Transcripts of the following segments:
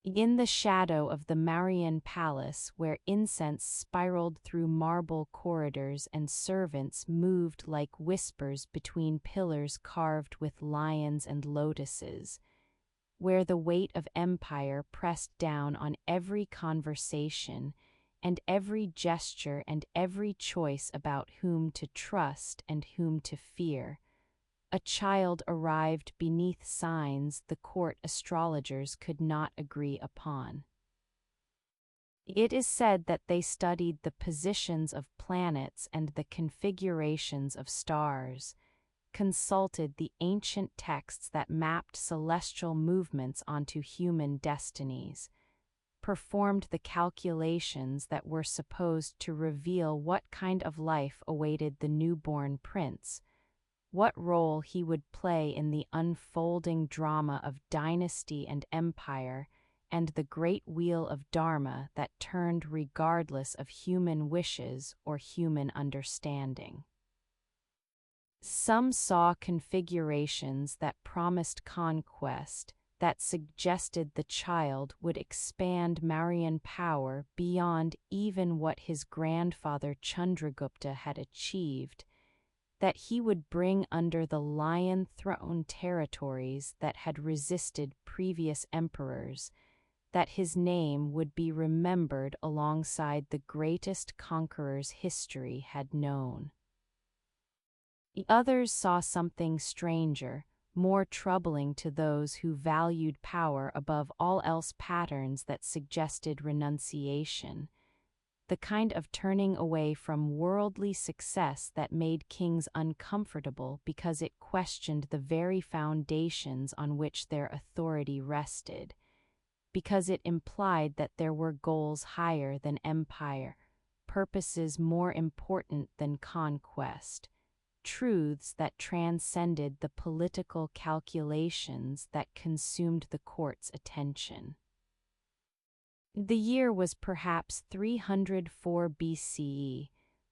In the shadow of the Mauryan palace, where incense spiraled through marble corridors and servants moved like whispers between pillars carved with lions and lotuses, where the weight of empire pressed down on every conversation and every gesture and every choice about whom to trust and whom to fear, a child arrived beneath signs the court astrologers could not agree upon. It is said that they studied the positions of planets and the configurations of stars, consulted the ancient texts that mapped celestial movements onto human destinies, performed the calculations that were supposed to reveal what kind of life awaited the newborn prince, what role he would play in the unfolding drama of dynasty and empire, and the great wheel of Dharma that turned regardless of human wishes or human understanding. Some saw configurations that promised conquest, that suggested the child would expand Mauryan power beyond even what his grandfather Chandragupta had achieved, that he would bring under the lion throne territories that had resisted previous emperors, that his name would be remembered alongside the greatest conquerors history had known. The others saw something stranger, more troubling to those who valued power above all else, patterns that suggested renunciation, the kind of turning away from worldly success that made kings uncomfortable because it questioned the very foundations on which their authority rested, because it implied that there were goals higher than empire, purposes more important than conquest, truths that transcended the political calculations that consumed the court's attention. The year was perhaps 304 BCE,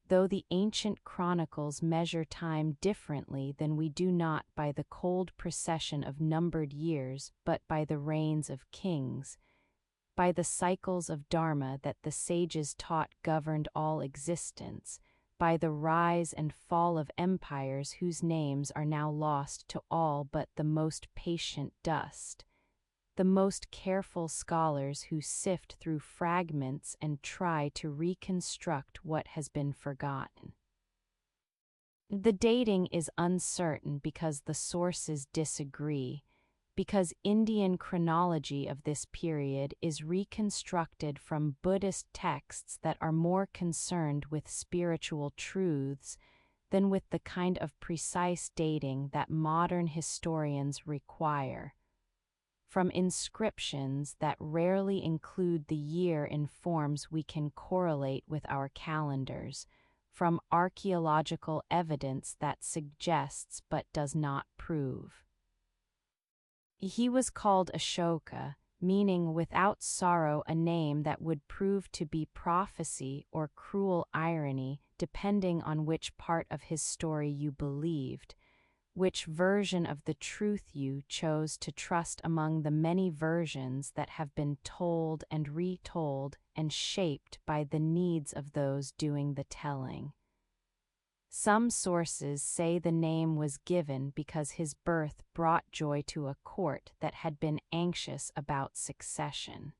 though the ancient chronicles measure time differently than we do, not by the cold procession of numbered years but by the reigns of kings, by the cycles of Dharma that the sages taught governed all existence, by the rise and fall of empires whose names are now lost to all but the most patient dust, the most careful scholars who sift through fragments and try to reconstruct what has been forgotten. The dating is uncertain because the sources disagree, because Indian chronology of this period is reconstructed from Buddhist texts that are more concerned with spiritual truths than with the kind of precise dating that modern historians require, from inscriptions that rarely include the year in forms we can correlate with our calendars, from archaeological evidence that suggests but does not prove. He was called Ashoka, meaning without sorrow, a name that would prove to be prophecy or cruel irony depending on which part of his story you believed, which version of the truth you chose to trust among the many versions that have been told and retold and shaped by the needs of those doing the telling. Some sources say the name was given because his birth brought joy to a court that had been anxious about succession.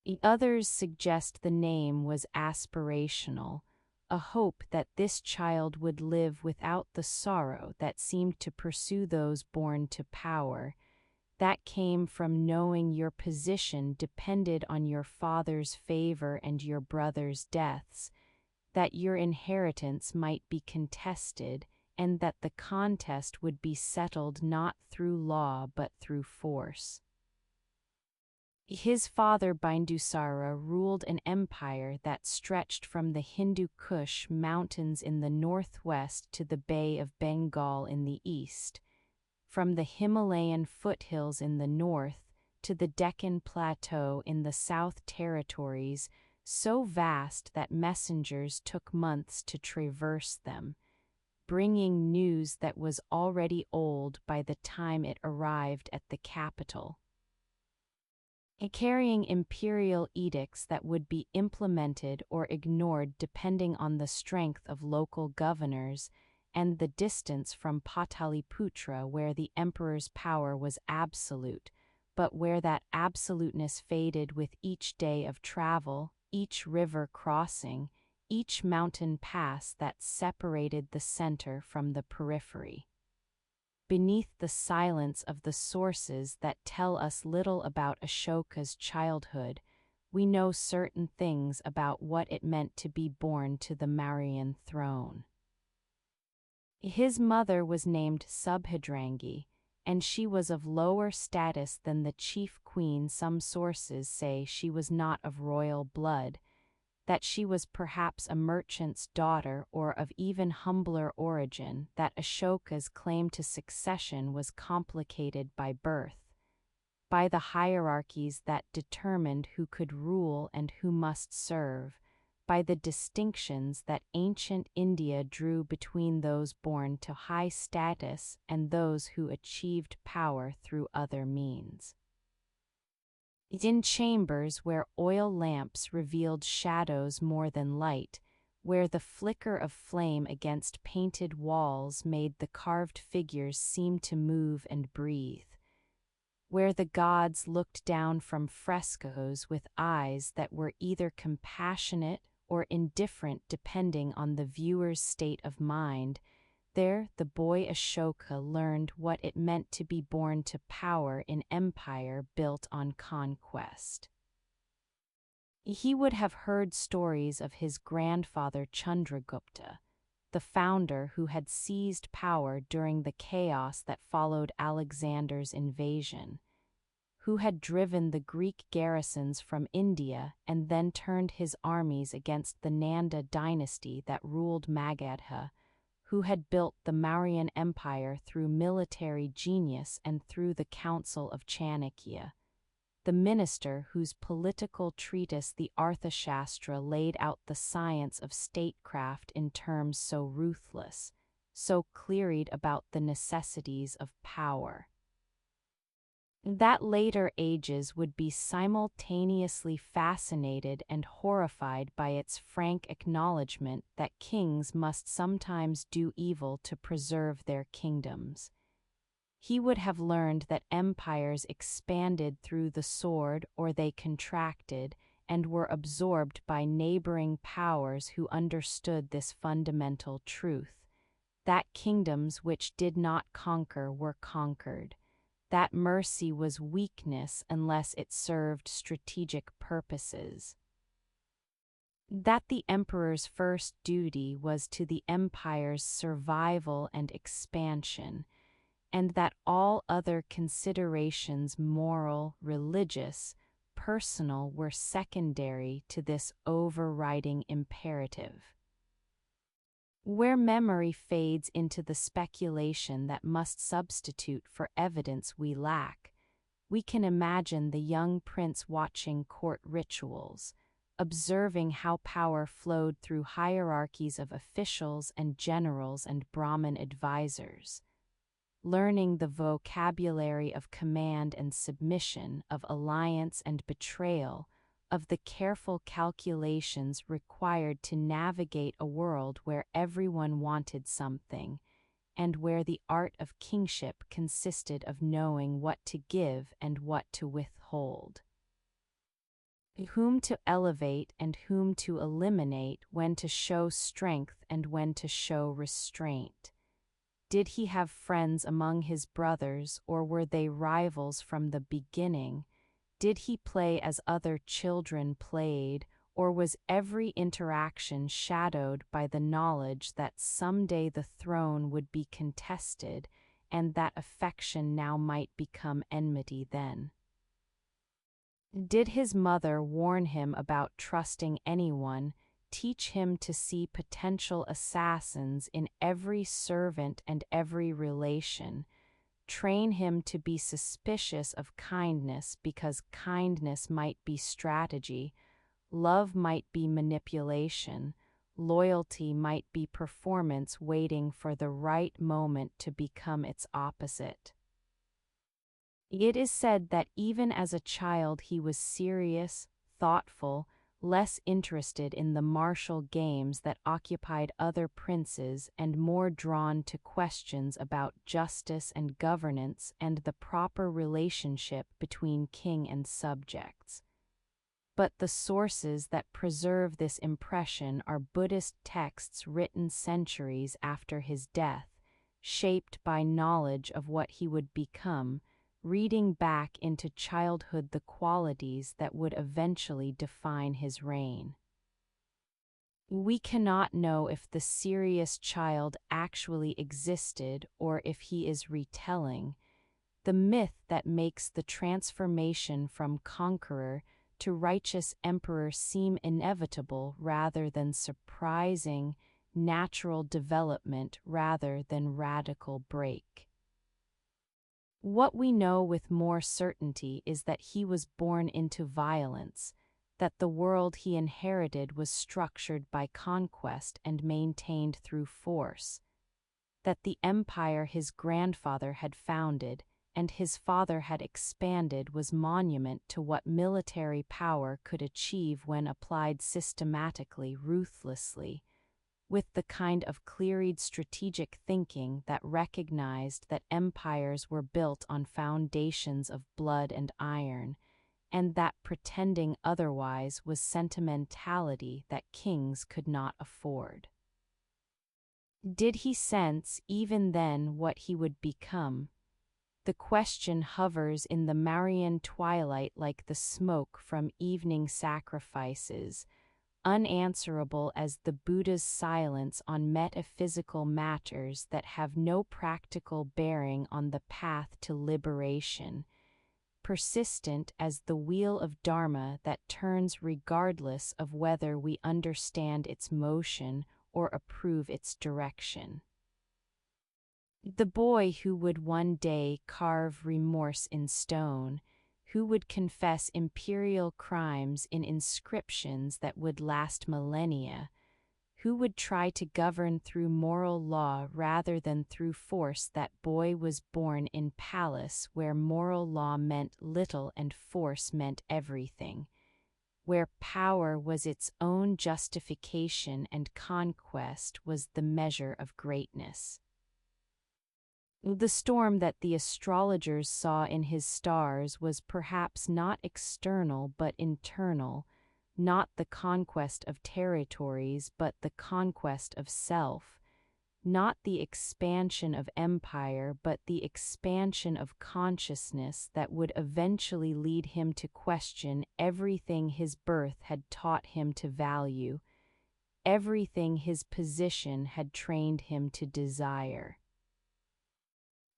The others suggest the name was aspirational, a hope that this child would live without the sorrow that seemed to pursue those born to power, that came from knowing your position depended on your father's favor and your brother's deaths, that your inheritance might be contested, and that the contest would be settled not through law but through force. His father Bindusara ruled an empire that stretched from the Hindu Kush mountains in the northwest to the Bay of Bengal in the east, from the Himalayan foothills in the north to the Deccan Plateau in the South Territories, so vast that messengers took months to traverse them, bringing news that was already old by the time it arrived at the capital. carrying imperial edicts that would be implemented or ignored depending on the strength of local governors and the distance from Pataliputra, where the emperor's power was absolute, but where that absoluteness faded with each day of travel, each river crossing, each mountain pass that separated the center from the periphery. Beneath the silence of the sources that tell us little about Ashoka's childhood, we know certain things about what it meant to be born to the Mauryan throne. His mother was named Subhadrangi, and she was of lower status than the chief queen. Some sources say she was not of royal blood, that she was perhaps a merchant's daughter or of even humbler origin, that Ashoka's claim to succession was complicated by birth, by the hierarchies that determined who could rule and who must serve, by the distinctions that ancient India drew between those born to high status and those who achieved power through other means. In chambers where oil lamps revealed shadows more than light, where the flicker of flame against painted walls made the carved figures seem to move and breathe, where the gods looked down from frescoes with eyes that were either compassionate or indifferent depending on the viewer's state of mind, there the boy Ashoka learned what it meant to be born to power in empire built on conquest. He would have heard stories of his grandfather Chandragupta, the founder who had seized power during the chaos that followed Alexander's invasion, who had driven the Greek garrisons from India and then turned his armies against the Nanda dynasty that ruled Magadha, who had built the Mauryan Empire through military genius and through the council of Chanakya, the minister whose political treatise the Arthashastra laid out the science of statecraft in terms so ruthless, so clear-eyed about the necessities of power, that later ages would be simultaneously fascinated and horrified by its frank acknowledgement that kings must sometimes do evil to preserve their kingdoms. He would have learned that empires expanded through the sword or they contracted and were absorbed by neighboring powers who understood this fundamental truth, that kingdoms which did not conquer were conquered, that mercy was weakness unless it served strategic purposes, that the emperor's first duty was to the empire's survival and expansion, and that all other considerations, moral, religious, personal, were secondary to this overriding imperative. Where memory fades into the speculation that must substitute for evidence we lack, we can imagine the young prince watching court rituals, observing how power flowed through hierarchies of officials and generals and Brahmin advisors, learning the vocabulary of command and submission, of alliance and betrayal, of the careful calculations required to navigate a world where everyone wanted something, and where the art of kingship consisted of knowing what to give and what to withhold, whom to elevate and whom to eliminate, when to show strength and when to show restraint. Did he have friends among his brothers, or were they rivals from the beginning? Did he play as other children played, or was every interaction shadowed by the knowledge that someday the throne would be contested, and that affection now might become enmity then? Did his mother warn him about trusting anyone, teach him to see potential assassins in every servant and every relation, train him to be suspicious of kindness because kindness might be strategy, love might be manipulation, loyalty might be performance waiting for the right moment to become its opposite? It is said that even as a child he was serious, thoughtful, less interested in the martial games that occupied other princes and more drawn to questions about justice and governance and the proper relationship between king and subjects. But the sources that preserve this impression are Buddhist texts written centuries after his death, shaped by knowledge of what he would become, reading back into childhood the qualities that would eventually define his reign. We cannot know if the serious child actually existed or if he is retelling the myth that makes the transformation from conqueror to righteous emperor seem inevitable rather than surprising, natural development rather than radical break. What we know with more certainty is that he was born into violence, that the world he inherited was structured by conquest and maintained through force, that the empire his grandfather had founded and his father had expanded was monument to what military power could achieve when applied systematically, ruthlessly, with the kind of clear-eyed strategic thinking that recognized that empires were built on foundations of blood and iron, and that pretending otherwise was sentimentality that kings could not afford. Did he sense even then what he would become? The question hovers in the Mauryan twilight like the smoke from evening sacrifices, unanswerable as the Buddha's silence on metaphysical matters that have no practical bearing on the path to liberation, persistent as the wheel of Dharma that turns regardless of whether we understand its motion or approve its direction. The boy who would one day carve remorse in stone, who would confess imperial crimes in inscriptions that would last millennia, who would try to govern through moral law rather than through force. That boy was born in palace where moral law meant little and force meant everything, where power was its own justification and conquest was the measure of greatness. The storm that the astrologers saw in his stars was perhaps not external but internal, not the conquest of territories but the conquest of self, not the expansion of empire but the expansion of consciousness that would eventually lead him to question everything his birth had taught him to value, everything his position had trained him to desire.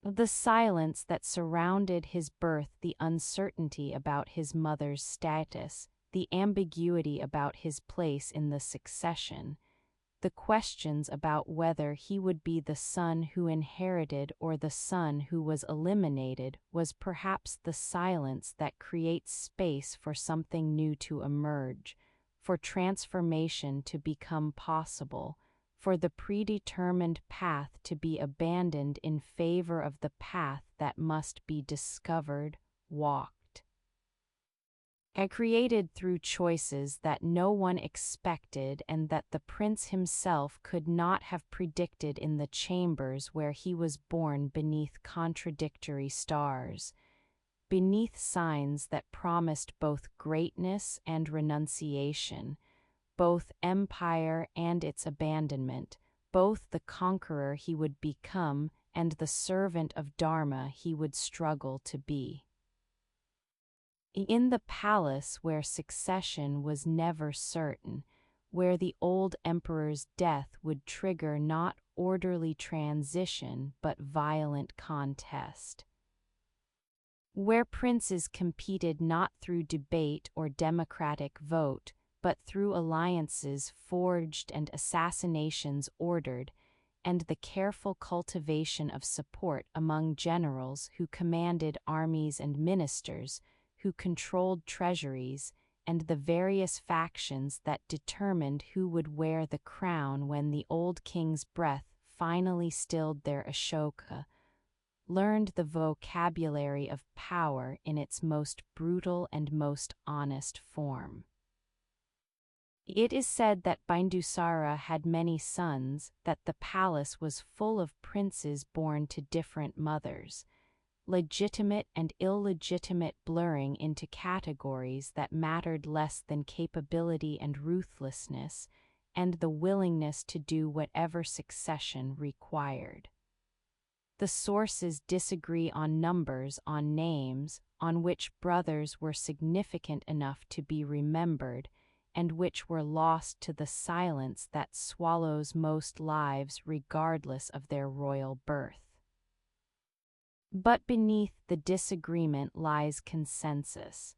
The silence that surrounded his birth, the uncertainty about his mother's status, the ambiguity about his place in the succession, the questions about whether he would be the son who inherited or the son who was eliminated, was perhaps the silence that creates space for something new to emerge, for transformation to become possible, for the predetermined path to be abandoned in favor of the path that must be discovered, walked, and created through choices that no one expected and that the prince himself could not have predicted in the chambers where he was born beneath contradictory stars, beneath signs that promised both greatness and renunciation, both empire and its abandonment, both the conqueror he would become and the servant of Dharma he would struggle to be. In the palace where succession was never certain, where the old emperor's death would trigger not orderly transition but violent contest, where princes competed not through debate or democratic vote, but through alliances forged and assassinations ordered, and the careful cultivation of support among generals who commanded armies and ministers, who controlled treasuries, and the various factions that determined who would wear the crown when the old king's breath finally stilled their Ashoka, learned the vocabulary of power in its most brutal and most honest form. It is said that Bindusara had many sons, that the palace was full of princes born to different mothers, legitimate and illegitimate blurring into categories that mattered less than capability and ruthlessness, and the willingness to do whatever succession required. The sources disagree on numbers, on names, on which brothers were significant enough to be remembered, and which were lost to the silence that swallows most lives regardless of their royal birth. But beneath the disagreement lies consensus.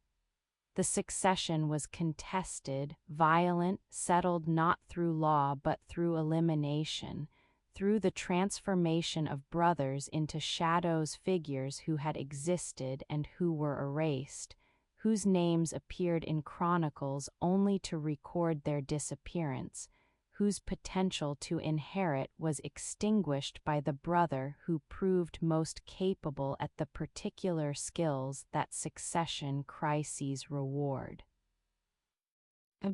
The succession was contested, violent, settled not through law but through elimination, through the transformation of brothers into shadows, figures who had existed and who were erased, whose names appeared in chronicles only to record their disappearance, whose potential to inherit was extinguished by the brother who proved most capable at the particular skills that succession crises reward.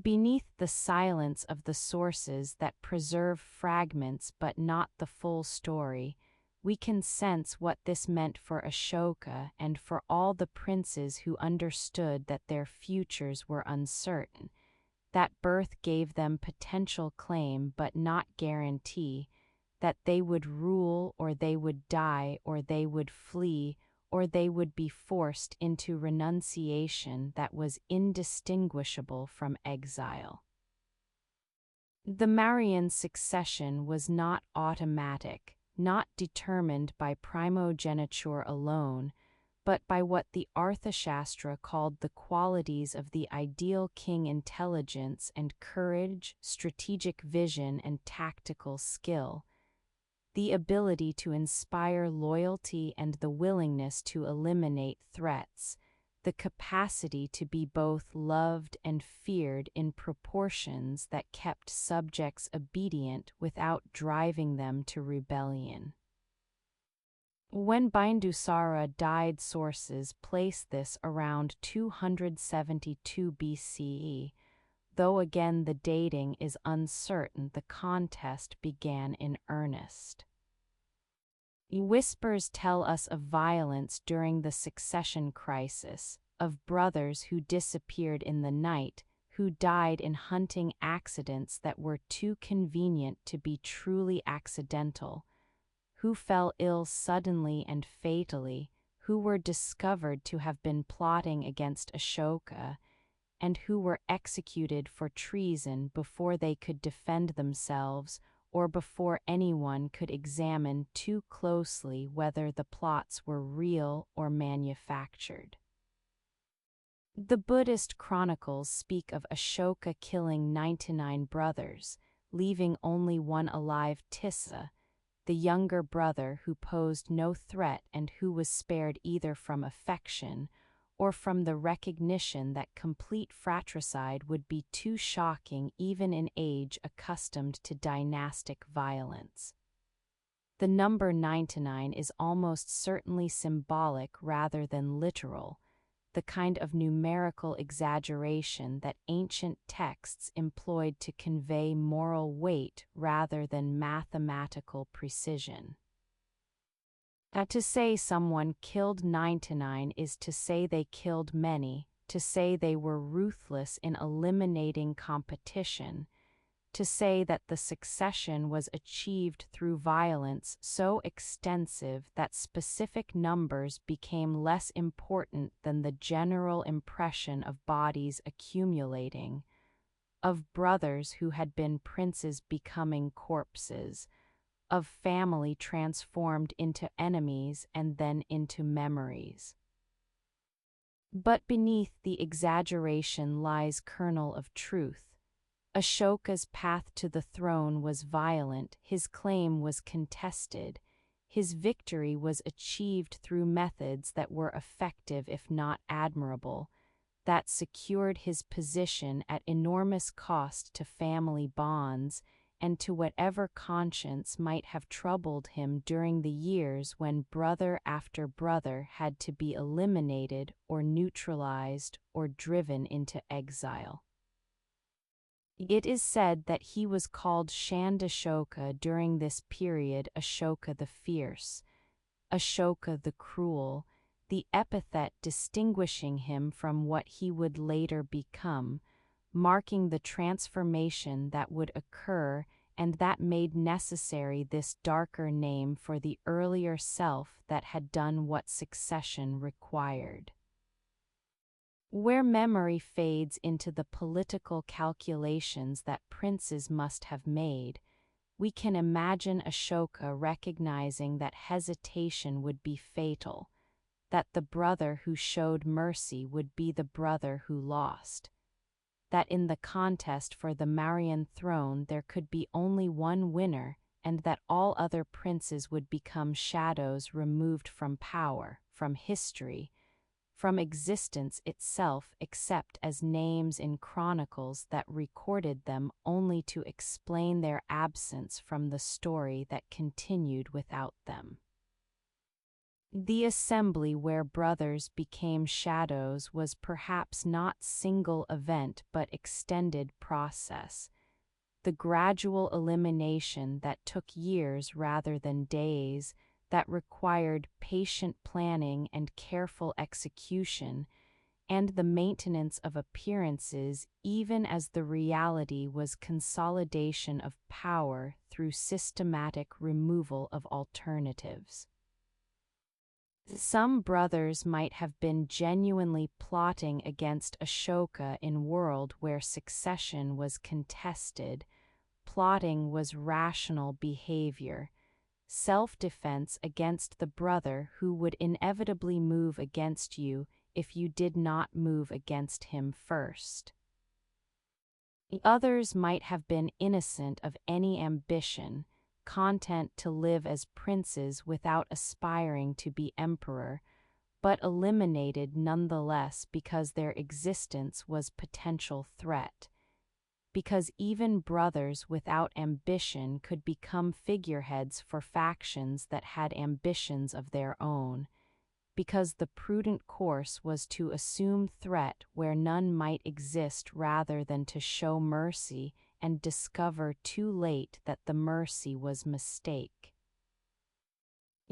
Beneath the silence of the sources that preserve fragments but not the full story, we can sense what this meant for Ashoka and for all the princes who understood that their futures were uncertain. That birth gave them potential claim but not guarantee, that they would rule or they would die or they would flee or they would be forced into renunciation that was indistinguishable from exile. The Mauryan succession was not automatic, not determined by primogeniture alone, but by what the Arthashastra called the qualities of the ideal king: intelligence and courage, strategic vision and tactical skill, the ability to inspire loyalty and the willingness to eliminate threats, the capacity to be both loved and feared in proportions that kept subjects obedient without driving them to rebellion. When Bindusara died, sources place this around 272 BCE, though again the dating is uncertain. The contest began in earnest. Whispers tell us of violence during the succession crisis, of brothers who disappeared in the night, who died in hunting accidents that were too convenient to be truly accidental, who fell ill suddenly and fatally, who were discovered to have been plotting against Ashoka, and who were executed for treason before they could defend themselves or before anyone could examine too closely whether the plots were real or manufactured. The Buddhist chronicles speak of Ashoka killing 99 brothers, leaving only one alive, Tissa, the younger brother who posed no threat and who was spared either from affection or from the recognition that complete fratricide would be too shocking even in age accustomed to dynastic violence. The number 99 is almost certainly symbolic rather than literal, the kind of numerical exaggeration that ancient texts employed to convey moral weight rather than mathematical precision. To say someone killed 99 is to say they killed many, to say they were ruthless in eliminating competition, to say that the succession was achieved through violence so extensive that specific numbers became less important than the general impression of bodies accumulating, of brothers who had been princes becoming corpses, of family transformed into enemies and then into memories. But beneath the exaggeration lies kernel of truth. Ashoka's path to the throne was violent, his claim was contested, his victory was achieved through methods that were effective if not admirable, that secured his position at enormous cost to family bonds, and to whatever conscience might have troubled him during the years when brother after brother had to be eliminated or neutralized or driven into exile. It is said that he was called Shandashoka during this period, Ashoka the Fierce, Ashoka the Cruel, the epithet distinguishing him from what he would later become, marking the transformation that would occur and that made necessary this darker name for the earlier self that had done what succession required. Where memory fades into the political calculations that princes must have made, we can imagine Ashoka recognizing that hesitation would be fatal, that the brother who showed mercy would be the brother who lost, that in the contest for the Mauryan throne there could be only one winner, and that all other princes would become shadows removed from power, from history, from existence itself, except as names in chronicles that recorded them only to explain their absence from the story that continued without them. The assembly where brothers became shadows was perhaps not single event but extended process, the gradual elimination that took years rather than days, that required patient planning and careful execution, and the maintenance of appearances even as the reality was consolidation of power through systematic removal of alternatives. Some brothers might have been genuinely plotting against Ashoka in world where succession was contested. Plotting was rational behavior, self-defense against the brother who would inevitably move against you if you did not move against him first. Others might have been innocent of any ambition, content to live as princes without aspiring to be emperor, but eliminated nonetheless because their existence was potential threat, because even brothers without ambition could become figureheads for factions that had ambitions of their own, because the prudent course was to assume threat where none might exist rather than to show mercy and discover too late that the mercy was mistake.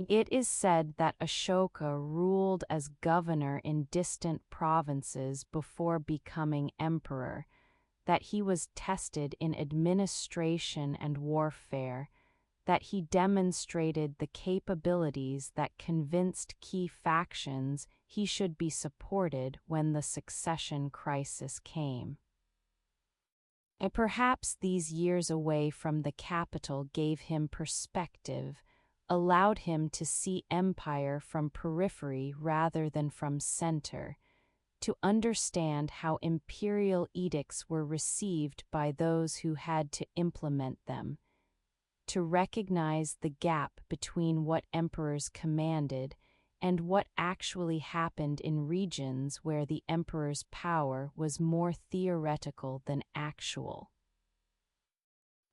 It is said that Ashoka ruled as governor in distant provinces before becoming emperor, that he was tested in administration and warfare, that he demonstrated the capabilities that convinced key factions he should be supported when the succession crisis came. And perhaps these years away from the capital gave him perspective, allowed him to see empire from periphery rather than from center, to understand how imperial edicts were received by those who had to implement them, to recognize the gap between what emperors commanded and what actually happened in regions where the emperor's power was more theoretical than actual,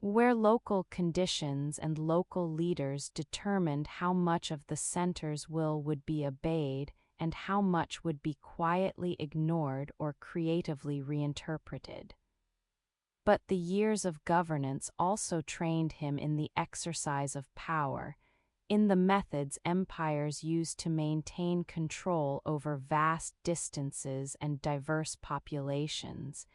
where local conditions and local leaders determined how much of the center's will would be obeyed and how much would be quietly ignored or creatively reinterpreted. But the years of governance also trained him in the exercise of power, in the methods empires used to maintain control over vast distances and diverse populations,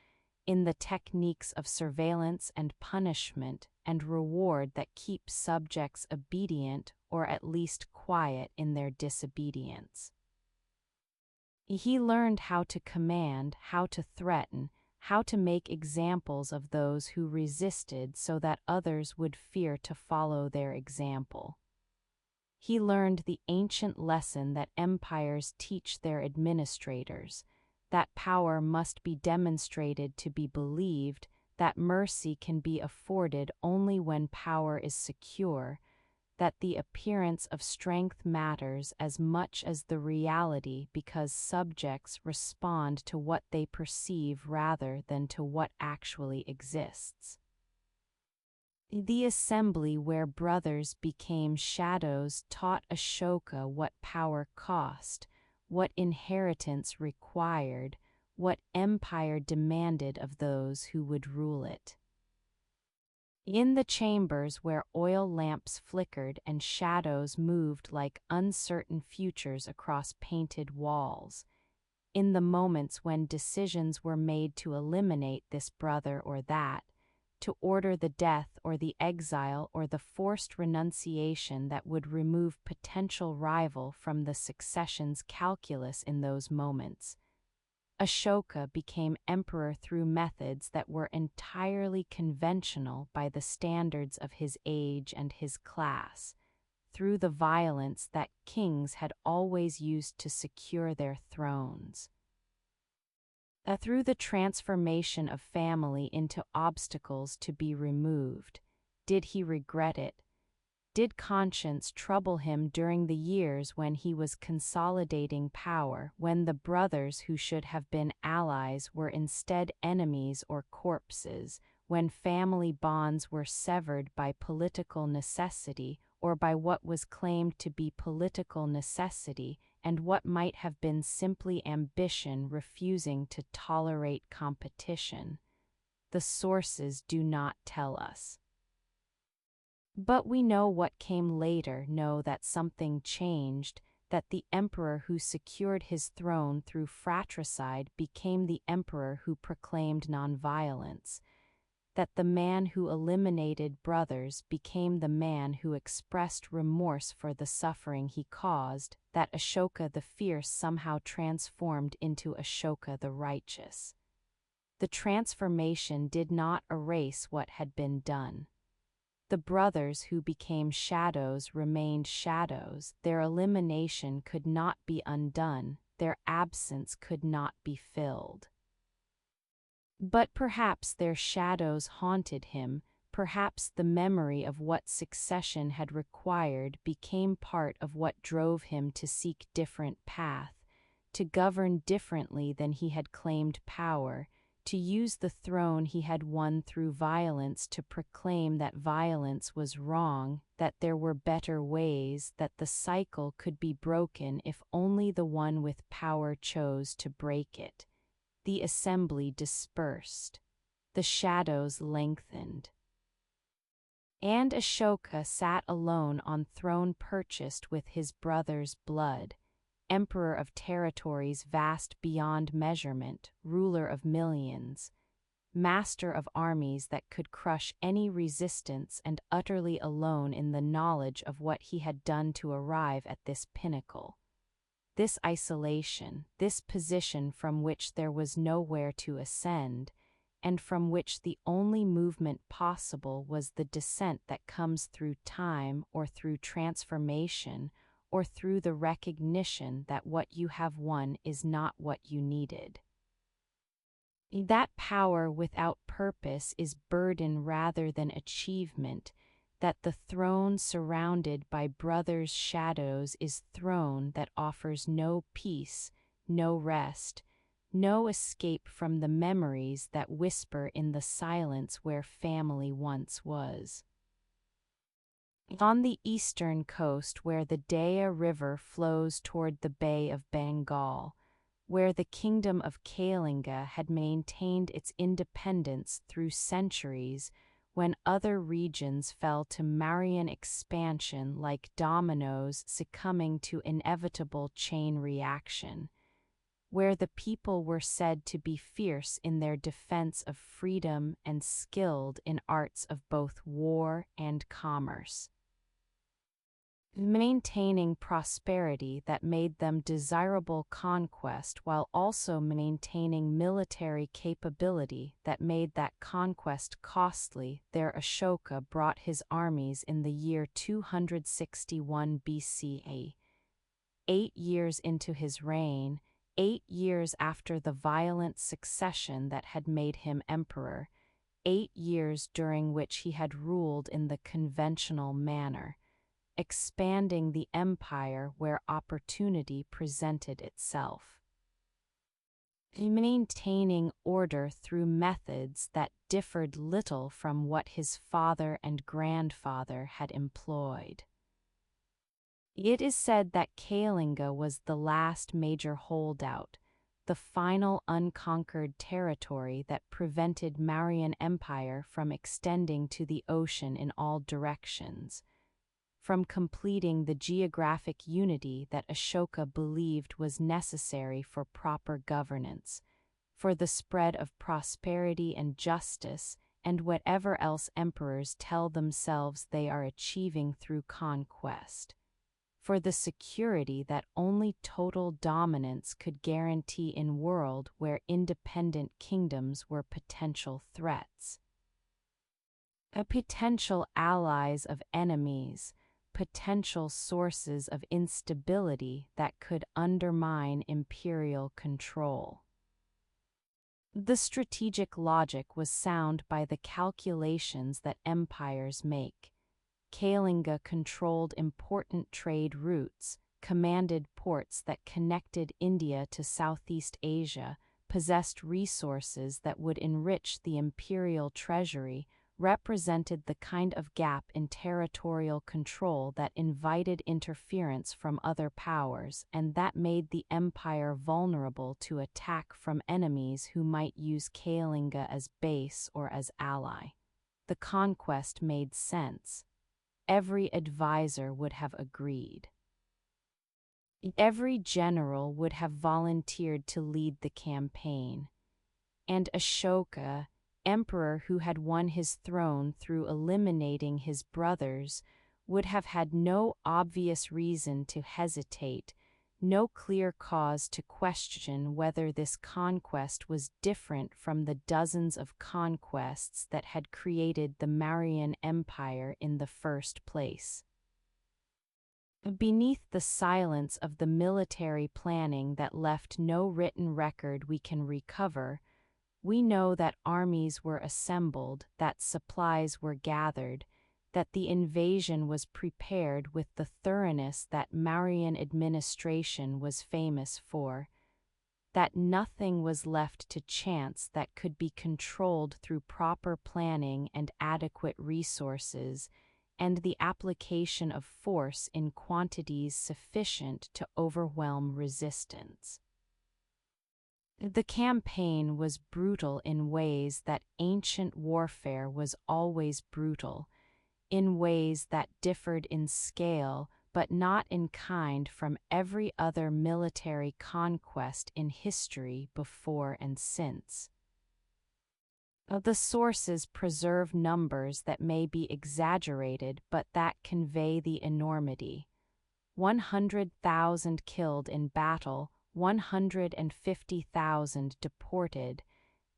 in the techniques of surveillance and punishment and reward that keep subjects obedient or at least quiet in their disobedience. He learned how to command, how to threaten, how to make examples of those who resisted so that others would fear to follow their example. He learned the ancient lesson that empires teach their administrators, that power must be demonstrated to be believed, that mercy can be afforded only when power is secure, that the appearance of strength matters as much as the reality because subjects respond to what they perceive rather than to what actually exists. The assembly where brothers became shadows taught Ashoka what power cost, what inheritance required, what empire demanded of those who would rule it. In the chambers where oil lamps flickered and shadows moved like uncertain futures across painted walls, in the moments when decisions were made to eliminate this brother or that, to order the death or the exile or the forced renunciation that would remove potential rival from the succession's calculus in those moments, Ashoka became emperor through methods that were entirely conventional by the standards of his age and his class, through the violence that kings had always used to secure their thrones. Through the transformation of family into obstacles to be removed. Did he regret it? Did conscience trouble him during the years when he was consolidating power, when the brothers who should have been allies were instead enemies or corpses, when family bonds were severed by political necessity or by what was claimed to be political necessity, and what might have been simply ambition refusing to tolerate competition? The sources do not tell us. But we know what came later, know that something changed, that the emperor who secured his throne through fratricide became the emperor who proclaimed nonviolence, that the man who eliminated brothers became the man who expressed remorse for the suffering he caused, that Ashoka the Fierce somehow transformed into Ashoka the Righteous. The transformation did not erase what had been done. The brothers who became shadows remained shadows, their elimination could not be undone, their absence could not be filled. But perhaps their shadows haunted him, perhaps the memory of what succession had required became part of what drove him to seek different path, to govern differently than he had claimed power, to use the throne he had won through violence to proclaim that violence was wrong, that there were better ways, that the cycle could be broken if only the one with power chose to break it. The assembly dispersed. The shadows lengthened. And Ashoka sat alone on throne purchased with his brother's blood, emperor of territories vast beyond measurement, ruler of millions, master of armies that could crush any resistance, and utterly alone in the knowledge of what he had done to arrive at this pinnacle. This isolation, this position from which there was nowhere to ascend, and from which the only movement possible was the descent that comes through time or through transformation, or through the recognition that what you have won is not what you needed. That power without purpose is burden rather than achievement, that the throne surrounded by brothers' shadows is throne that offers no peace, no rest, no escape from the memories that whisper in the silence where family once was. On the eastern coast where the Daya River flows toward the Bay of Bengal, where the kingdom of Kalinga had maintained its independence through centuries when other regions fell to Mauryan expansion like dominoes succumbing to inevitable chain reaction, where the people were said to be fierce in their defense of freedom and skilled in arts of both war and commerce, maintaining prosperity that made them desirable conquest while also maintaining military capability that made that conquest costly. There Ashoka brought his armies in the year 261 BCE. 8 years into his reign, 8 years after the violent succession that had made him emperor, 8 years during which he had ruled in the conventional manner, expanding the empire where opportunity presented itself. maintaining order through methods that differed little from what his father and grandfather had employed. It is said that Kalinga was the last major holdout, the final unconquered territory that prevented Mauryan Empire from extending to the ocean in all directions, from completing the geographic unity that Ashoka believed was necessary for proper governance, for the spread of prosperity and justice, and whatever else emperors tell themselves they are achieving through conquest, for the security that only total dominance could guarantee in a world where independent kingdoms were potential threats. Potential allies of enemies, potential sources of instability that could undermine imperial control. The strategic logic was sound by the calculations that empires make. Kalinga controlled important trade routes, commanded ports that connected India to Southeast Asia, possessed resources that would enrich the imperial treasury, represented the kind of gap in territorial control that invited interference from other powers and that made the empire vulnerable to attack from enemies who might use Kalinga as base or as ally. The conquest made sense. Every advisor would have agreed. Every general would have volunteered to lead the campaign. And Ashoka, emperor who had won his throne through eliminating his brothers, would have had no obvious reason to hesitate, no clear cause to question whether this conquest was different from the dozens of conquests that had created the Mauryan Empire in the first place. Beneath the silence of the military planning that left no written record we can recover, we know that armies were assembled, that supplies were gathered, that the invasion was prepared with the thoroughness that Mauryan administration was famous for, that nothing was left to chance that could be controlled through proper planning and adequate resources, and the application of force in quantities sufficient to overwhelm resistance. The campaign was brutal in ways that ancient warfare was always brutal, in ways that differed in scale but not in kind from every other military conquest in history before and since. The sources preserve numbers that may be exaggerated but that convey the enormity. 100,000 killed in battle, 150,000 deported,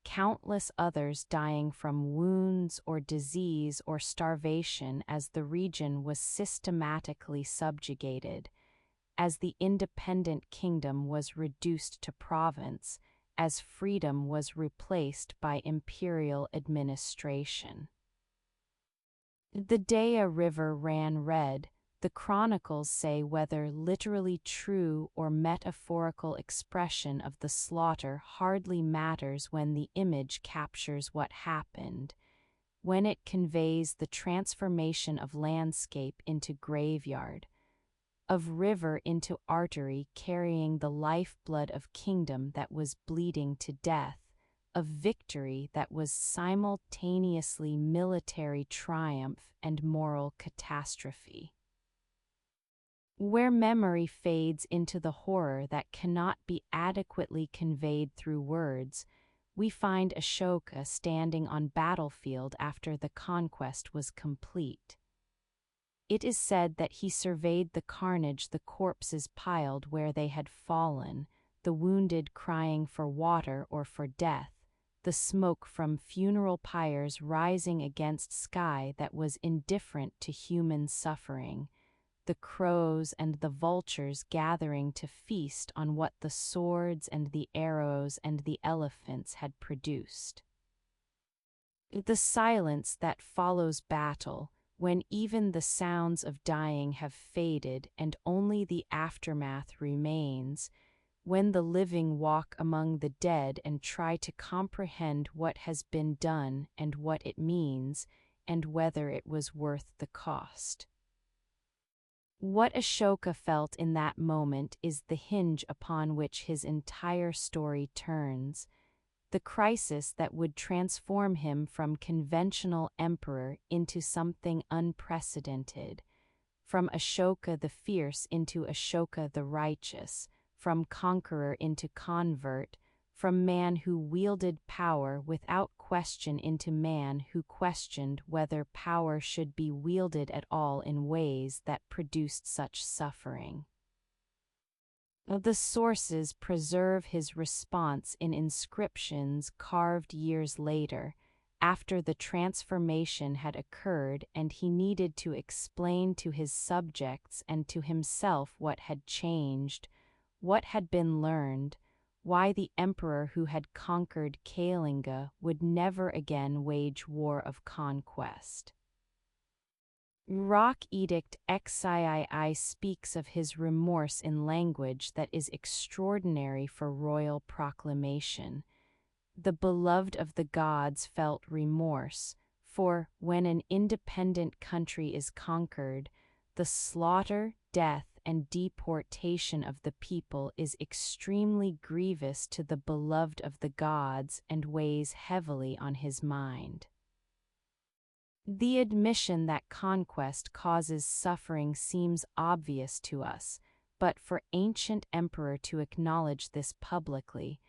countless others dying from wounds or disease or starvation as the region was systematically subjugated, as the independent kingdom was reduced to province, as freedom was replaced by imperial administration. The Daya River ran red. The chronicles say whether literally true or metaphorical expression of the slaughter hardly matters when the image captures what happened, when it conveys the transformation of landscape into graveyard, of river into artery carrying the lifeblood of kingdom that was bleeding to death, of victory that was simultaneously military triumph and moral catastrophe. Where memory fades into the horror that cannot be adequately conveyed through words, we find Ashoka standing on battlefield after the conquest was complete. It is said that he surveyed the carnage, the corpses piled where they had fallen, the wounded crying for water or for death, the smoke from funeral pyres rising against sky that was indifferent to human suffering, the crows and the vultures gathering to feast on what the swords and the arrows and the elephants had produced. The silence that follows battle, when even the sounds of dying have faded and only the aftermath remains, when the living walk among the dead and try to comprehend what has been done and what it means, and whether it was worth the cost. What Ashoka felt in that moment is the hinge upon which his entire story turns, the crisis that would transform him from conventional emperor into something unprecedented, from Ashoka the fierce into Ashoka the righteous, from conqueror into convert, from man who wielded power without question into man who questioned whether power should be wielded at all in ways that produced such suffering. The sources preserve his response in inscriptions carved years later, after the transformation had occurred and he needed to explain to his subjects and to himself what had changed, what had been learned, why the emperor who had conquered Kalinga would never again wage war of conquest. Rock Edict XIII speaks of his remorse in language that is extraordinary for royal proclamation. The beloved of the gods felt remorse, for when an independent country is conquered, the slaughter, death, and deportation of the people is extremely grievous to the beloved of the gods and weighs heavily on his mind. The admission that conquest causes suffering seems obvious to us, but for ancient emperor to acknowledge this publicly,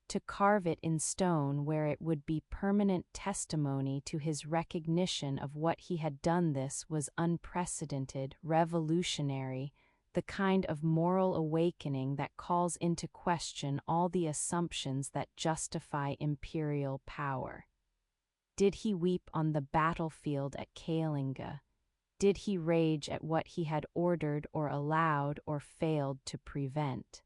to carve it in stone where it would be permanent testimony to his recognition of what he had done, this was unprecedented, revolutionary, the kind of moral awakening that calls into question all the assumptions that justify imperial power. Did he weep on the battlefield at Kalinga? Did he rage at what he had ordered or allowed or failed to prevent?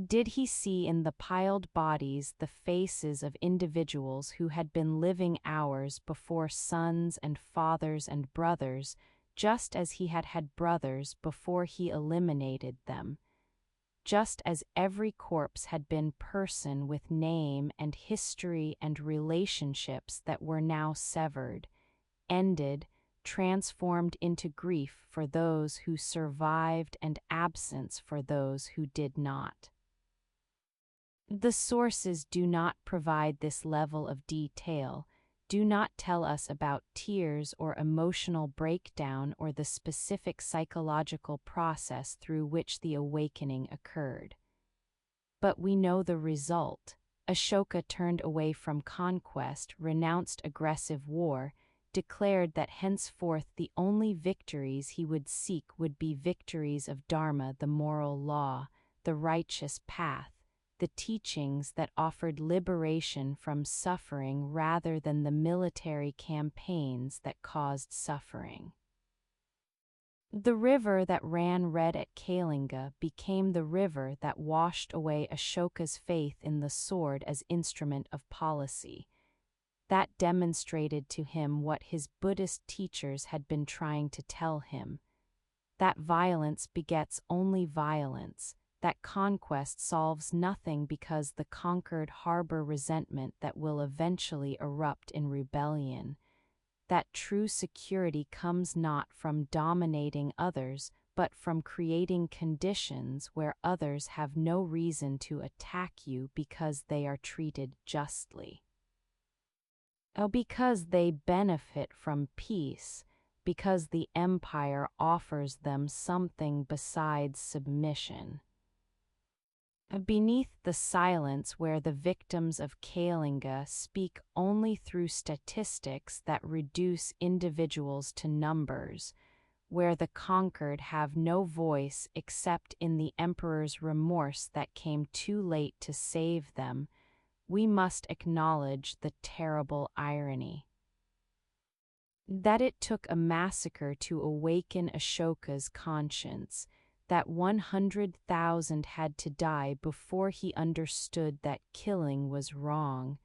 Did he see in the piled bodies the faces of individuals who had been living hours before sons and fathers and brothers, just as he had had brothers before he eliminated them, just as every corpse had been person with name and history and relationships that were now severed, ended, transformed into grief for those who survived and absence for those who did not? The sources do not provide this level of detail, do not tell us about tears or emotional breakdown or the specific psychological process through which the awakening occurred. But we know the result. Ashoka turned away from conquest, renounced aggressive war, declared that henceforth the only victories he would seek would be victories of Dharma, the moral law, the righteous path, the teachings that offered liberation from suffering rather than the military campaigns that caused suffering. The river that ran red at Kalinga became the river that washed away Ashoka's faith in the sword as instrument of policy. That demonstrated to him what his Buddhist teachers had been trying to tell him: that violence begets only violence, that conquest solves nothing because the conquered harbor resentment that will eventually erupt in rebellion, that true security comes not from dominating others but from creating conditions where others have no reason to attack you because they are treated justly. Because they benefit from peace, because the empire offers them something besides submission. Beneath the silence where the victims of Kalinga speak only through statistics that reduce individuals to numbers, where the conquered have no voice except in the emperor's remorse that came too late to save them, we must acknowledge the terrible irony. That it took a massacre to awaken Ashoka's conscience, that 100,000 had to die before he understood that killing was wrong,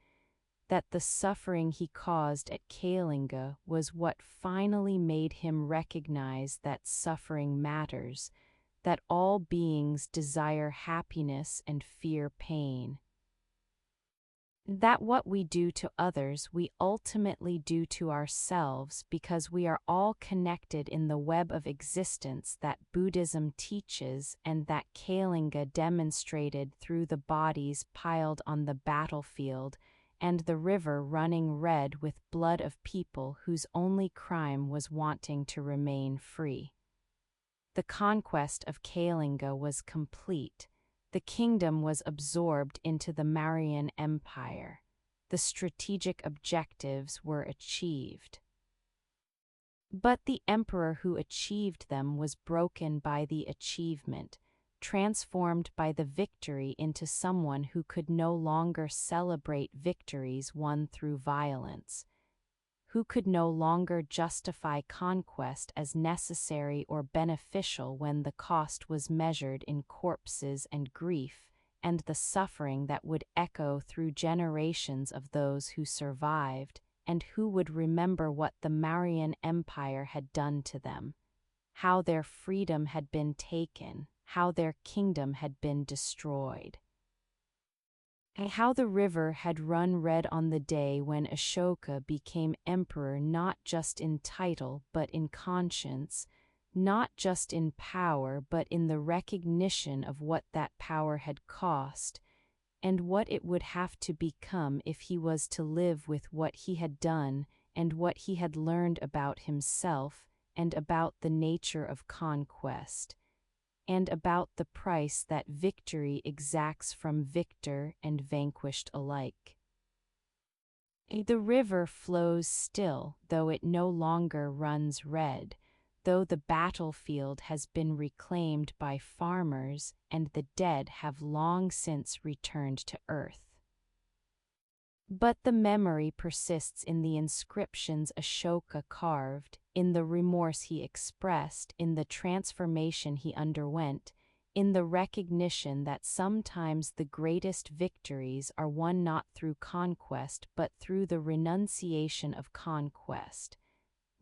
that the suffering he caused at Kalinga was what finally made him recognize that suffering matters, that all beings desire happiness and fear pain. That what we do to others we ultimately do to ourselves because we are all connected in the web of existence that Buddhism teaches and that Kalinga demonstrated through the bodies piled on the battlefield and the river running red with blood of people whose only crime was wanting to remain free. The conquest of Kalinga was complete. The kingdom was absorbed into the Mauryan Empire. The strategic objectives were achieved. But the emperor who achieved them was broken by the achievement, transformed by the victory into someone who could no longer celebrate victories won through violence, who could no longer justify conquest as necessary or beneficial when the cost was measured in corpses and grief, and the suffering that would echo through generations of those who survived, and who would remember what the Mauryan Empire had done to them, how their freedom had been taken, how their kingdom had been destroyed. And how the river had run red on the day when Ashoka became emperor, not just in title but in conscience, not just in power but in the recognition of what that power had cost, and what it would have to become if he was to live with what he had done and what he had learned about himself and about the nature of conquest, and about the price that victory exacts from victor and vanquished alike. The river flows still, though it no longer runs red, though the battlefield has been reclaimed by farmers and the dead have long since returned to earth. But the memory persists in the inscriptions Ashoka carved, in the remorse he expressed, in the transformation he underwent, in the recognition that sometimes the greatest victories are won not through conquest but through the renunciation of conquest,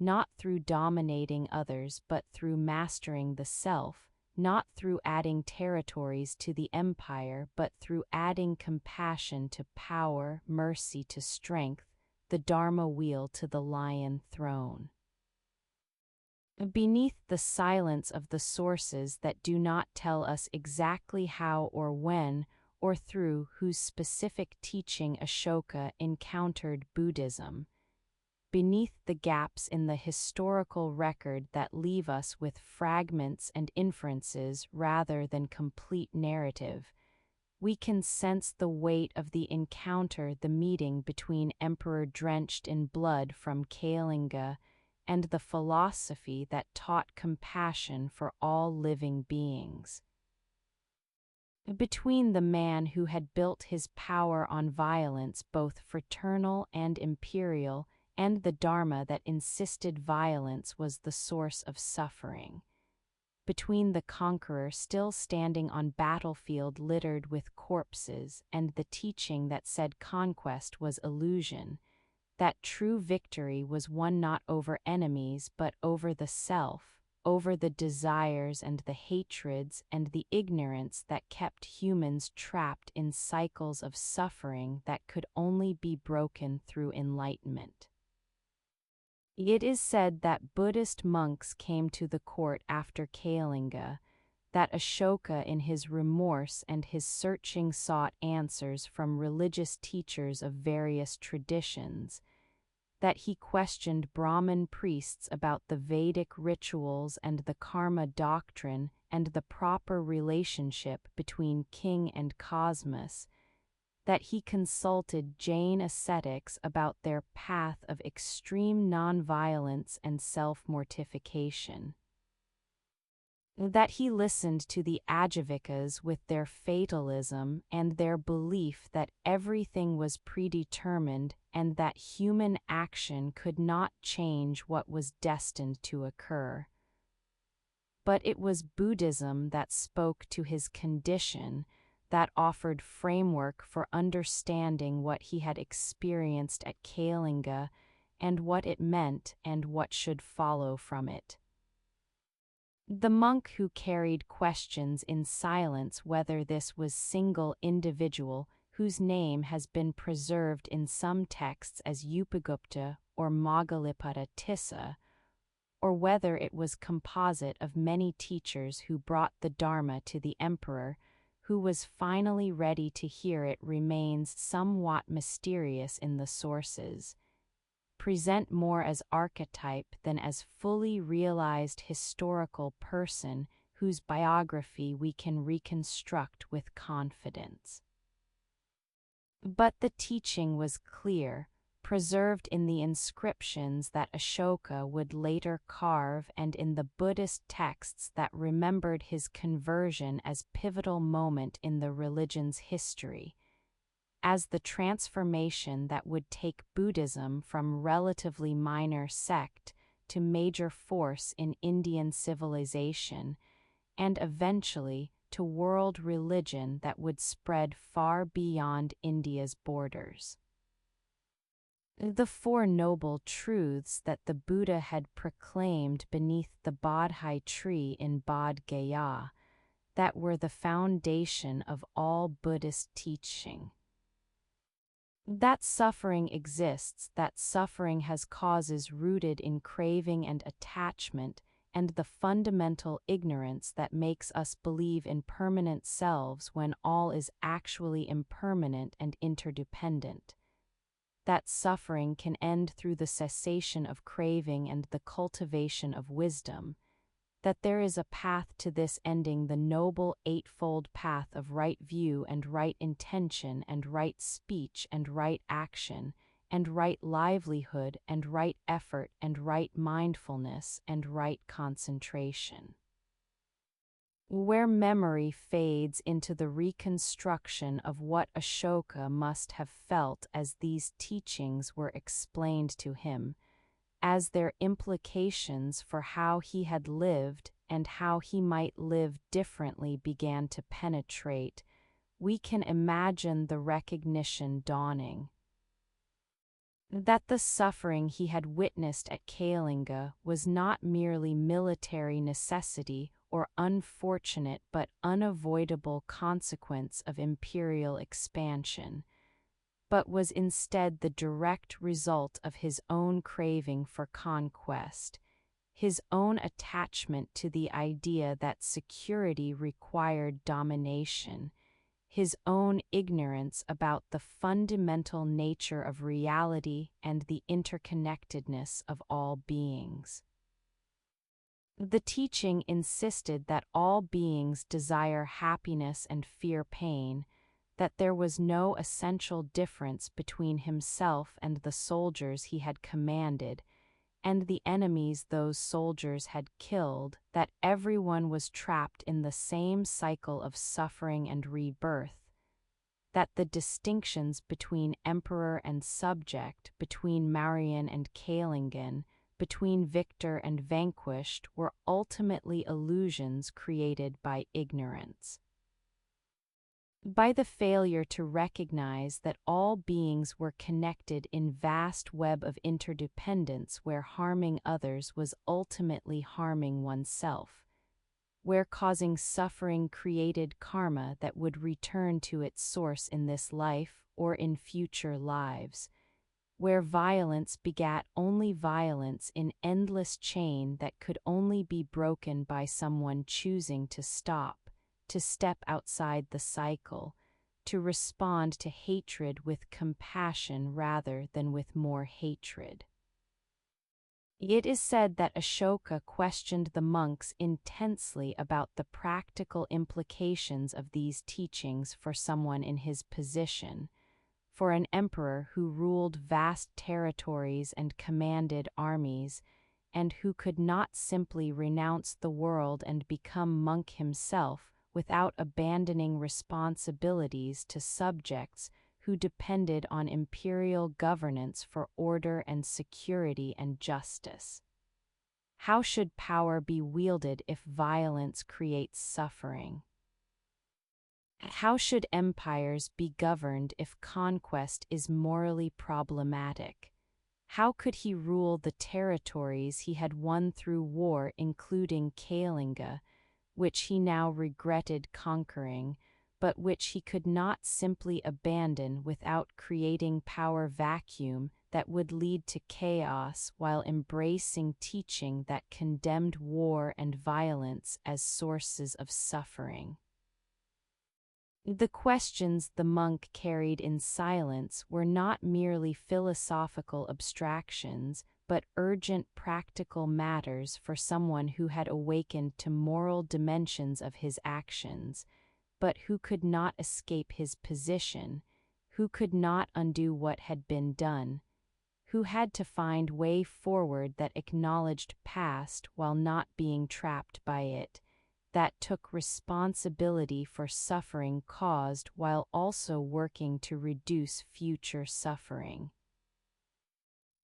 not through dominating others but through mastering the self, not through adding territories to the empire but through adding compassion to power, mercy to strength, the Dharma wheel to the lion throne. Beneath the silence of the sources that do not tell us exactly how or when or through whose specific teaching Ashoka encountered Buddhism, beneath the gaps in the historical record that leave us with fragments and inferences rather than complete narrative, we can sense the weight of the encounter, the meeting between Emperor drenched in blood from Kalinga and the philosophy that taught compassion for all living beings. Between the man who had built his power on violence, both fraternal and imperial, and the Dharma that insisted violence was the source of suffering. Between the conqueror still standing on battlefield littered with corpses and the teaching that said conquest was illusion, that true victory was won not over enemies but over the self, over the desires and the hatreds and the ignorance that kept humans trapped in cycles of suffering that could only be broken through enlightenment. It is said that Buddhist monks came to the court after Kalinga, that Ashoka in his remorse and his searching sought answers from religious teachers of various traditions, that he questioned Brahmin priests about the Vedic rituals and the karma doctrine and the proper relationship between king and cosmos, that he consulted Jain ascetics about their path of extreme nonviolence and self-mortification, that he listened to the Ajivikas with their fatalism and their belief that everything was predetermined and that human action could not change what was destined to occur. But it was Buddhism that spoke to his condition, that offered framework for understanding what he had experienced at Kalinga and what it meant and what should follow from it. The monk who carried questions in silence whether this was single individual whose name has been preserved in some texts as Upagupta or Moggaliputta Tissa, or whether it was composite of many teachers who brought the Dharma to the emperor, who was finally ready to hear it, remains somewhat mysterious in the sources, present more as archetype than as fully realized historical person whose biography we can reconstruct with confidence. But the teaching was clear, preserved in the inscriptions that Ashoka would later carve and in the Buddhist texts that remembered his conversion as pivotal moment in the religion's history, as the transformation that would take Buddhism from relatively minor sect to major force in Indian civilization, and eventually to world religion that would spread far beyond India's borders. The Four Noble Truths that the Buddha had proclaimed beneath the Bodhi tree in Bodh Gaya, that were the foundation of all Buddhist teaching. That suffering exists, that suffering has causes rooted in craving and attachment, and the fundamental ignorance that makes us believe in permanent selves when all is actually impermanent and interdependent. That suffering can end through the cessation of craving and the cultivation of wisdom, that there is a path to this ending, the noble eightfold path of right view and right intention and right speech and right action and right livelihood and right effort and right mindfulness and right concentration. Where memory fades into the reconstruction of what Ashoka must have felt as these teachings were explained to him, as their implications for how he had lived and how he might live differently began to penetrate, we can imagine the recognition dawning. That the suffering he had witnessed at Kalinga was not merely military necessity or unfortunate but unavoidable consequence of imperial expansion, but was instead the direct result of his own craving for conquest, his own attachment to the idea that security required domination, his own ignorance about the fundamental nature of reality and the interconnectedness of all beings. The teaching insisted that all beings desire happiness and fear pain, that there was no essential difference between himself and the soldiers he had commanded, and the enemies those soldiers had killed, that everyone was trapped in the same cycle of suffering and rebirth, that the distinctions between emperor and subject, between Mauryan and Kalingan, between victor and vanquished were ultimately illusions created by ignorance. By the failure to recognize that all beings were connected in vast web of interdependence where harming others was ultimately harming oneself, where causing suffering created karma that would return to its source in this life or in future lives, where violence begat only violence in endless chain that could only be broken by someone choosing to stop, to step outside the cycle, to respond to hatred with compassion rather than with more hatred. It is said that Ashoka questioned the monks intensely about the practical implications of these teachings for someone in his position, for an emperor who ruled vast territories and commanded armies, and who could not simply renounce the world and become monk himself without abandoning responsibilities to subjects who depended on imperial governance for order and security and justice. How should power be wielded if violence creates suffering? How should empires be governed if conquest is morally problematic? How could he rule the territories he had won through war, including Kalinga, which he now regretted conquering, but which he could not simply abandon without creating power vacuum that would lead to chaos, while embracing teaching that condemned war and violence as sources of suffering? The questions the monk carried in silence were not merely philosophical abstractions, but urgent practical matters for someone who had awakened to moral dimensions of his actions, but who could not escape his position, who could not undo what had been done, who had to find way forward that acknowledged past while not being trapped by it, that took responsibility for suffering caused while also working to reduce future suffering.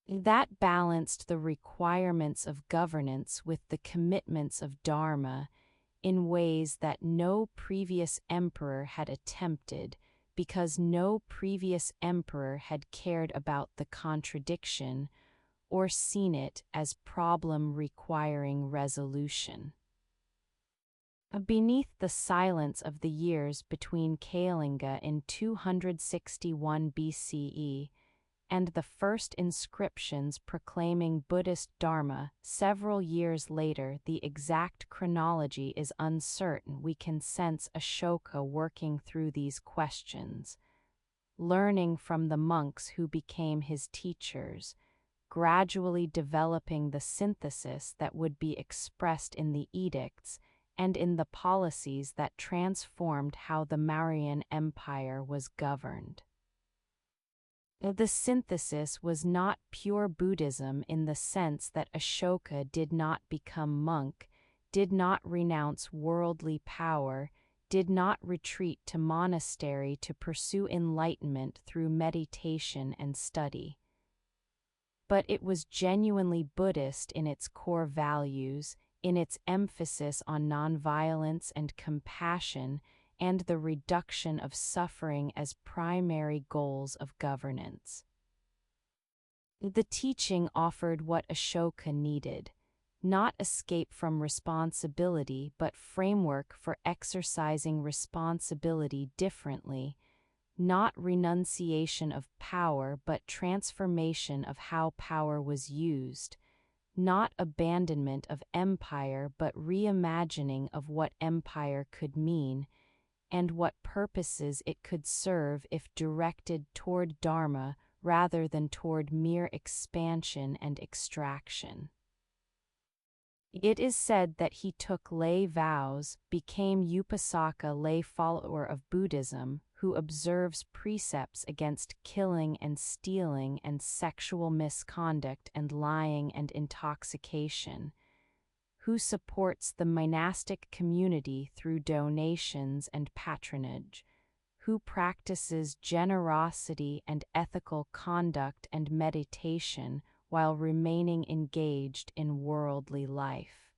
That balanced the requirements of governance with the commitments of Dharma in ways that no previous emperor had attempted, because no previous emperor had cared about the contradiction or seen it as problem requiring resolution. Beneath the silence of the years between Kalinga in 261 BCE and the first inscriptions proclaiming Buddhist Dharma several years later, the exact chronology is uncertain. We can sense Ashoka working through these questions, learning from the monks who became his teachers, gradually developing the synthesis that would be expressed in the edicts and in the policies that transformed how the Mauryan Empire was governed. The synthesis was not pure Buddhism in the sense that Ashoka did not become monk, did not renounce worldly power, did not retreat to monastery to pursue enlightenment through meditation and study. But it was genuinely Buddhist in its core values, in its emphasis on nonviolence and compassion, and the reduction of suffering as primary goals of governance. The teaching offered what Ashoka needed, not escape from responsibility but framework for exercising responsibility differently, not renunciation of power but transformation of how power was used, not abandonment of empire but reimagining of what empire could mean, and what purposes it could serve if directed toward Dharma rather than toward mere expansion and extraction. It is said that he took lay vows, became Upasaka lay follower of Buddhism, who observes precepts against killing and stealing and sexual misconduct and lying and intoxication, who supports the monastic community through donations and patronage, who practices generosity and ethical conduct and meditation while remaining engaged in worldly life.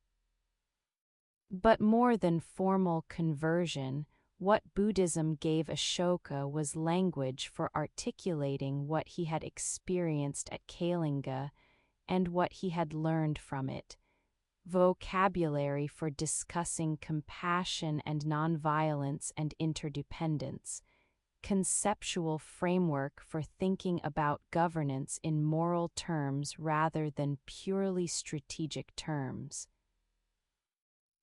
But more than formal conversion, what Buddhism gave Ashoka was language for articulating what he had experienced at Kalinga and what he had learned from it, vocabulary for discussing compassion and nonviolence and interdependence, conceptual framework for thinking about governance in moral terms rather than purely strategic terms.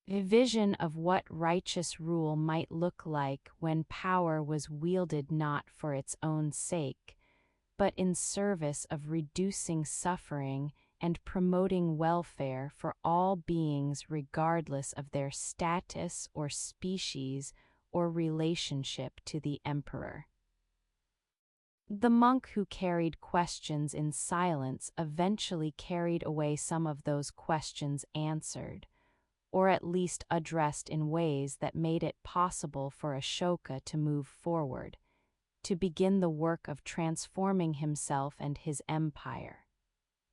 A vision of what righteous rule might look like when power was wielded not for its own sake, but in service of reducing suffering and promoting welfare for all beings regardless of their status or species or relationship to the emperor. The monk who carried questions in silence eventually carried away some of those questions answered, or at least addressed in ways that made it possible for Ashoka to move forward, to begin the work of transforming himself and his empire,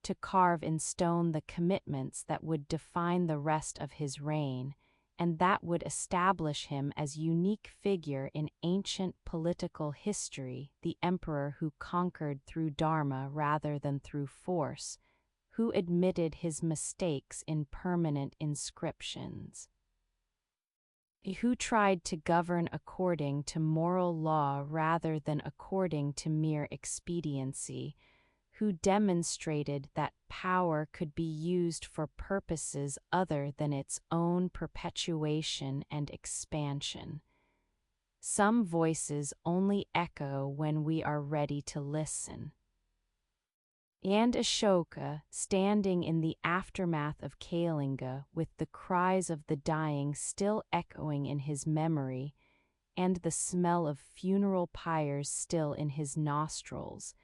to carve in stone the commitments that would define the rest of his reign, and that would establish him as unique figure in ancient political history, the emperor who conquered through dharma rather than through force, who admitted his mistakes in permanent inscriptions, who tried to govern according to moral law rather than according to mere expediency, who demonstrated that power could be used for purposes other than its own perpetuation and expansion. Some voices only echo when we are ready to listen. And Ashoka, standing in the aftermath of Kalinga with the cries of the dying still echoing in his memory, and the smell of funeral pyres still in his nostrils,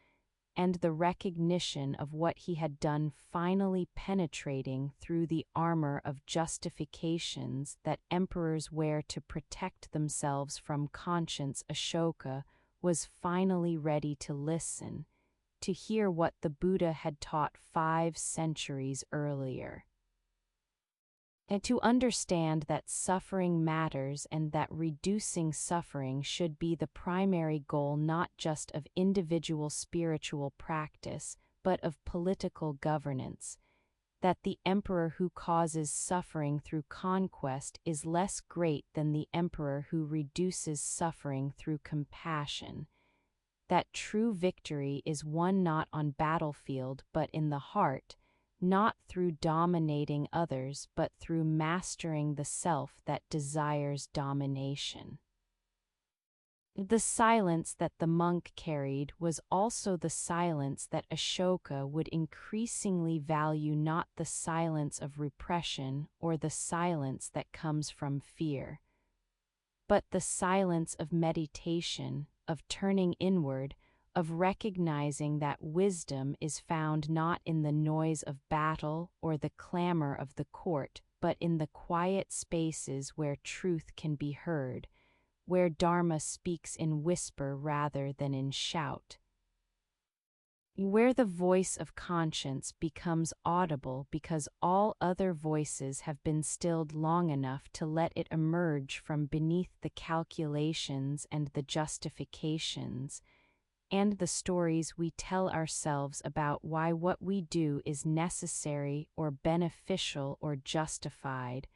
and the recognition of what he had done finally penetrating through the armor of justifications that emperors wear to protect themselves from conscience, Ashoka was finally ready to listen, to hear what the Buddha had taught 5 centuries earlier, and to understand that suffering matters and that reducing suffering should be the primary goal not just of individual spiritual practice, but of political governance, that the emperor who causes suffering through conquest is less great than the emperor who reduces suffering through compassion, that true victory is won not on battlefield but in the heart, not through dominating others but through mastering the self that desires domination. The silence that the monk carried was also the silence that Ashoka would increasingly value, not the silence of repression or the silence that comes from fear, but the silence of meditation, of turning inward, of recognizing that wisdom is found not in the noise of battle or the clamor of the court, but in the quiet spaces where truth can be heard, where Dharma speaks in whisper rather than in shout, where the voice of conscience becomes audible because all other voices have been stilled long enough to let it emerge from beneath the calculations and the justifications, and the stories we tell ourselves about why what we do is necessary or beneficial or justified,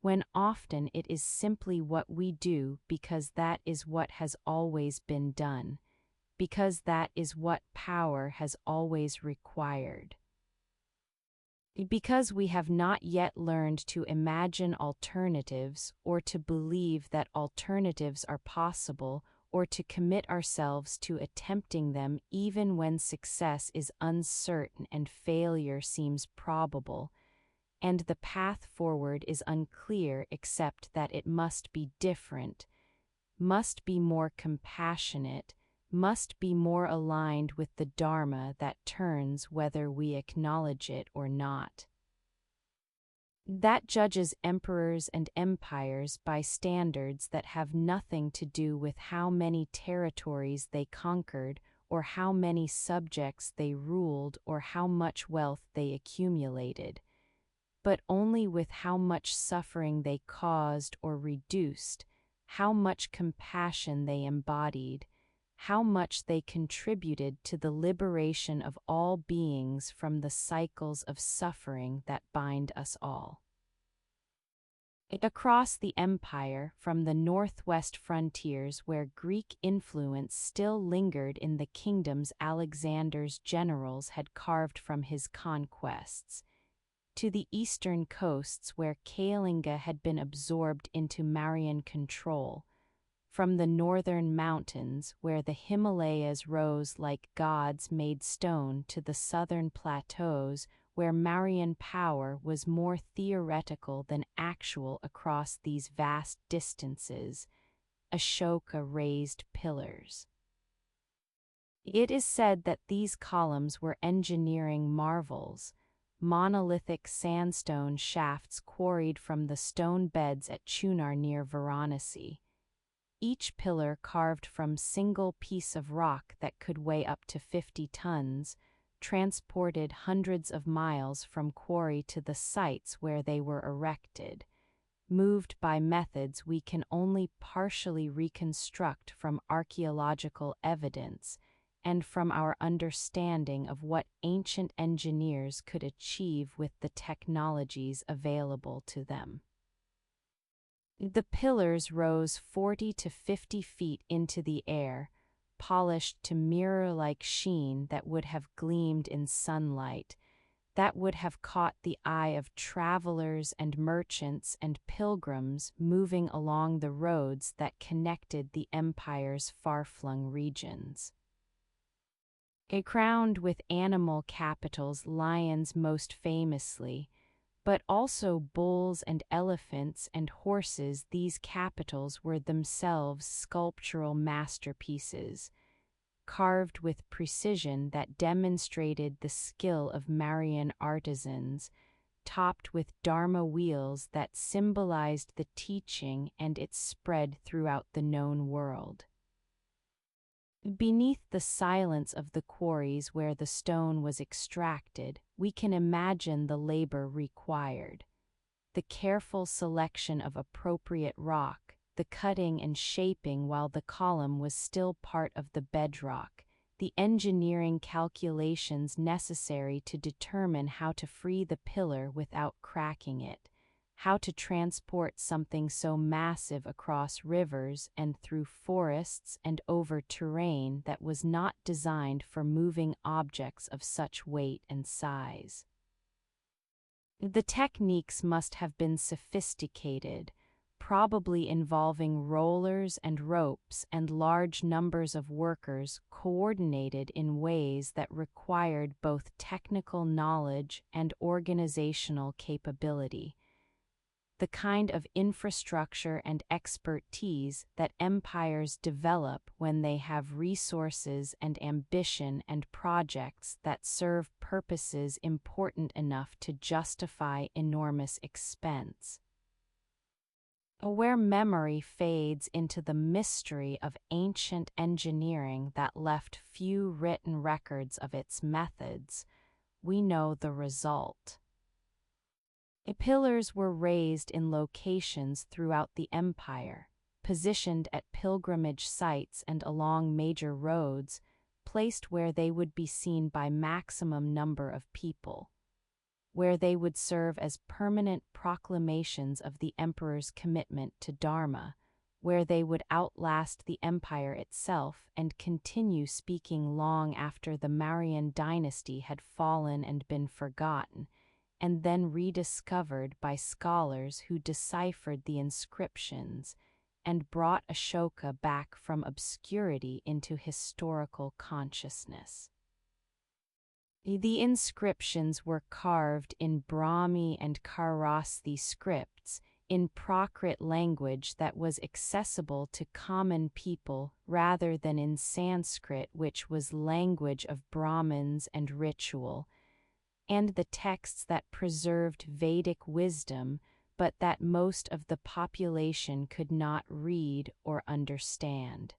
when often it is simply what we do because that is what has always been done, because that is what power has always required. Because we have not yet learned to imagine alternatives or to believe that alternatives are possible or to commit ourselves to attempting them even when success is uncertain and failure seems probable, and the path forward is unclear except that it must be different, must be more compassionate, must be more aligned with the Dharma that turns whether we acknowledge it or not, that judges emperors and empires by standards that have nothing to do with how many territories they conquered or how many subjects they ruled or how much wealth they accumulated, but only with how much suffering they caused or reduced, how much compassion they embodied, how much they contributed to the liberation of all beings from the cycles of suffering that bind us all. Across the empire, from the northwest frontiers where Greek influence still lingered in the kingdoms Alexander's generals had carved from his conquests, to the eastern coasts where Kalinga had been absorbed into Mauryan control, from the northern mountains where the Himalayas rose like gods made stone to the southern plateaus where Mauryan power was more theoretical than actual. Across these vast distances, Ashoka raised pillars. It is said that these columns were engineering marvels, monolithic sandstone shafts quarried from the stone beds at Chunar near Varanasi, each pillar carved from single piece of rock that could weigh up to 50 tons, transported hundreds of miles from quarry to the sites where they were erected, moved by methods we can only partially reconstruct from archaeological evidence and from our understanding of what ancient engineers could achieve with the technologies available to them. The pillars rose 40 to 50 feet into the air, polished to mirror-like sheen that would have gleamed in sunlight, that would have caught the eye of travelers and merchants and pilgrims moving along the roads that connected the empire's far-flung regions. Crowned with animal capitals, lions most famously, but also bulls and elephants and horses, these capitals were themselves sculptural masterpieces, carved with precision that demonstrated the skill of Mauryan artisans, topped with Dharma wheels that symbolized the teaching and its spread throughout the known world. Beneath the silence of the quarries where the stone was extracted, we can imagine the labor required. The careful selection of appropriate rock, the cutting and shaping while the column was still part of the bedrock, the engineering calculations necessary to determine how to free the pillar without cracking it, how to transport something so massive across rivers and through forests and over terrain that was not designed for moving objects of such weight and size. The techniques must have been sophisticated, probably involving rollers and ropes and large numbers of workers coordinated in ways that required both technical knowledge and organizational capability. The kind of infrastructure and expertise that empires develop when they have resources and ambition and projects that serve purposes important enough to justify enormous expense. Where memory fades into the mystery of ancient engineering that left few written records of its methods, we know the result. Pillars were raised in locations throughout the empire, positioned at pilgrimage sites and along major roads, placed where they would be seen by maximum number of people, where they would serve as permanent proclamations of the emperor's commitment to Dharma, where they would outlast the empire itself and continue speaking long after the Mauryan dynasty had fallen and been forgotten, and then rediscovered by scholars who deciphered the inscriptions and brought Ashoka back from obscurity into historical consciousness. The inscriptions were carved in Brahmi and Kharosthi scripts, in Prakrit language that was accessible to common people rather than in Sanskrit, which was language of Brahmins and ritual, and the texts that preserved Vedic wisdom, but that most of the population could not read or understand.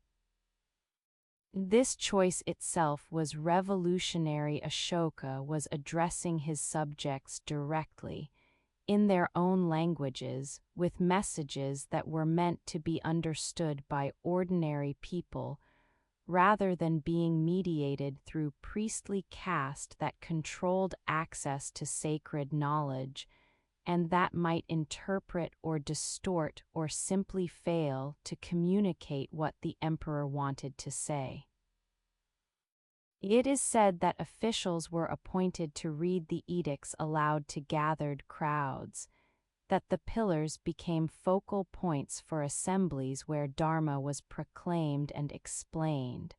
This choice itself was revolutionary. Ashoka was addressing his subjects directly, in their own languages, with messages that were meant to be understood by ordinary people, rather than being mediated through priestly caste that controlled access to sacred knowledge, and that might interpret or distort or simply fail to communicate what the emperor wanted to say. It is said that officials were appointed to read the edicts aloud to gathered crowds, that the pillars became focal points for assemblies where Dharma was proclaimed and explained,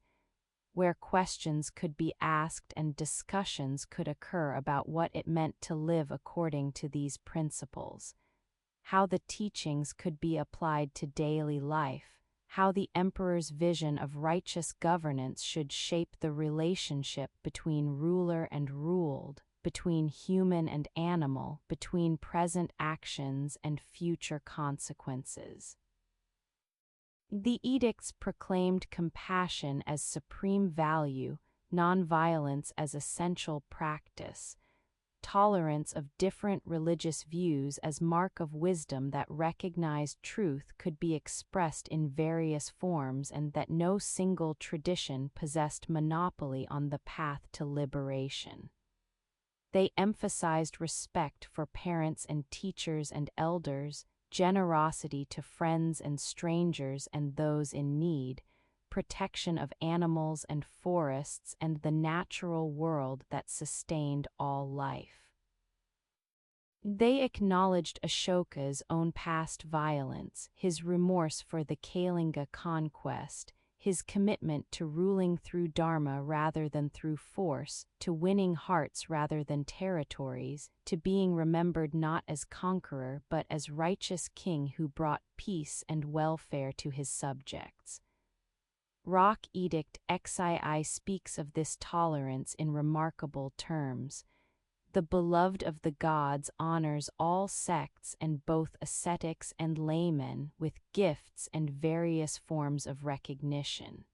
where questions could be asked and discussions could occur about what it meant to live according to these principles, how the teachings could be applied to daily life, how the emperor's vision of righteous governance should shape the relationship between ruler and ruled, between human and animal, between present actions and future consequences. The edicts proclaimed compassion as supreme value, nonviolence as essential practice, tolerance of different religious views as mark of wisdom, that recognized truth could be expressed in various forms and that no single tradition possessed monopoly on the path to liberation. They emphasized respect for parents and teachers and elders, generosity to friends and strangers and those in need, protection of animals and forests and the natural world that sustained all life. They acknowledged Ashoka's own past violence, his remorse for the Kalinga conquest, his commitment to ruling through dharma rather than through force, to winning hearts rather than territories, to being remembered not as conqueror but as righteous king who brought peace and welfare to his subjects. Rock Edict XII speaks of this tolerance in remarkable terms. The beloved of the gods honors all sects and both ascetics and laymen with gifts and various forms of recognition.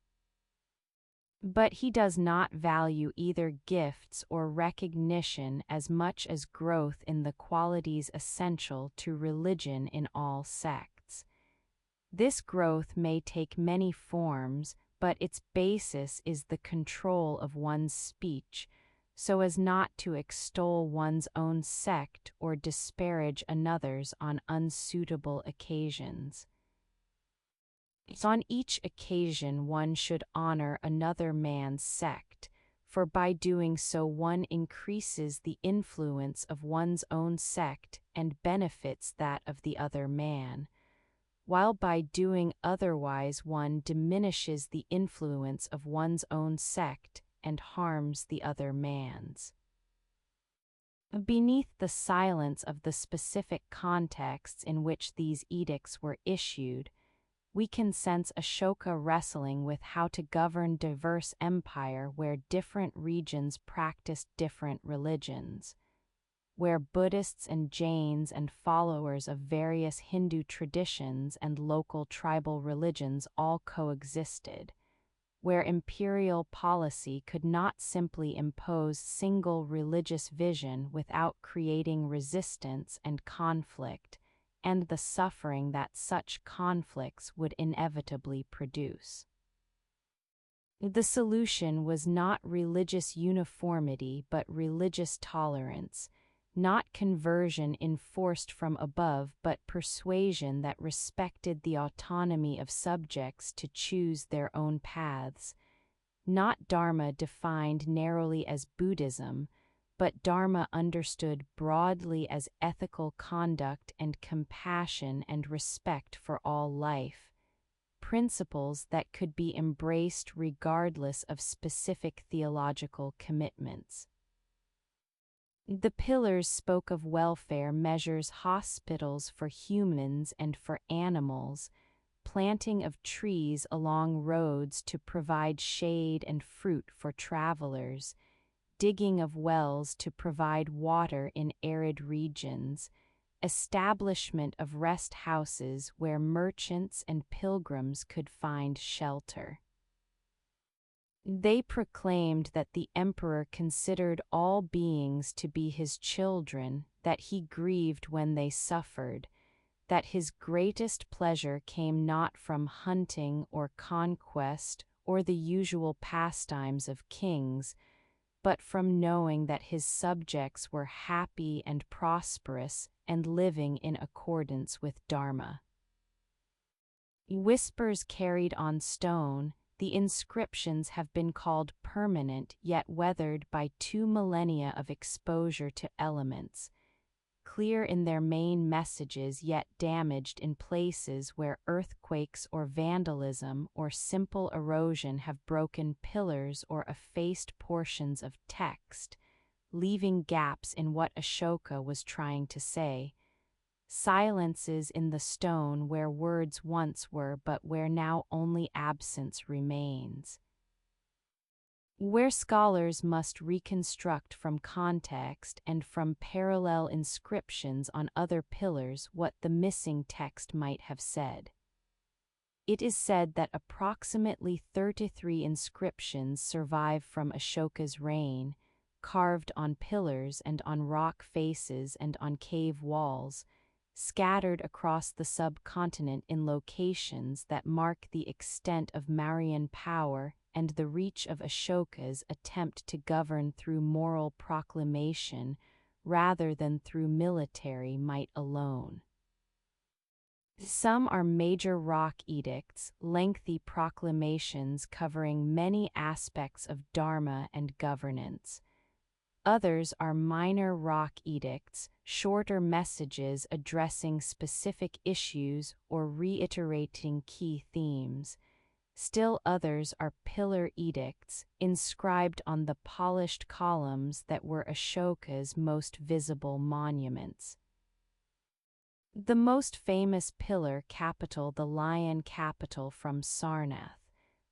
But he does not value either gifts or recognition as much as growth in the qualities essential to religion in all sects. This growth may take many forms, but its basis is the control of one's speech, so as not to extol one's own sect or disparage another's on unsuitable occasions. On each occasion one should honor another man's sect, for by doing so one increases the influence of one's own sect and benefits that of the other man, while by doing otherwise one diminishes the influence of one's own sect and harms the other man's. Beneath the silence of the specific contexts in which these edicts were issued, we can sense Ashoka wrestling with how to govern diverse empire where different regions practiced different religions, where Buddhists and Jains and followers of various Hindu traditions and local tribal religions all coexisted, where imperial policy could not simply impose single religious vision without creating resistance and conflict, and the suffering that such conflicts would inevitably produce. The solution was not religious uniformity but religious tolerance, not conversion enforced from above but persuasion that respected the autonomy of subjects to choose their own paths, not dharma defined narrowly as Buddhism, but dharma understood broadly as ethical conduct and compassion and respect for all life, principles that could be embraced regardless of specific theological commitments. The pillars spoke of welfare measures, hospitals for humans and for animals, planting of trees along roads to provide shade and fruit for travelers, digging of wells to provide water in arid regions, establishment of rest houses where merchants and pilgrims could find shelter. They proclaimed that the emperor considered all beings to be his children, that he grieved when they suffered, that his greatest pleasure came not from hunting or conquest or the usual pastimes of kings, but from knowing that his subjects were happy and prosperous and living in accordance with dharma. Whispers carried on stone, the inscriptions have been called permanent yet weathered by 2 millennia of exposure to elements, clear in their main messages yet damaged in places where earthquakes or vandalism or simple erosion have broken pillars or effaced portions of text, leaving gaps in what Ashoka was trying to say. Silences in the stone where words once were but where now only absence remains. Where scholars must reconstruct from context and from parallel inscriptions on other pillars what the missing text might have said. It is said that approximately 33 inscriptions survive from Ashoka's reign, carved on pillars and on rock faces and on cave walls, scattered across the subcontinent in locations that mark the extent of Mauryan power and the reach of Ashoka's attempt to govern through moral proclamation rather than through military might alone. Some are major rock edicts, lengthy proclamations covering many aspects of dharma and governance. Others are minor rock edicts, shorter messages addressing specific issues or reiterating key themes. Still others are pillar edicts, inscribed on the polished columns that were Ashoka's most visible monuments. The most famous pillar capital, the lion capital from Sarnath,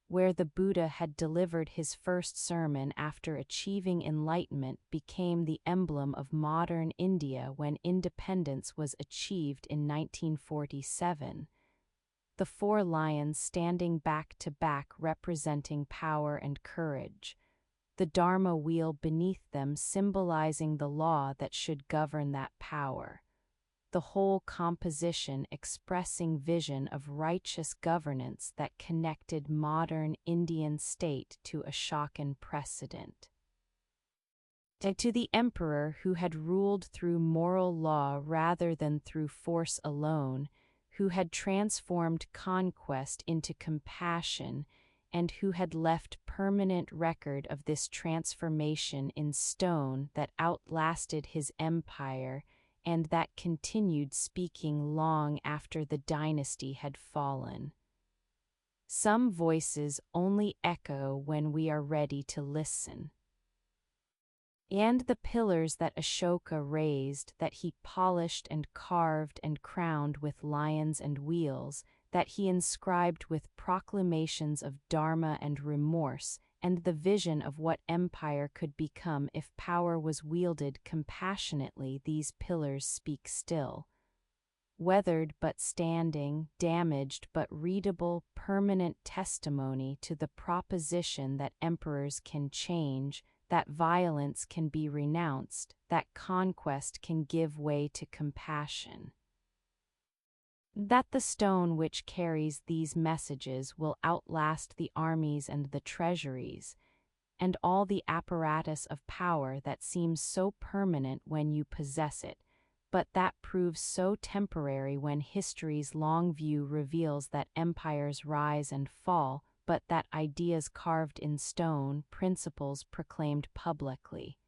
where the Buddha had delivered his first sermon after achieving enlightenment, became the emblem of modern India when independence was achieved in 1947. The four lions standing back to back representing power and courage, the Dharma wheel beneath them symbolizing the law that should govern that power. The whole composition expressing vision of righteous governance that connected modern Indian state to Ashokan precedent. To the emperor who had ruled through moral law rather than through force alone, who had transformed conquest into compassion, and who had left permanent record of this transformation in stone that outlasted his empire and that continued speaking long after the dynasty had fallen. Some voices only echo when we are ready to listen. And the pillars that Ashoka raised, that he polished and carved and crowned with lions and wheels, that he inscribed with proclamations of dharma and remorse, and the vision of what empire could become if power was wielded compassionately, these pillars speak still. Weathered but standing, damaged but readable, permanent testimony to the proposition that emperors can change, that violence can be renounced, that conquest can give way to compassion. That the stone which carries these messages will outlast the armies and the treasuries, and all the apparatus of power that seems so permanent when you possess it, but that proves so temporary when history's long view reveals that empires rise and fall, but that ideas carved in stone, principles proclaimed publicly,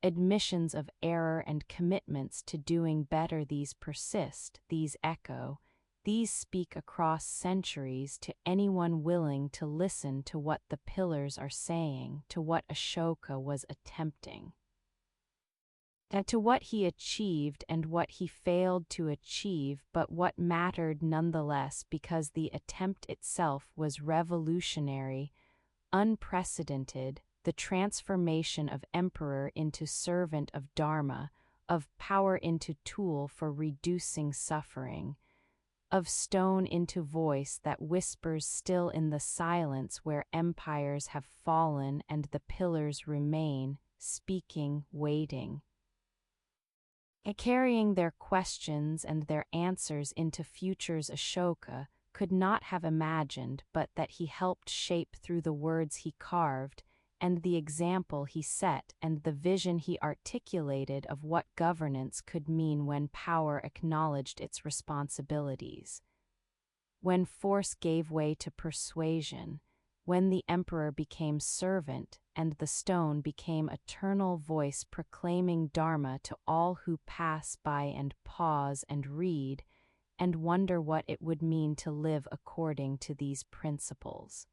admissions of error and commitments to doing better, these persist, these echo, these speak across centuries to anyone willing to listen to what the pillars are saying, to what Ashoka was attempting. And to what he achieved and what he failed to achieve, but what mattered nonetheless because the attempt itself was revolutionary, unprecedented, the transformation of emperor into servant of Dharma, of power into tool for reducing suffering, of stone into voice that whispers still in the silence where empires have fallen and the pillars remain, speaking, waiting, and carrying their questions and their answers into futures Ashoka could not have imagined, but that he helped shape through the words he carved and the example he set and the vision he articulated of what governance could mean when power acknowledged its responsibilities. When force gave way to persuasion, when the emperor became servant and the stone became eternal voice proclaiming Dharma to all who pass by and pause and read and wonder what it would mean to live according to these principles.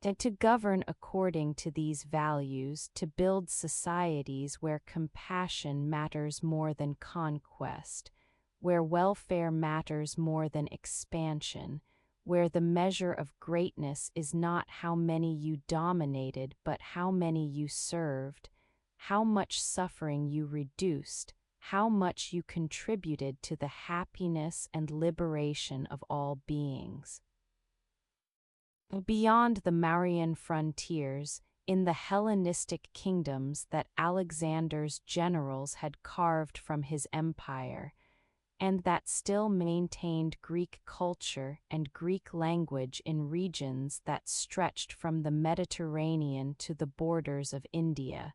And to govern according to these values, to build societies where compassion matters more than conquest, where welfare matters more than expansion, where the measure of greatness is not how many you dominated but how many you served, how much suffering you reduced, how much you contributed to the happiness and liberation of all beings. Beyond the Mauryan frontiers, in the Hellenistic kingdoms that Alexander's generals had carved from his empire, and that still maintained Greek culture and Greek language in regions that stretched from the Mediterranean to the borders of India,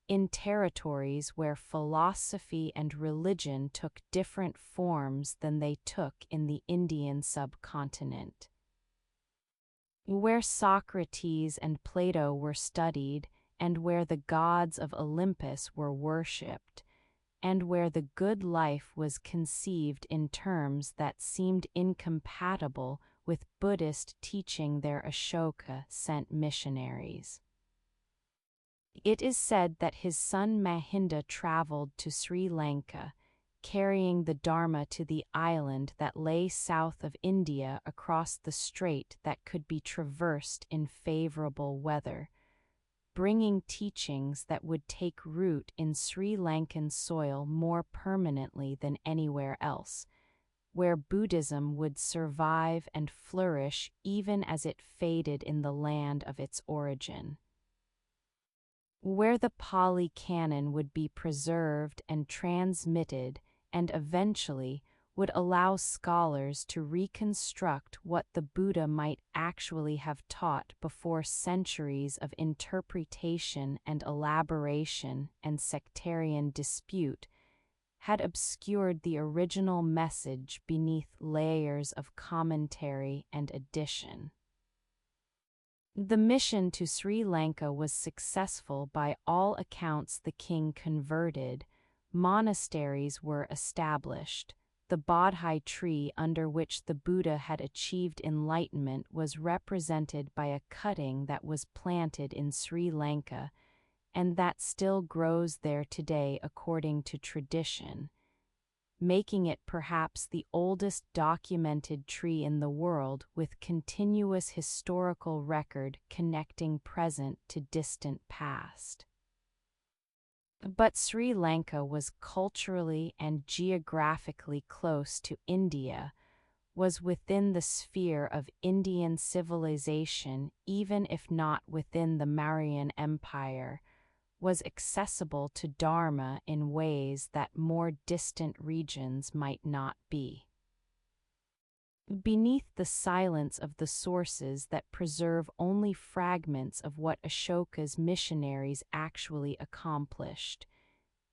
in territories where philosophy and religion took different forms than they took in the Indian subcontinent. Where Socrates and Plato were studied, and where the gods of Olympus were worshipped, and where the good life was conceived in terms that seemed incompatible with Buddhist teaching, their Ashoka sent missionaries. It is said that his son Mahinda traveled to Sri Lanka, carrying the Dharma to the island that lay south of India across the strait that could be traversed in favorable weather, bringing teachings that would take root in Sri Lankan soil more permanently than anywhere else, where Buddhism would survive and flourish even as it faded in the land of its origin. Where the Pali Canon would be preserved and transmitted and eventually would allow scholars to reconstruct what the Buddha might actually have taught before centuries of interpretation and elaboration and sectarian dispute had obscured the original message beneath layers of commentary and addition. The mission to Sri Lanka was successful by all accounts. The king converted, monasteries were established, the Bodhi tree under which the Buddha had achieved enlightenment was represented by a cutting that was planted in Sri Lanka, and that still grows there today according to tradition, making it perhaps the oldest documented tree in the world with continuous historical record connecting present to distant past. But Sri Lanka was culturally and geographically close to India, was within the sphere of Indian civilization even if not within the Mauryan Empire, was accessible to Dharma in ways that more distant regions might not be. Beneath the silence of the sources that preserve only fragments of what Ashoka's missionaries actually accomplished,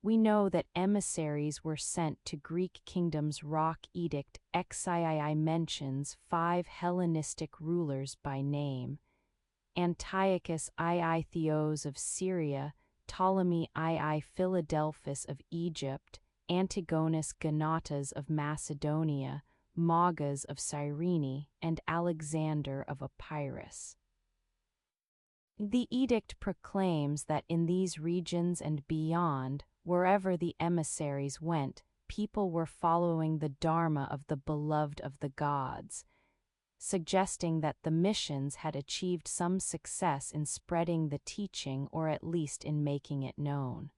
we know that emissaries were sent to Greek kingdoms. Rock Edict XIII mentions 5 Hellenistic rulers by name: Antiochus II Theos of Syria, Ptolemy II Philadelphus of Egypt, Antigonus Gonatas of Macedonia, Magas of Cyrene, and Alexander of Epirus. The edict proclaims that in these regions and beyond, wherever the emissaries went, people were following the Dharma of the beloved of the gods, suggesting that the missions had achieved some success in spreading the teaching or at least in making it known.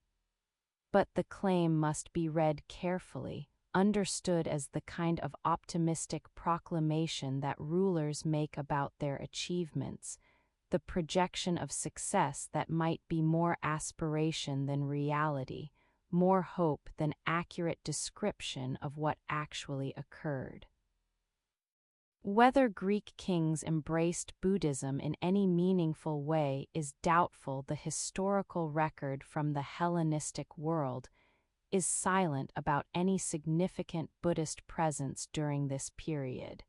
But the claim must be read carefully, understood as the kind of optimistic proclamation that rulers make about their achievements, the projection of success that might be more aspiration than reality, more hope than accurate description of what actually occurred. Whether Greek kings embraced Buddhism in any meaningful way is doubtful. The historical record from the Hellenistic world is silent about any significant Buddhist presence during this period,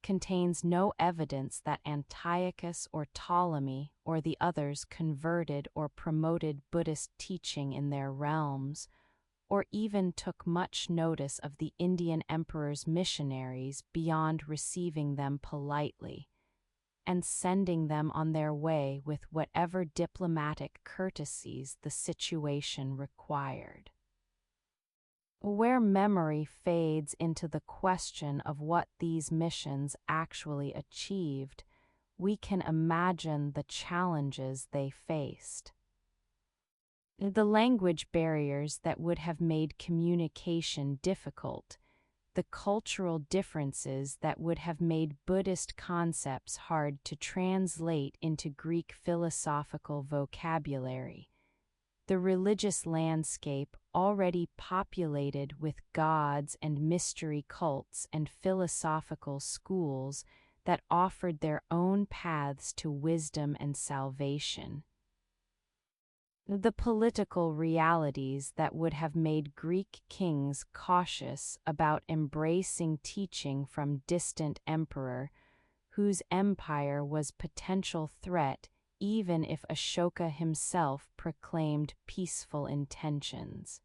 contains no evidence that Antiochus or Ptolemy or the others converted or promoted Buddhist teaching in their realms, or even took much notice of the Indian emperor's missionaries beyond receiving them politely and sending them on their way with whatever diplomatic courtesies the situation required. Where memory fades into the question of what these missions actually achieved, we can imagine the challenges they faced. The language barriers that would have made communication difficult, the cultural differences that would have made Buddhist concepts hard to translate into Greek philosophical vocabulary. The religious landscape, already populated with gods and mystery cults and philosophical schools that offered their own paths to wisdom and salvation. The political realities that would have made Greek kings cautious about embracing teaching from distant emperor, whose empire was potential threat even if Ashoka himself proclaimed peaceful intentions.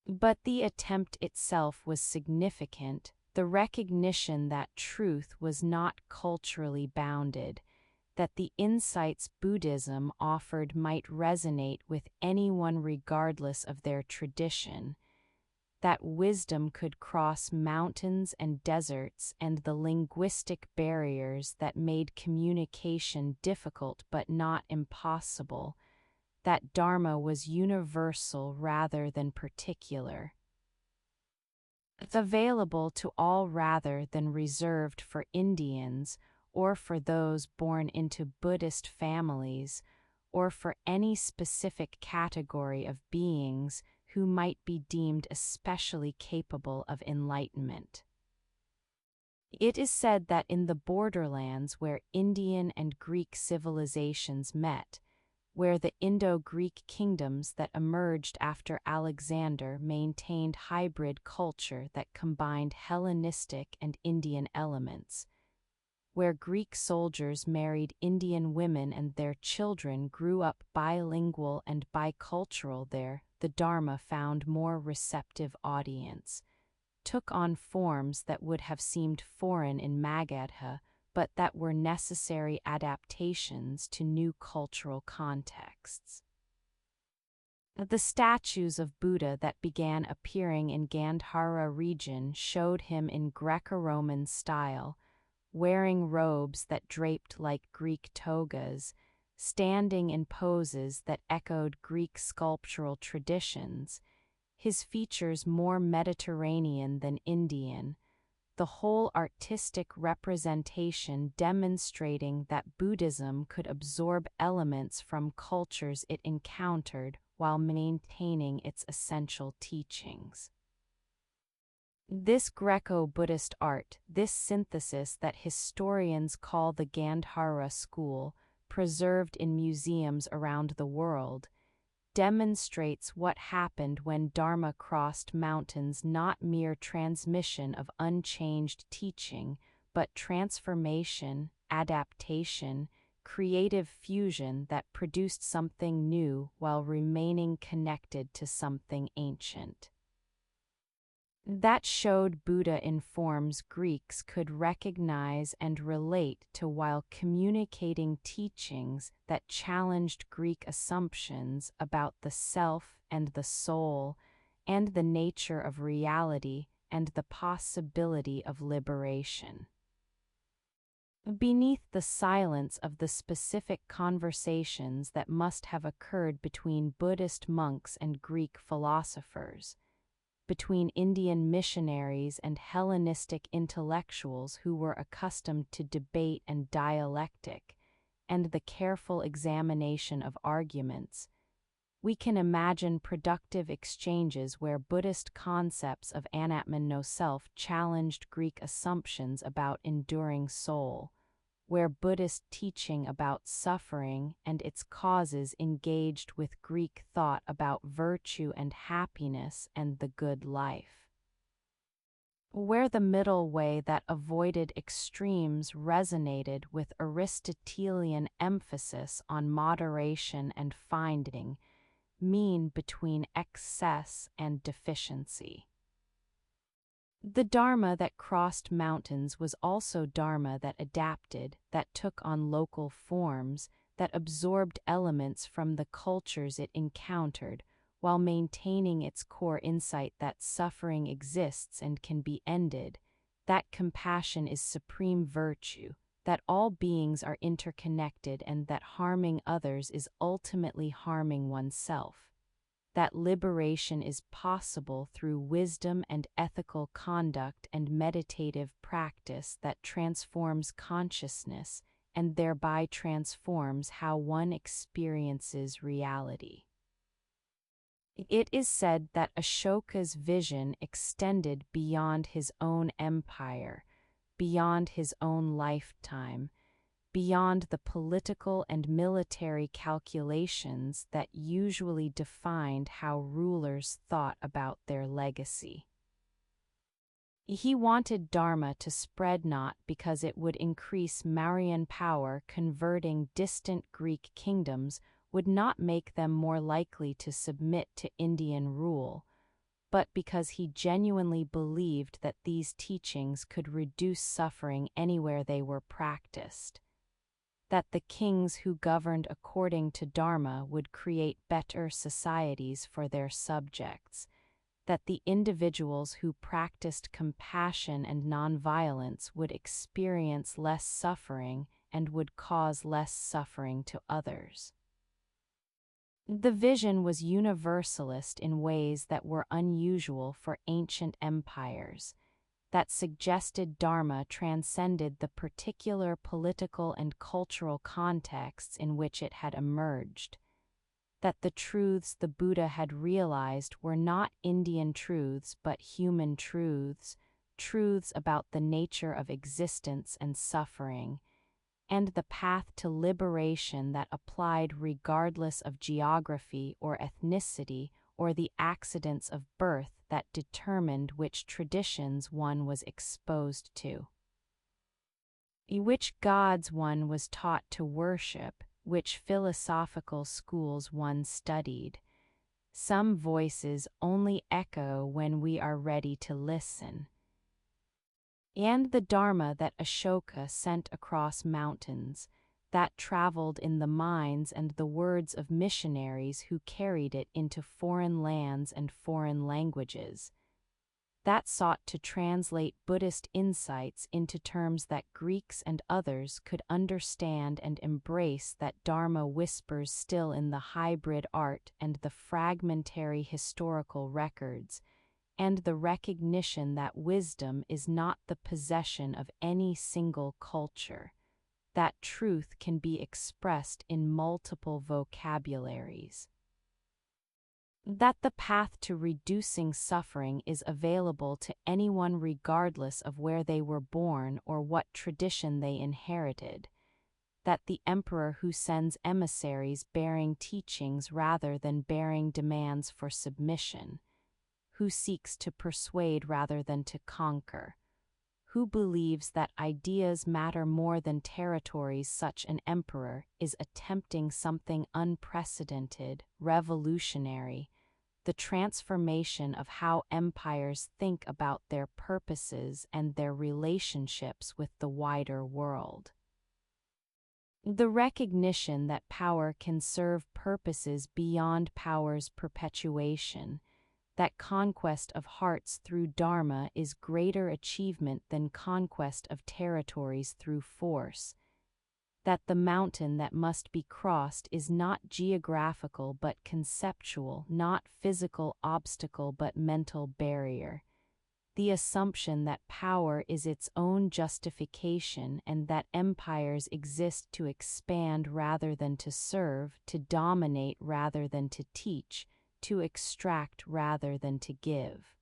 But the attempt itself was significant, the recognition that truth was not culturally bounded, that the insights Buddhism offered might resonate with anyone regardless of their tradition, that wisdom could cross mountains and deserts and the linguistic barriers that made communication difficult but not impossible, that Dharma was universal rather than particular, available to all rather than reserved for Indians or for those born into Buddhist families, or for any specific category of beings who might be deemed especially capable of enlightenment. It is said that in the borderlands where Indian and Greek civilizations met, where the Indo-Greek kingdoms that emerged after Alexander maintained hybrid culture that combined Hellenistic and Indian elements, where Greek soldiers married Indian women and their children grew up bilingual and bicultural, there the Dharma found more receptive audience, took on forms that would have seemed foreign in Magadha, but that were necessary adaptations to new cultural contexts. The statues of Buddha that began appearing in Gandhara region showed him in Greco-Roman style, wearing robes that draped like Greek togas, standing in poses that echoed Greek sculptural traditions, his features more Mediterranean than Indian, the whole artistic representation demonstrating that Buddhism could absorb elements from cultures it encountered while maintaining its essential teachings. This Greco-Buddhist art, this synthesis that historians call the Gandhara school, preserved in museums around the world, demonstrates what happened when Dharma crossed mountains, not mere transmission of unchanged teaching, but transformation, adaptation, creative fusion that produced something new while remaining connected to something ancient. That showed Buddha in forms Greeks could recognize and relate to while communicating teachings that challenged Greek assumptions about the self and the soul, and the nature of reality and the possibility of liberation. Beneath the silence of the specific conversations that must have occurred between Buddhist monks and Greek philosophers, between Indian missionaries and Hellenistic intellectuals who were accustomed to debate and dialectic, and the careful examination of arguments, we can imagine productive exchanges where Buddhist concepts of Anatman no self challenged Greek assumptions about enduring soul, where Buddhist teaching about suffering and its causes engaged with Greek thought about virtue and happiness and the good life, where the middle way that avoided extremes resonated with Aristotelian emphasis on moderation and finding mean between excess and deficiency. The Dharma that crossed mountains was also Dharma that adapted, that took on local forms, that absorbed elements from the cultures it encountered, while maintaining its core insight that suffering exists and can be ended, that compassion is supreme virtue, that all beings are interconnected and that harming others is ultimately harming oneself. that liberation is possible through wisdom and ethical conduct and meditative practice that transforms consciousness and thereby transforms how one experiences reality. It is said that Ashoka's vision extended beyond his own empire, beyond his own lifetime, beyond the political and military calculations that usually defined how rulers thought about their legacy. He wanted Dharma to spread not because it would increase Mauryan power. Converting distant Greek kingdoms would not make them more likely to submit to Indian rule, but because he genuinely believed that these teachings could reduce suffering anywhere they were practiced, that the kings who governed according to Dharma would create better societies for their subjects, that the individuals who practiced compassion and nonviolence would experience less suffering and would cause less suffering to others. The vision was universalist in ways that were unusual for ancient empires, that suggested Dharma transcended the particular political and cultural contexts in which it had emerged, that the truths the Buddha had realized were not Indian truths but human truths, truths about the nature of existence and suffering, and the path to liberation that applied regardless of geography or ethnicity or the accidents of birth that determined which traditions one was exposed to, which gods one was taught to worship, which philosophical schools one studied. Some voices only echo when we are ready to listen. And the Dharma that Ashoka sent across mountains, that traveled in the minds and the words of missionaries who carried it into foreign lands and foreign languages, that sought to translate Buddhist insights into terms that Greeks and others could understand and embrace. That Dharma whispers still in the hybrid art and the fragmentary historical records, and the recognition that wisdom is not the possession of any single culture, that truth can be expressed in multiple vocabularies, that the path to reducing suffering is available to anyone regardless of where they were born or what tradition they inherited, that the emperor who sends emissaries bearing teachings rather than bearing demands for submission, who seeks to persuade rather than to conquer, who believes that ideas matter more than territories. Such an emperor is attempting something unprecedented, revolutionary, the transformation of how empires think about their purposes and their relationships with the wider world. The recognition that power can serve purposes beyond power's perpetuation, that conquest of hearts through Dharma is greater achievement than conquest of territories through force, that the mountain that must be crossed is not geographical but conceptual, not physical obstacle but mental barrier, the assumption that power is its own justification and that empires exist to expand rather than to serve, to dominate rather than to teach, to extract rather than to give.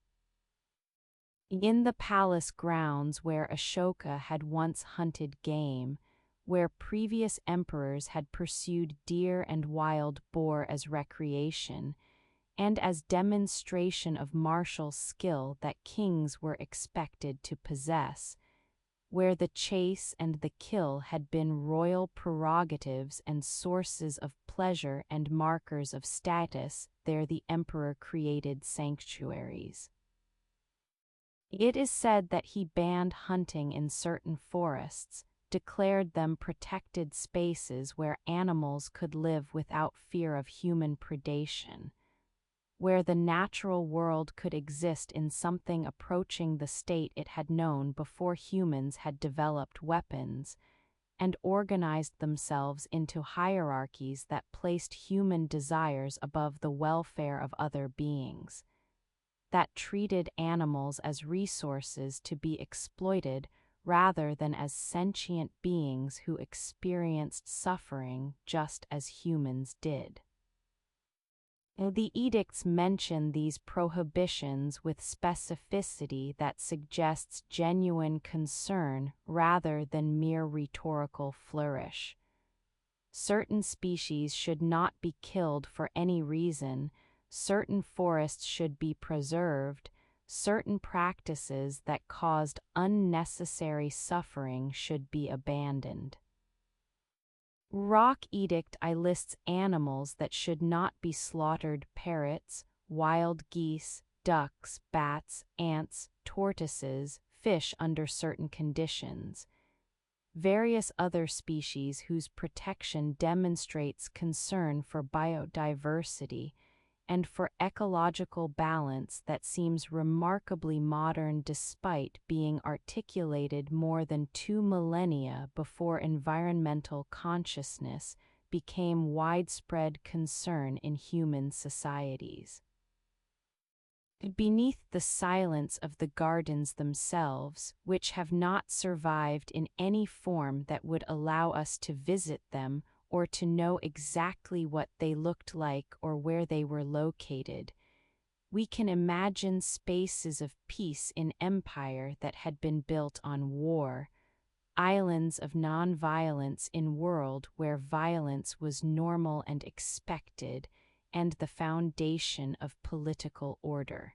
In the palace grounds where Ashoka had once hunted game, where previous emperors had pursued deer and wild boar as recreation, and as demonstration of martial skill that kings were expected to possess, where the chase and the kill had been royal prerogatives and sources of pleasure and markers of status, there the emperor created sanctuaries. It is said that he banned hunting in certain forests, declared them protected spaces where animals could live without fear of human predation, where the natural world could exist in something approaching the state it had known before humans had developed weapons, and organized themselves into hierarchies that placed human desires above the welfare of other beings, that treated animals as resources to be exploited rather than as sentient beings who experienced suffering just as humans did. The edicts mention these prohibitions with specificity that suggests genuine concern rather than mere rhetorical flourish. Certain species should not be killed for any reason, certain forests should be preserved, certain practices that caused unnecessary suffering should be abandoned. Rock Edict I lists animals that should not be slaughtered: parrots, wild geese, ducks, bats, ants, tortoises, fish under certain conditions. Various other species whose protection demonstrates concern for biodiversity and for ecological balance that seems remarkably modern despite being articulated more than 2 millennia before environmental consciousness became widespread concern in human societies. Beneath the silence of the gardens themselves, which have not survived in any form that would allow us to visit them or to know exactly what they looked like or where they were located, we can imagine spaces of peace in empire that had been built on war, islands of non-violence in world where violence was normal and expected, and the foundation of political order.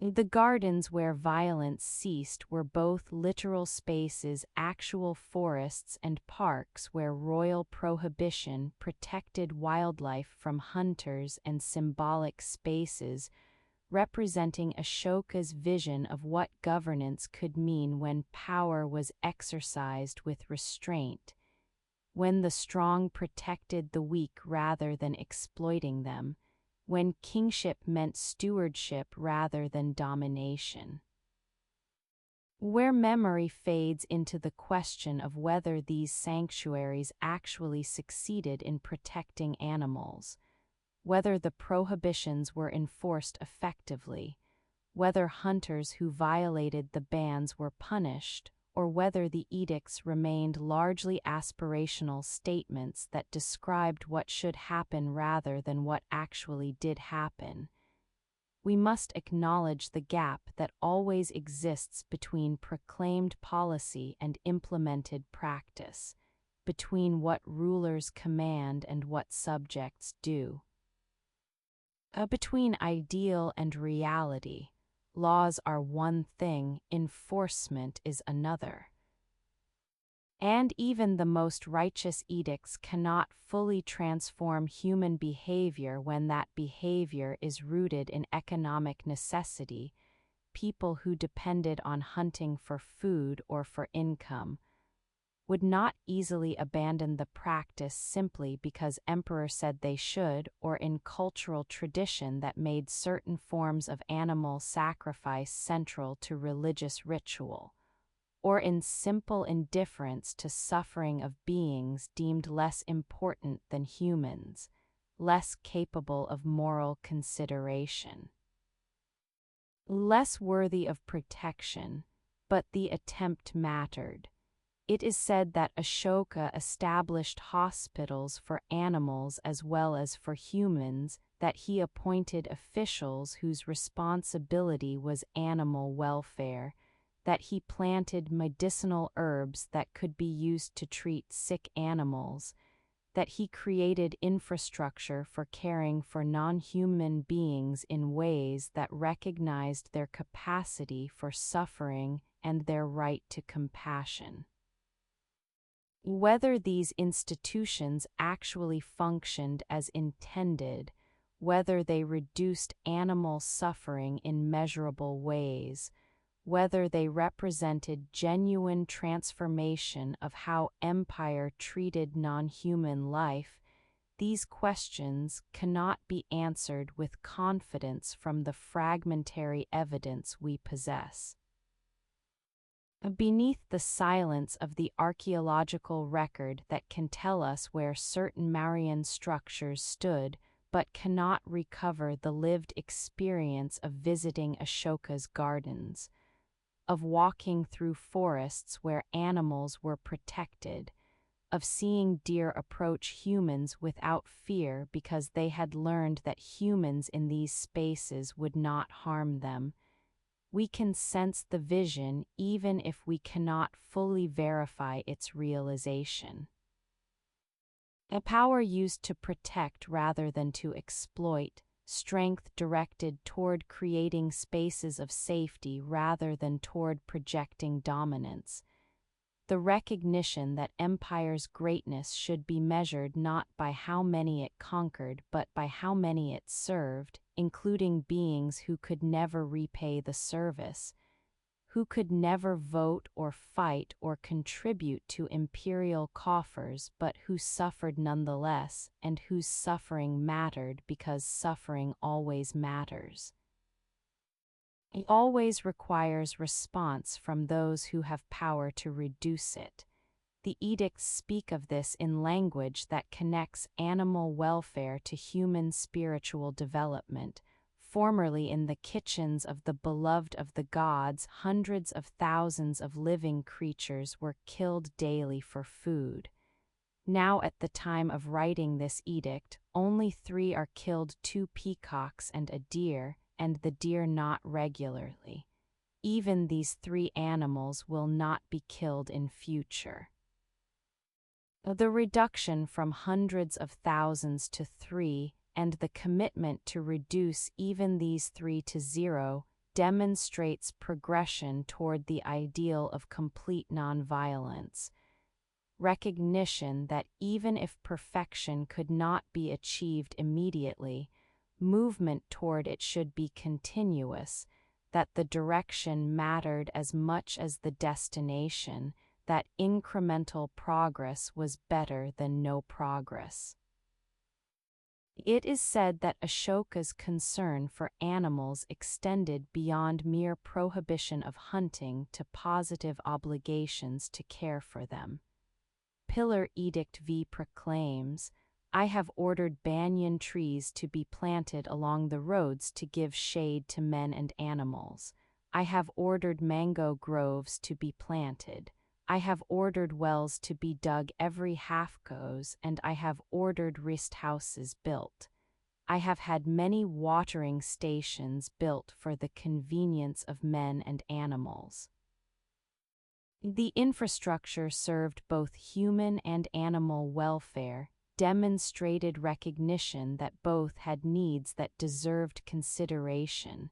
The gardens where violence ceased were both literal spaces, actual forests, and parks where royal prohibition protected wildlife from hunters, and symbolic spaces representing Ashoka's vision of what governance could mean when power was exercised with restraint, when the strong protected the weak rather than exploiting them, when kingship meant stewardship rather than domination. Where memory fades into the question of whether these sanctuaries actually succeeded in protecting animals, whether the prohibitions were enforced effectively, whether hunters who violated the bans were punished, or whether the edicts remained largely aspirational statements that described what should happen rather than what actually did happen, we must acknowledge the gap that always exists between proclaimed policy and implemented practice, between what rulers command and what subjects do. Between ideal and reality. Laws are one thing, enforcement is another. And even the most righteous edicts cannot fully transform human behavior when that behavior is rooted in economic necessity. People who depended on hunting for food or for income would not easily abandon the practice simply because emperor said they should, or in cultural tradition that made certain forms of animal sacrifice central to religious ritual, or in simple indifference to suffering of beings deemed less important than humans, less capable of moral consideration, less worthy of protection, but the attempt mattered. It is said that Ashoka established hospitals for animals as well as for humans, that he appointed officials whose responsibility was animal welfare, that he planted medicinal herbs that could be used to treat sick animals, that he created infrastructure for caring for non-human beings in ways that recognized their capacity for suffering and their right to compassion. Whether these institutions actually functioned as intended, whether they reduced animal suffering in measurable ways, whether they represented genuine transformation of how empire treated non-human life, these questions cannot be answered with confidence from the fragmentary evidence we possess. Beneath the silence of the archaeological record that can tell us where certain Mauryan structures stood, but cannot recover the lived experience of visiting Ashoka's gardens, of walking through forests where animals were protected, of seeing deer approach humans without fear because they had learned that humans in these spaces would not harm them, we can sense the vision even if we cannot fully verify its realization. A power used to protect rather than to exploit, strength directed toward creating spaces of safety rather than toward projecting dominance. The recognition that empire's greatness should be measured not by how many it conquered but by how many it served, including beings who could never repay the service, who could never vote or fight or contribute to imperial coffers but who suffered nonetheless and whose suffering mattered because suffering always matters. It always requires response from those who have power to reduce it. The edicts speak of this in language that connects animal welfare to human spiritual development. Formerly in the kitchens of the beloved of the gods, hundreds of thousands of living creatures were killed daily for food. Now at the time of writing this edict, only 3 are killed: 2 peacocks and a deer, and the deer not regularly. Even these 3 animals will not be killed in future. The reduction from hundreds of thousands to 3, and the commitment to reduce even these 3 to 0, demonstrates progression toward the ideal of complete nonviolence. Recognition that even if perfection could not be achieved immediately, movement toward it should be continuous, that the direction mattered as much as the destination, that incremental progress was better than no progress. It is said that Ashoka's concern for animals extended beyond mere prohibition of hunting to positive obligations to care for them. Pillar Edict V proclaims, "I have ordered banyan trees to be planted along the roads to give shade to men and animals. I have ordered mango groves to be planted. I have ordered wells to be dug every half-goes, and I have ordered rest houses built. I have had many watering stations built for the convenience of men and animals." The infrastructure served both human and animal welfare, demonstrated recognition that both had needs that deserved consideration,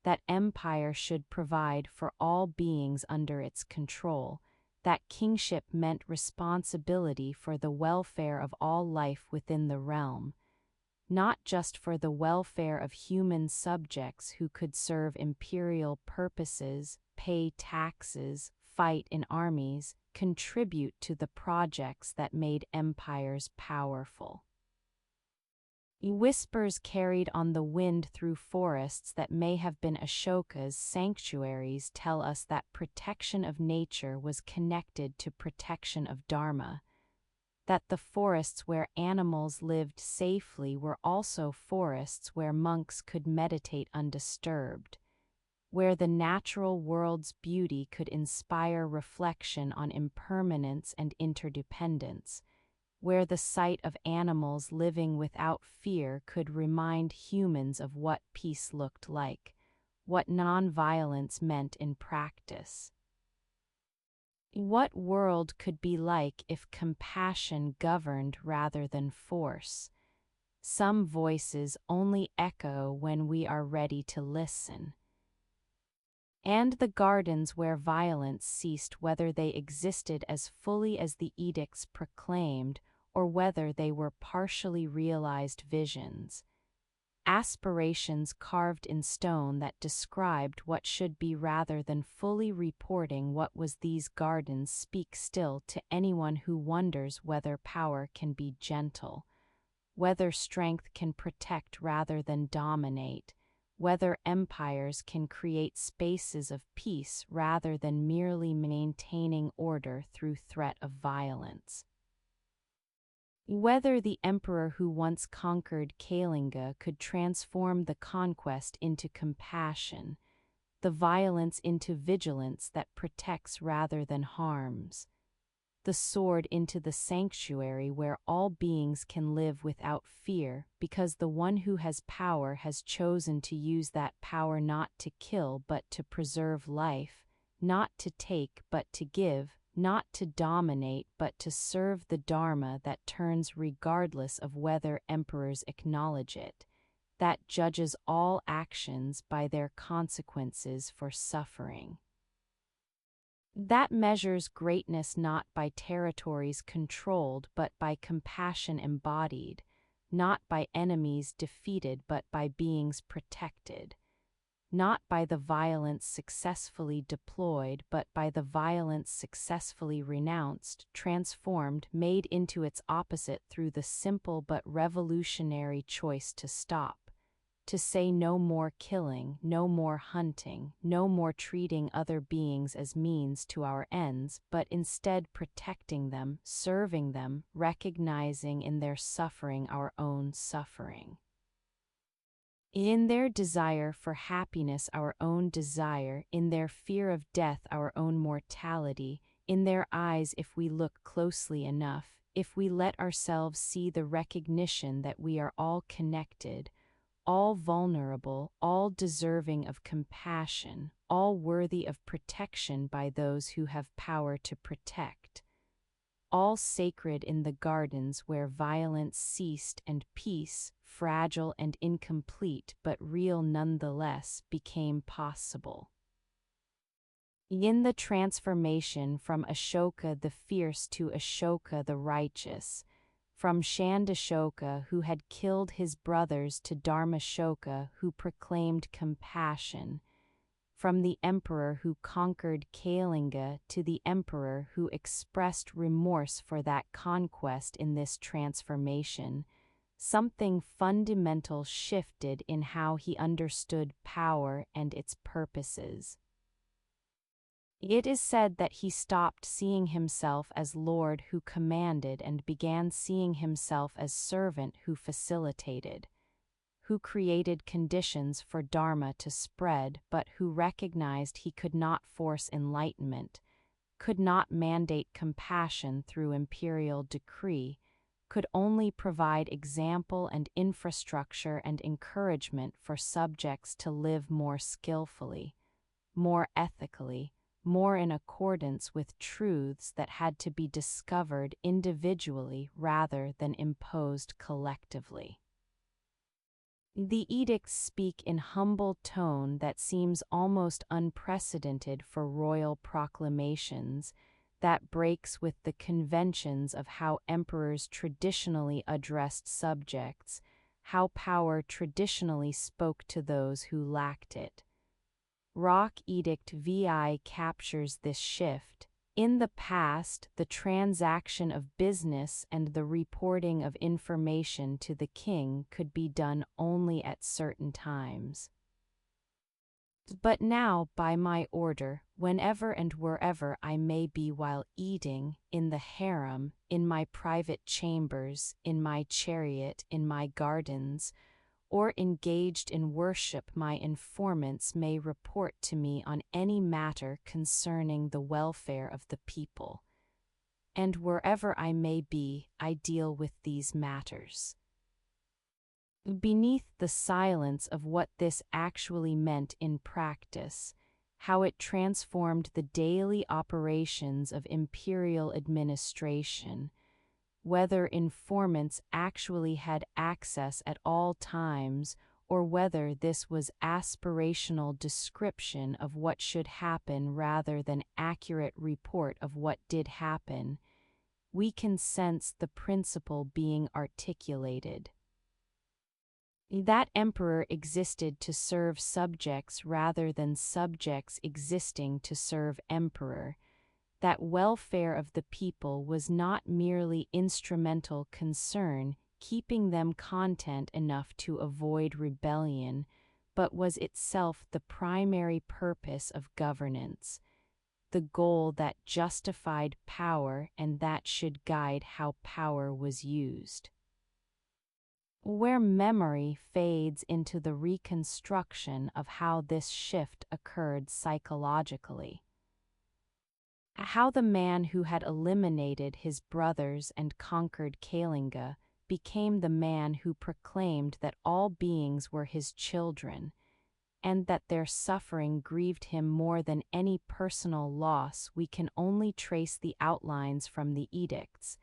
that empire should provide for all beings under its control, that kingship meant responsibility for the welfare of all life within the realm, not just for the welfare of human subjects who could serve imperial purposes, pay taxes, fight in armies, contribute to the projects that made empires powerful. Whispers carried on the wind through forests that may have been Ashoka's sanctuaries tell us that protection of nature was connected to protection of Dharma, that the forests where animals lived safely were also forests where monks could meditate undisturbed, where the natural world's beauty could inspire reflection on impermanence and interdependence, where the sight of animals living without fear could remind humans of what peace looked like, what nonviolence meant in practice. What world could be like if compassion governed rather than force? Some voices only echo when we are ready to listen. And the gardens where violence ceased, whether they existed as fully as the edicts proclaimed, or whether they were partially realized visions, aspirations carved in stone that described what should be rather than fully reporting what was. These gardens speak still to anyone who wonders whether power can be gentle, whether strength can protect rather than dominate, whether empires can create spaces of peace rather than merely maintaining order through threat of violence. Whether the emperor who once conquered Kalinga could transform the conquest into compassion, the violence into vigilance that protects rather than harms, the sword into the sanctuary where all beings can live without fear, because the one who has power has chosen to use that power not to kill but to preserve life, not to take but to give, not to dominate but to serve the Dharma that turns regardless of whether emperors acknowledge it, that judges all actions by their consequences for suffering. That measures greatness not by territories controlled but by compassion embodied, not by enemies defeated but by beings protected, not by the violence successfully deployed but by the violence successfully renounced, transformed, made into its opposite through the simple but revolutionary choice to stop. To say no more killing, no more hunting, no more treating other beings as means to our ends, but instead protecting them, serving them, recognizing in their suffering our own suffering. In their desire for happiness our own desire, in their fear of death our own mortality, in their eyes if we look closely enough, if we let ourselves see the recognition that we are all connected, all vulnerable, all deserving of compassion, all worthy of protection by those who have power to protect, all sacred in the gardens where violence ceased and peace, fragile and incomplete but real nonetheless, became possible. In the transformation from Ashoka the Fierce to Ashoka the Righteous, from Shandashoka who had killed his brothers to Dharmashoka who proclaimed compassion, from the emperor who conquered Kalinga to the emperor who expressed remorse for that conquest, in this transformation, something fundamental shifted in how he understood power and its purposes. It is said that he stopped seeing himself as Lord who commanded and began seeing himself as servant who facilitated, who created conditions for Dharma to spread but who recognized he could not force enlightenment, could not mandate compassion through imperial decree, could only provide example and infrastructure and encouragement for subjects to live more skillfully, more ethically, more in accordance with truths that had to be discovered individually rather than imposed collectively. The edicts speak in humble tone that seems almost unprecedented for royal proclamations, that breaks with the conventions of how emperors traditionally addressed subjects, how power traditionally spoke to those who lacked it. Rock Edict VI captures this shift. In the past, the transaction of business and the reporting of information to the king could be done only at certain times. But now, by my order, whenever and wherever I may be while eating, in the harem, in my private chambers, in my chariot, in my gardens, or engaged in worship, my informants may report to me on any matter concerning the welfare of the people. And wherever I may be, I deal with these matters. Beneath the silence of what this actually meant in practice, how it transformed the daily operations of imperial administration, whether informants actually had access at all times, or whether this was aspirational description of what should happen rather than accurate report of what did happen, we can sense the principle being articulated. That emperor existed to serve subjects rather than subjects existing to serve emperor. That welfare of the people was not merely instrumental concern, keeping them content enough to avoid rebellion, but was itself the primary purpose of governance, the goal that justified power and that should guide how power was used. Where memory fades into the reconstruction of how this shift occurred psychologically. How the man who had eliminated his brothers and conquered Kalinga became the man who proclaimed that all beings were his children, and that their suffering grieved him more than any personal loss. We can only trace the outlines from the edicts,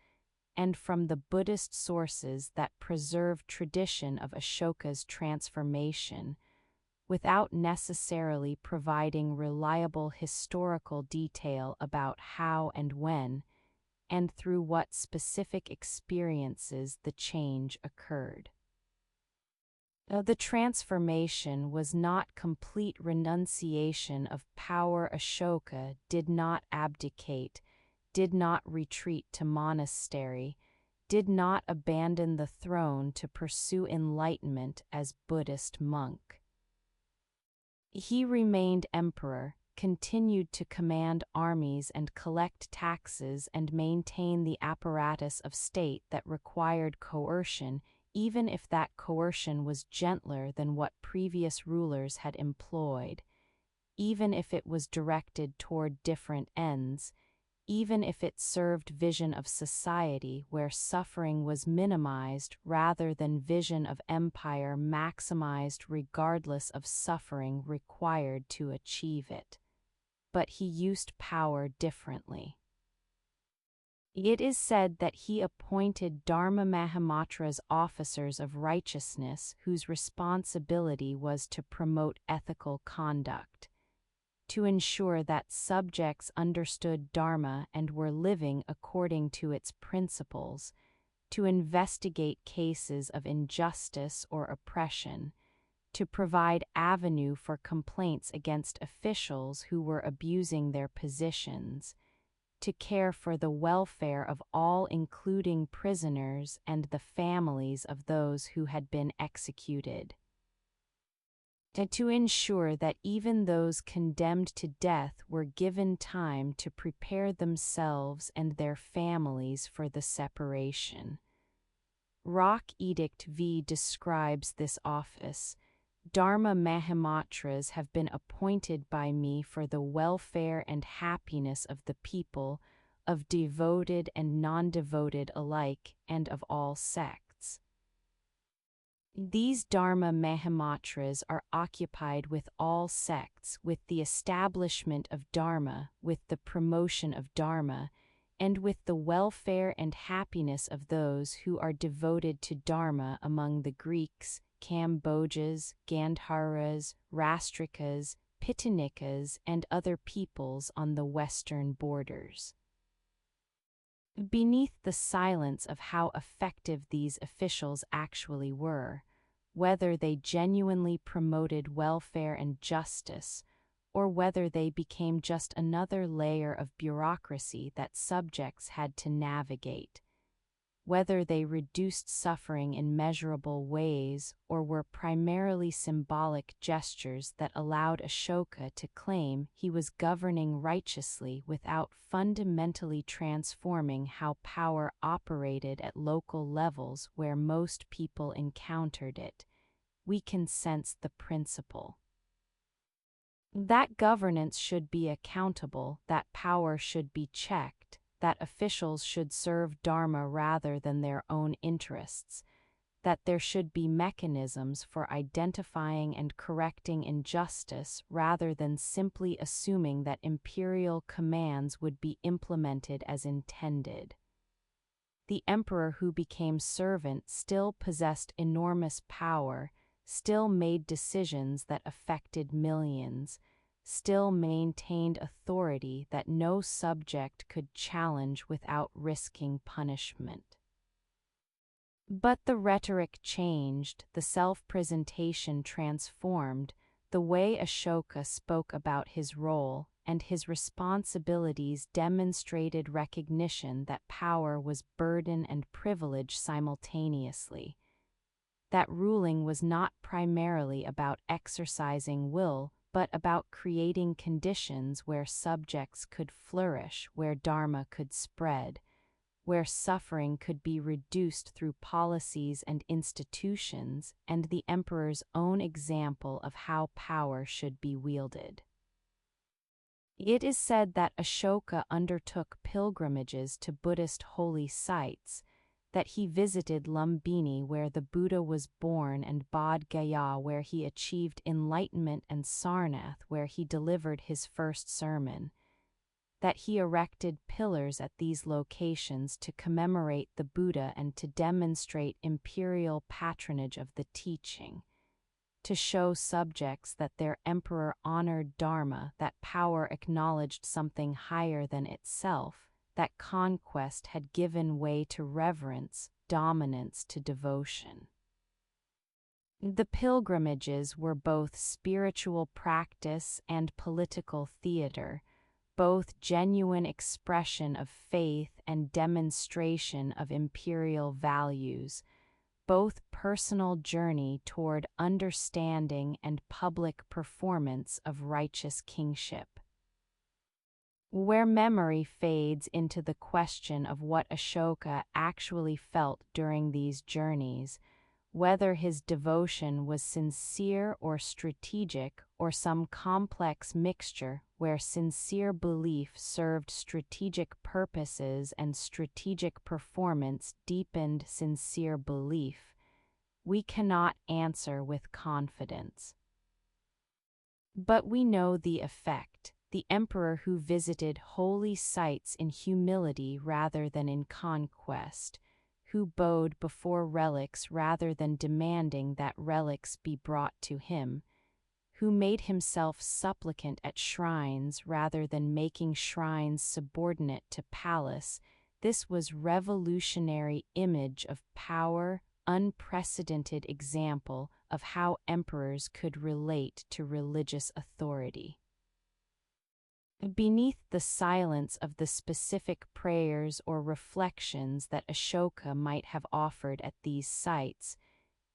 and from the Buddhist sources that preserve tradition of Ashoka's transformation, without necessarily providing reliable historical detail about how and when, and through what specific experiences the change occurred. The transformation was not complete renunciation of power. Ashoka did not abdicate, did not retreat to monastery, did not abandon the throne to pursue enlightenment as Buddhist monk. He remained emperor, continued to command armies and collect taxes and maintain the apparatus of state that required coercion, even if that coercion was gentler than what previous rulers had employed, even if it was directed toward different ends, even if it served vision of society where suffering was minimized rather than vision of empire maximized regardless of suffering required to achieve it. But he used power differently. It is said that he appointed Dharma Mahamotra's officers of righteousness whose responsibility was to promote ethical conduct, to ensure that subjects understood Dharma and were living according to its principles, to investigate cases of injustice or oppression, to provide avenue for complaints against officials who were abusing their positions, to care for the welfare of all including prisoners and the families of those who had been executed, and to ensure that even those condemned to death were given time to prepare themselves and their families for the separation. Rock Edict V describes this office. Dharma Mahamotras have been appointed by me for the welfare and happiness of the people, of devoted and non-devoted alike, and of all sects. These Dharma Mahamotras are occupied with all sects, with the establishment of Dharma, with the promotion of Dharma, and with the welfare and happiness of those who are devoted to Dharma among the Greeks, Kambodjas, Gandharas, Rastrikas, Pitanikas, and other peoples on the western borders. Beneath the silence of how effective these officials actually were, whether they genuinely promoted welfare and justice, or whether they became just another layer of bureaucracy that subjects had to navigate, whether they reduced suffering in measurable ways or were primarily symbolic gestures that allowed Ashoka to claim he was governing righteously without fundamentally transforming how power operated at local levels where most people encountered it, we can sense the principle. That governance should be accountable, that power should be checked, that officials should serve Dharma rather than their own interests, that there should be mechanisms for identifying and correcting injustice rather than simply assuming that imperial commands would be implemented as intended. The emperor who became servant still possessed enormous power, still made decisions that affected millions, still maintained authority that no subject could challenge without risking punishment. But the rhetoric changed, the self-presentation transformed, the way Ashoka spoke about his role and his responsibilities demonstrated recognition that power was burden and privilege simultaneously, that ruling was not primarily about exercising will, but about creating conditions where subjects could flourish, where dharma could spread, where suffering could be reduced through policies and institutions, and the emperor's own example of how power should be wielded. It is said that Ashoka undertook pilgrimages to Buddhist holy sites, that he visited Lumbini where the Buddha was born and Bodh Gaya where he achieved enlightenment and Sarnath where he delivered his first sermon, that he erected pillars at these locations to commemorate the Buddha and to demonstrate imperial patronage of the teaching, to show subjects that their emperor honored Dharma, that power acknowledged something higher than itself, that conquest had given way to reverence, dominance to devotion. The pilgrimages were both spiritual practice and political theater, both genuine expression of faith and demonstration of imperial values, both personal journey toward understanding and public performance of righteous kingship. Where memory fades into the question of what Ashoka actually felt during these journeys, whether his devotion was sincere or strategic or some complex mixture where sincere belief served strategic purposes and strategic performance deepened sincere belief, we cannot answer with confidence. But we know the effect. The emperor who visited holy sites in humility rather than in conquest, who bowed before relics rather than demanding that relics be brought to him, who made himself supplicant at shrines rather than making shrines subordinate to palace, this was revolutionary image of power, unprecedented example of how emperors could relate to religious authority. Beneath the silence of the specific prayers or reflections that Ashoka might have offered at these sites,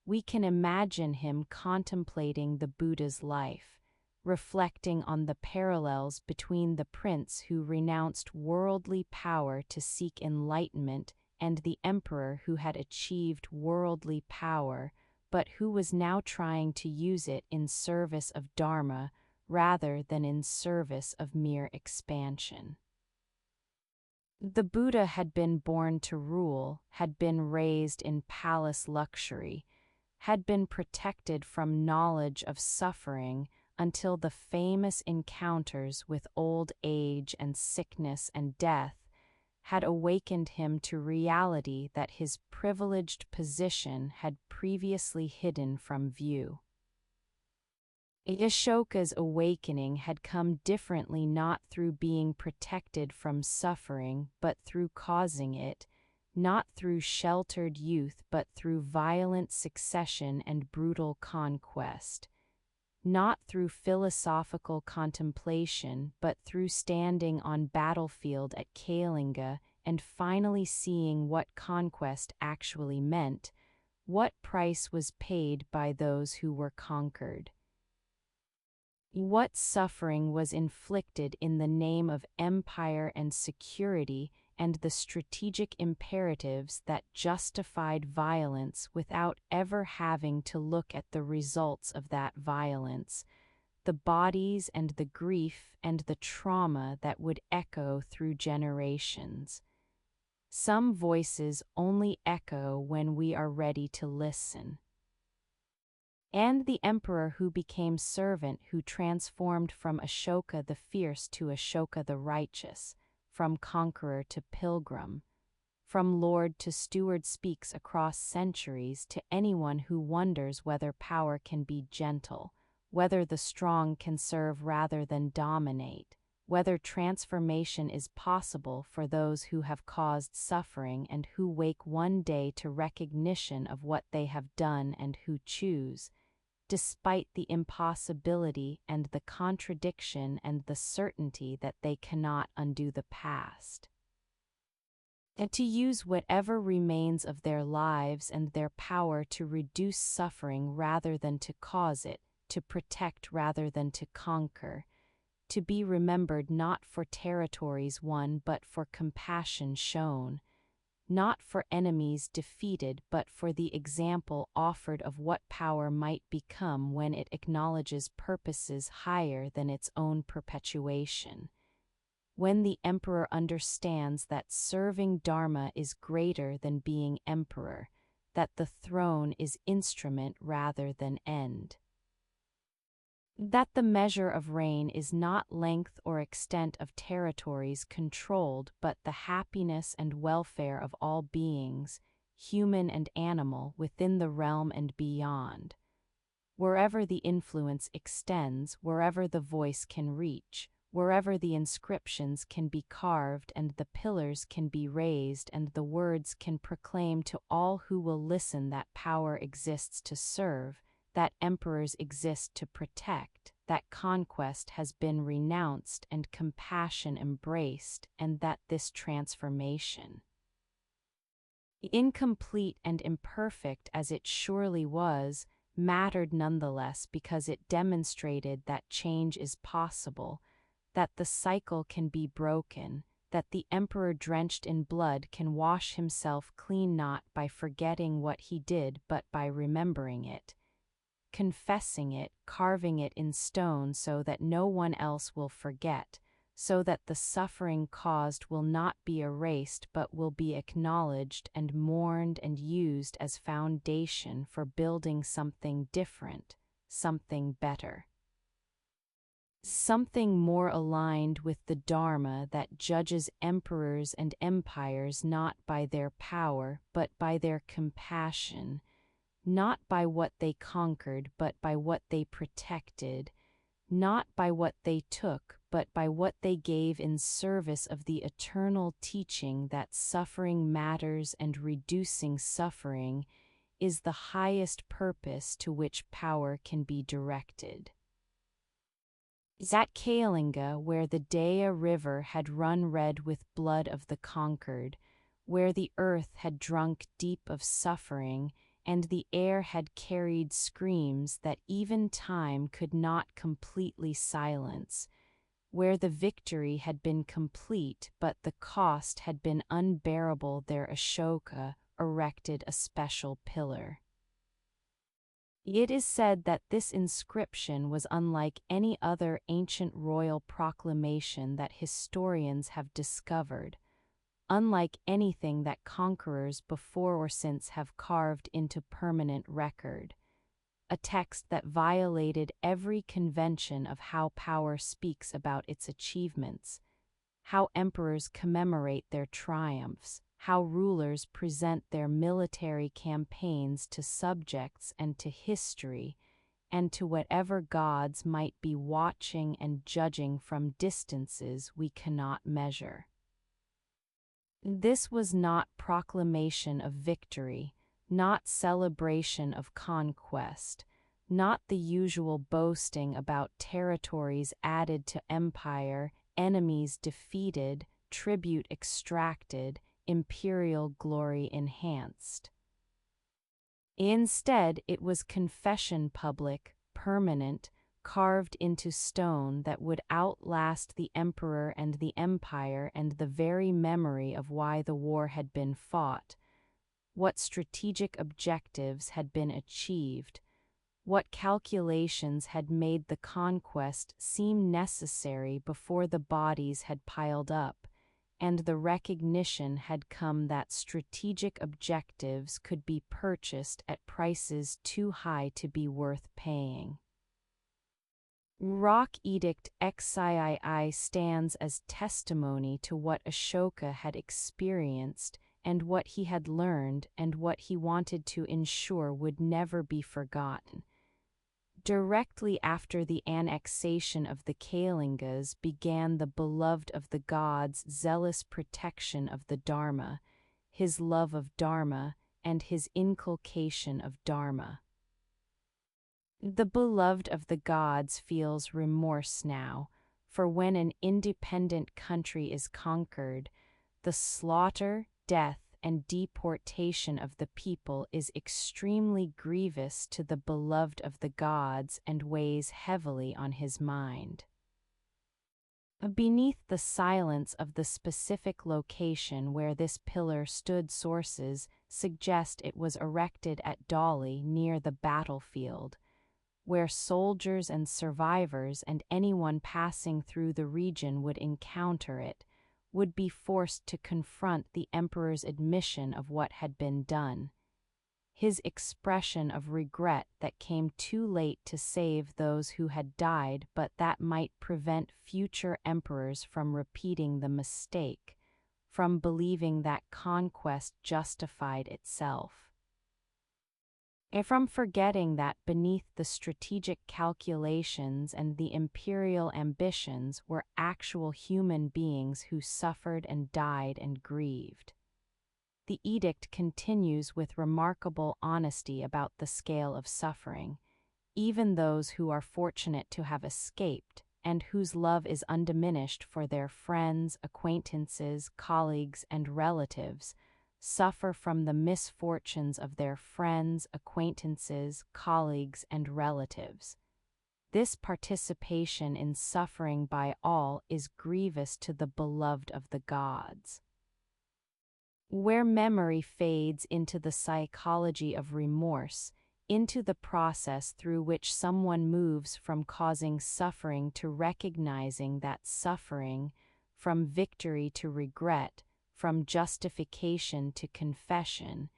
we can imagine him contemplating the Buddha's life, reflecting on the parallels between the prince who renounced worldly power to seek enlightenment and the emperor who had achieved worldly power, but who was now trying to use it in service of Dharma rather than in service of mere expansion. The Buddha had been born to rule, had been raised in palace luxury, had been protected from knowledge of suffering until the famous encounters with old age and sickness and death had awakened him to reality that his privileged position had previously hidden from view. Ashoka's awakening had come differently not through being protected from suffering but through causing it, not through sheltered youth but through violent succession and brutal conquest, not through philosophical contemplation but through standing on battlefield at Kalinga and finally seeing what conquest actually meant, what price was paid by those who were conquered. What suffering was inflicted in the name of empire and security and the strategic imperatives that justified violence without ever having to look at the results of that violence, the bodies and the grief and the trauma that would echo through generations. Some voices only echo when we are ready to listen. And the emperor who became servant, who transformed from Ashoka the fierce to Ashoka the righteous, from conqueror to pilgrim, from lord to steward, speaks across centuries to anyone who wonders whether power can be gentle, whether the strong can serve rather than dominate, whether transformation is possible for those who have caused suffering and who wake one day to recognition of what they have done and who choose, despite the impossibility and the contradiction and the certainty that they cannot undo the past. and to use whatever remains of their lives and their power to reduce suffering rather than to cause it, to protect rather than to conquer, to be remembered not for territories won but for compassion shown, not for enemies defeated but for the example offered of what power might become when it acknowledges purposes higher than its own perpetuation. When the emperor understands that serving Dharma is greater than being emperor, that the throne is instrument rather than end. That the measure of reign is not length or extent of territories controlled but the happiness and welfare of all beings, human and animal, within the realm and beyond. Wherever the influence extends, wherever the voice can reach, wherever the inscriptions can be carved and the pillars can be raised and the words can proclaim to all who will listen that power exists to serve, that emperors exist to protect, that conquest has been renounced and compassion embraced, and that this transformation, incomplete and imperfect as it surely was, mattered nonetheless because it demonstrated that change is possible, that the cycle can be broken, that the emperor drenched in blood can wash himself clean not by forgetting what he did but by remembering it, confessing it, carving it in stone so that no one else will forget, so that the suffering caused will not be erased but will be acknowledged and mourned and used as foundation for building something different, something better. Something more aligned with the Dharma that judges emperors and empires not by their power but by their compassion, not by what they conquered but by what they protected, not by what they took but by what they gave in service of the eternal teaching that suffering matters and reducing suffering is the highest purpose to which power can be directed. At Kalinga, where the Daya River had run red with blood of the conquered, where the earth had drunk deep of suffering, and the air had carried screams that even time could not completely silence, where the victory had been complete but the cost had been unbearable, there Ashoka erected a special pillar. It is said that this inscription was unlike any other ancient royal proclamation that historians have discovered, unlike anything that conquerors before or since have carved into permanent record, a text that violated every convention of how power speaks about its achievements, how emperors commemorate their triumphs, how rulers present their military campaigns to subjects and to history, and to whatever gods might be watching and judging from distances we cannot measure. This was not proclamation of victory, not celebration of conquest, not the usual boasting about territories added to empire, enemies defeated, tribute extracted, imperial glory enhanced. Instead, it was confession public, permanent, carved into stone that would outlast the emperor and the empire and the very memory of why the war had been fought, what strategic objectives had been achieved, what calculations had made the conquest seem necessary before the bodies had piled up, and the recognition had come that strategic objectives could be purchased at prices too high to be worth paying. Rock Edict XIII stands as testimony to what Ashoka had experienced and what he had learned and what he wanted to ensure would never be forgotten. Directly after the annexation of the Kalingas began the beloved of the gods' zealous protection of the Dharma, his love of Dharma, and his inculcation of Dharma. The beloved of the gods feels remorse now, for when an independent country is conquered, the slaughter, death and deportation of the people is extremely grievous to the beloved of the gods and weighs heavily on his mind. Beneath the silence of the specific location where this pillar stood, sources suggest it was erected at Dali near the battlefield, where soldiers and survivors and anyone passing through the region would encounter it, would be forced to confront the emperor's admission of what had been done. His expression of regret that came too late to save those who had died, but that might prevent future emperors from repeating the mistake, from believing that conquest justified itself, and from forgetting that beneath the strategic calculations and the imperial ambitions were actual human beings who suffered and died and grieved. The edict continues with remarkable honesty about the scale of suffering. Even those who are fortunate to have escaped, and whose love is undiminished for their friends, acquaintances, colleagues, and relatives, suffer from the misfortunes of their friends, acquaintances, colleagues, and relatives. This participation in suffering by all is grievous to the beloved of the gods. Where memory fades into the psychology of remorse, into the process through which someone moves from causing suffering to recognizing that suffering, from victory to regret, from justification to confession,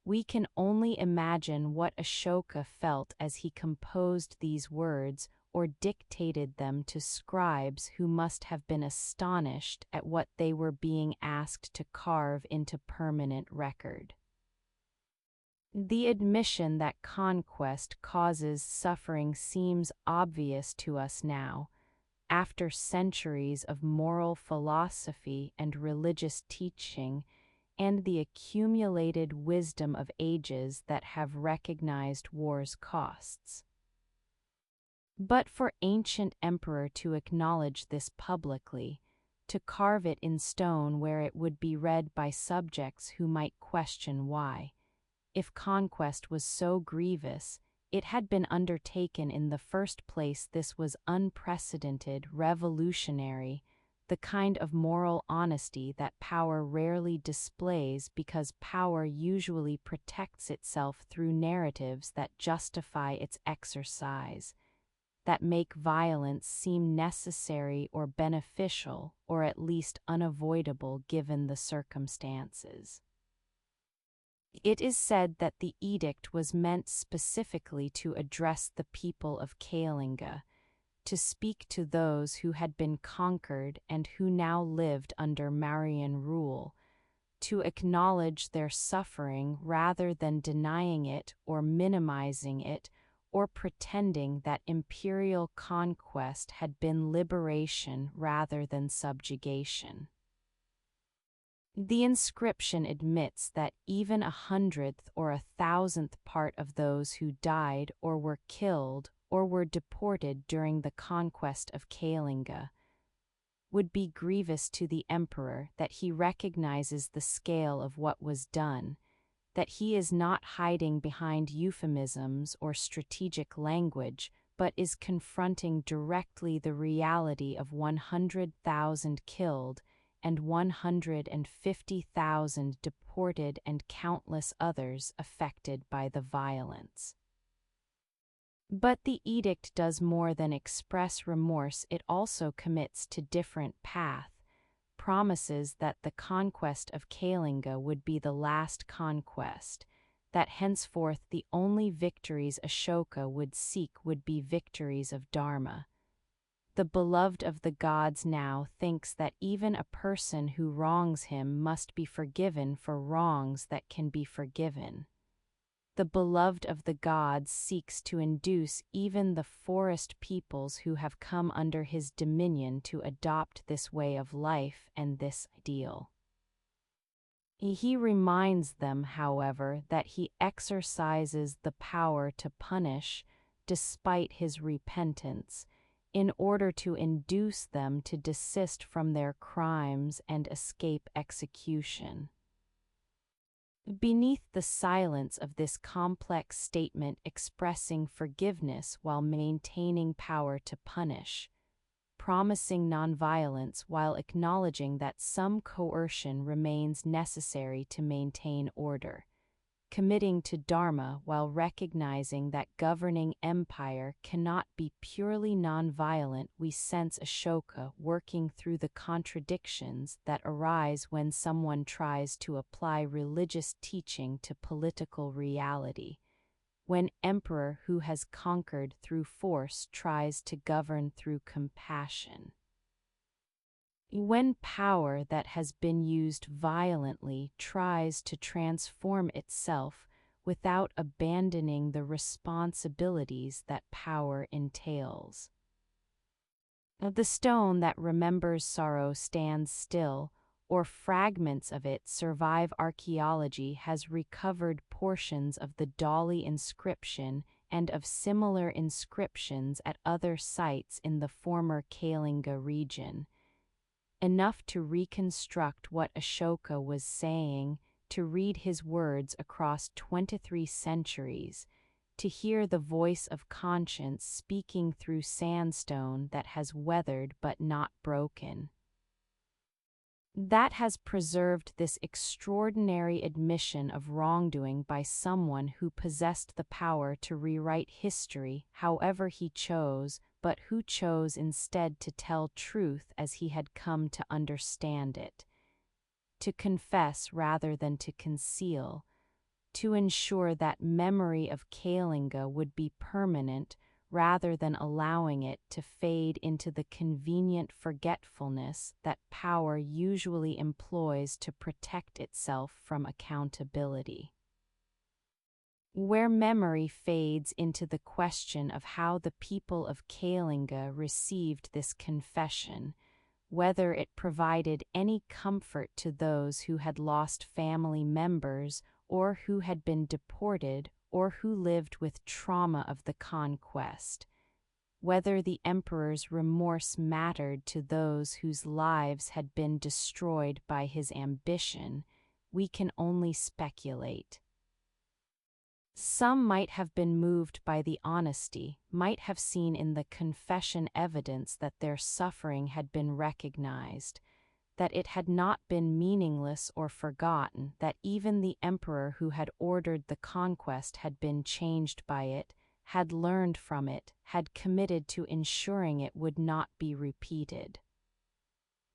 we can only imagine what Ashoka felt as he composed these words or dictated them to scribes who must have been astonished at what they were being asked to carve into permanent record. The admission that conquest causes suffering seems obvious to us now, after centuries of moral philosophy and religious teaching, and the accumulated wisdom of ages that have recognized war's costs. But for ancient emperor to acknowledge this publicly, to carve it in stone where it would be read by subjects who might question why, if conquest was so grievous, it had been undertaken in the first place. This was unprecedented, revolutionary, the kind of moral honesty that power rarely displays because power usually protects itself through narratives that justify its exercise, that make violence seem necessary or beneficial, or at least unavoidable given the circumstances. It is said that the edict was meant specifically to address the people of Kalinga, to speak to those who had been conquered and who now lived under Mauryan rule, to acknowledge their suffering rather than denying it or minimizing it, or pretending that imperial conquest had been liberation rather than subjugation. The inscription admits that even 100th or 1,000th part of those who died or were killed or were deported during the conquest of Kalinga would be grievous to the emperor, that he recognizes the scale of what was done, that he is not hiding behind euphemisms or strategic language, but is confronting directly the reality of 100,000 killed and 150,000 deported and countless others affected by the violence. But the edict does more than express remorse, it also commits to different path, promises that the conquest of Kalinga would be the last conquest, that henceforth the only victories Ashoka would seek would be victories of Dharma. The beloved of the gods now thinks that even a person who wrongs him must be forgiven for wrongs that can be forgiven. The beloved of the gods seeks to induce even the forest peoples who have come under his dominion to adopt this way of life and this ideal. He reminds them, however, that he exercises the power to punish, despite his repentance, in order to induce them to desist from their crimes and escape execution. Beneath the silence of this complex statement expressing forgiveness while maintaining power to punish, promising nonviolence while acknowledging that some coercion remains necessary to maintain order, committing to Dharma while recognizing that governing empire cannot be purely nonviolent, we sense Ashoka working through the contradictions that arise when someone tries to apply religious teaching to political reality, when emperor who has conquered through force tries to govern through compassion. When power that has been used violently tries to transform itself without abandoning the responsibilities that power entails. The stone that remembers sorrow stands still, or fragments of it survive. Archaeology has recovered portions of the Dali inscription and of similar inscriptions at other sites in the former Kalinga region, enough to reconstruct what Ashoka was saying, to read his words across 23 centuries, to hear the voice of conscience speaking through sandstone that has weathered but not broken. That has preserved this extraordinary admission of wrongdoing by someone who possessed the power to rewrite history however he chose, but who chose instead to tell truth as he had come to understand it, to confess rather than to conceal, to ensure that memory of Kalinga would be permanent rather than allowing it to fade into the convenient forgetfulness that power usually employs to protect itself from accountability. Where memory fades into the question of how the people of Kalinga received this confession, whether it provided any comfort to those who had lost family members or who had been deported or who lived with trauma of the conquest, whether the emperor's remorse mattered to those whose lives had been destroyed by his ambition, we can only speculate. Some might have been moved by the honesty, might have seen in the confession evidence that their suffering had been recognized, that it had not been meaningless or forgotten, that even the emperor who had ordered the conquest had been changed by it, had learned from it, had committed to ensuring it would not be repeated.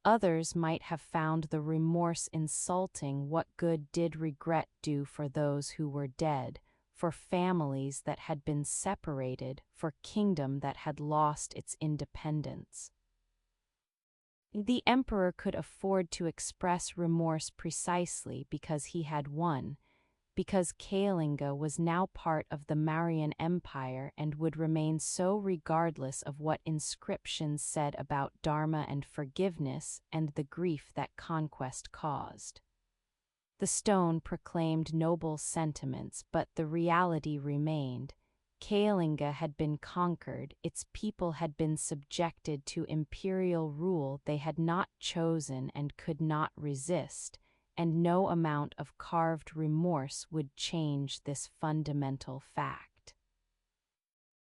Others might have found the remorse insulting. What good did regret do for those who were dead, for families that had been separated, for kingdom that had lost its independence? The emperor could afford to express remorse precisely because he had won, because Kalinga was now part of the Mauryan Empire and would remain so regardless of what inscriptions said about Dharma and forgiveness and the grief that conquest caused. The stone proclaimed noble sentiments, but the reality remained. Kalinga had been conquered, its people had been subjected to imperial rule they had not chosen and could not resist, and no amount of carved remorse would change this fundamental fact.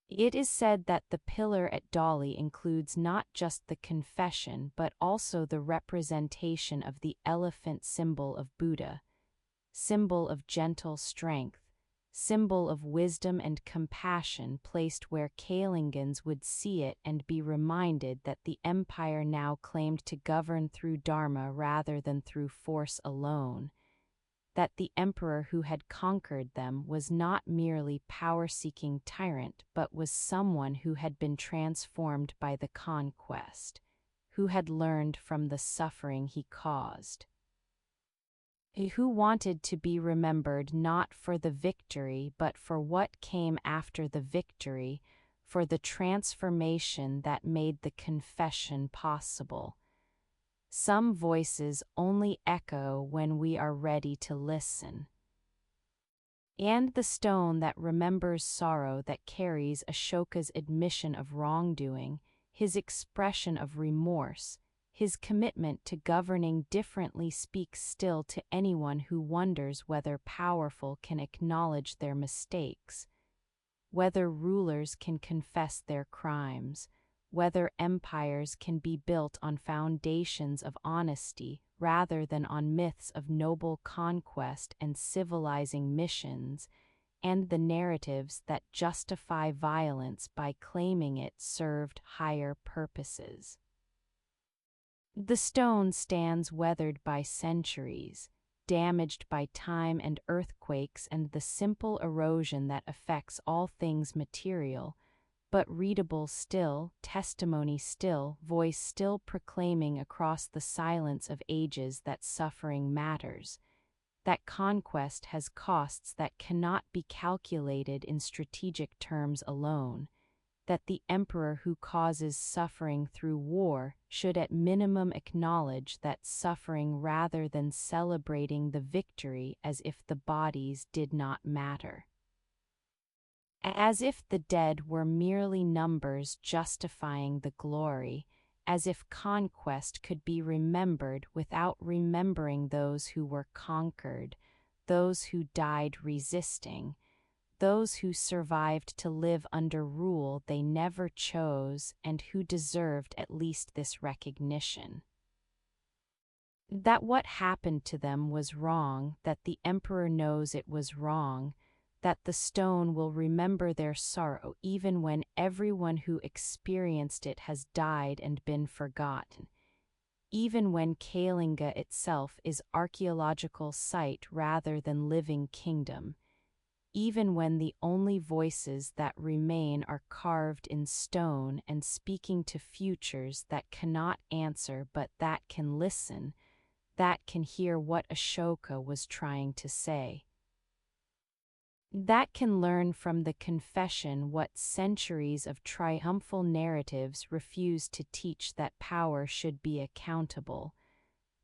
It is said that the pillar at Dali includes not just the confession but also the representation of the elephant symbol of Buddha, symbol of gentle strength, symbol of wisdom and compassion, placed where Kalingans would see it and be reminded that the empire now claimed to govern through Dharma rather than through force alone, that the emperor who had conquered them was not merely power-seeking tyrant but was someone who had been transformed by the conquest, who had learned from the suffering he caused, who wanted to be remembered not for the victory but for what came after the victory, for the transformation that made the confession possible. Some voices only echo when we are ready to listen. And the stone that remembers sorrow, that carries Ashoka's admission of wrongdoing, his expression of remorse, his commitment to governing differently speaks still to anyone who wonders whether powerful can acknowledge their mistakes, whether rulers can confess their crimes, whether empires can be built on foundations of honesty rather than on myths of noble conquest and civilizing missions, and the narratives that justify violence by claiming it served higher purposes. The stone stands weathered by centuries, damaged by time and earthquakes and the simple erosion that affects all things material, but readable still, testimony still, voice still proclaiming across the silence of ages that suffering matters, that conquest has costs that cannot be calculated in strategic terms alone, that the emperor who causes suffering through war should at minimum acknowledge that suffering rather than celebrating the victory as if the bodies did not matter. As if the dead were merely numbers justifying the glory, as if conquest could be remembered without remembering those who were conquered, those who died resisting, those who survived to live under rule they never chose and who deserved at least this recognition. That what happened to them was wrong, that the emperor knows it was wrong, that the stone will remember their sorrow even when everyone who experienced it has died and been forgotten, even when Kalinga itself is archaeological site rather than living kingdom, even when the only voices that remain are carved in stone and speaking to futures that cannot answer but that can listen, that can hear what Ashoka was trying to say. That can learn from the confession what centuries of triumphal narratives refuse to teach, that power should be accountable,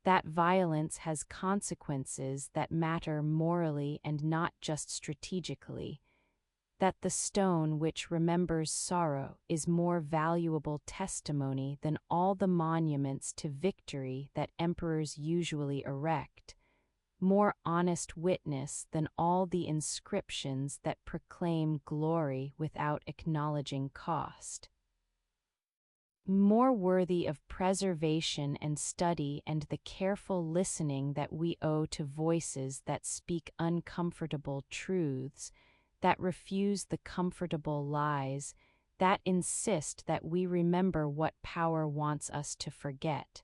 that violence has consequences that matter morally and not just strategically, that the stone which remembers sorrow is more valuable testimony than all the monuments to victory that emperors usually erect, more honest witness than all the inscriptions that proclaim glory without acknowledging cost, more worthy of preservation and study and the careful listening that we owe to voices that speak uncomfortable truths, that refuse the comfortable lies, that insist that we remember what power wants us to forget.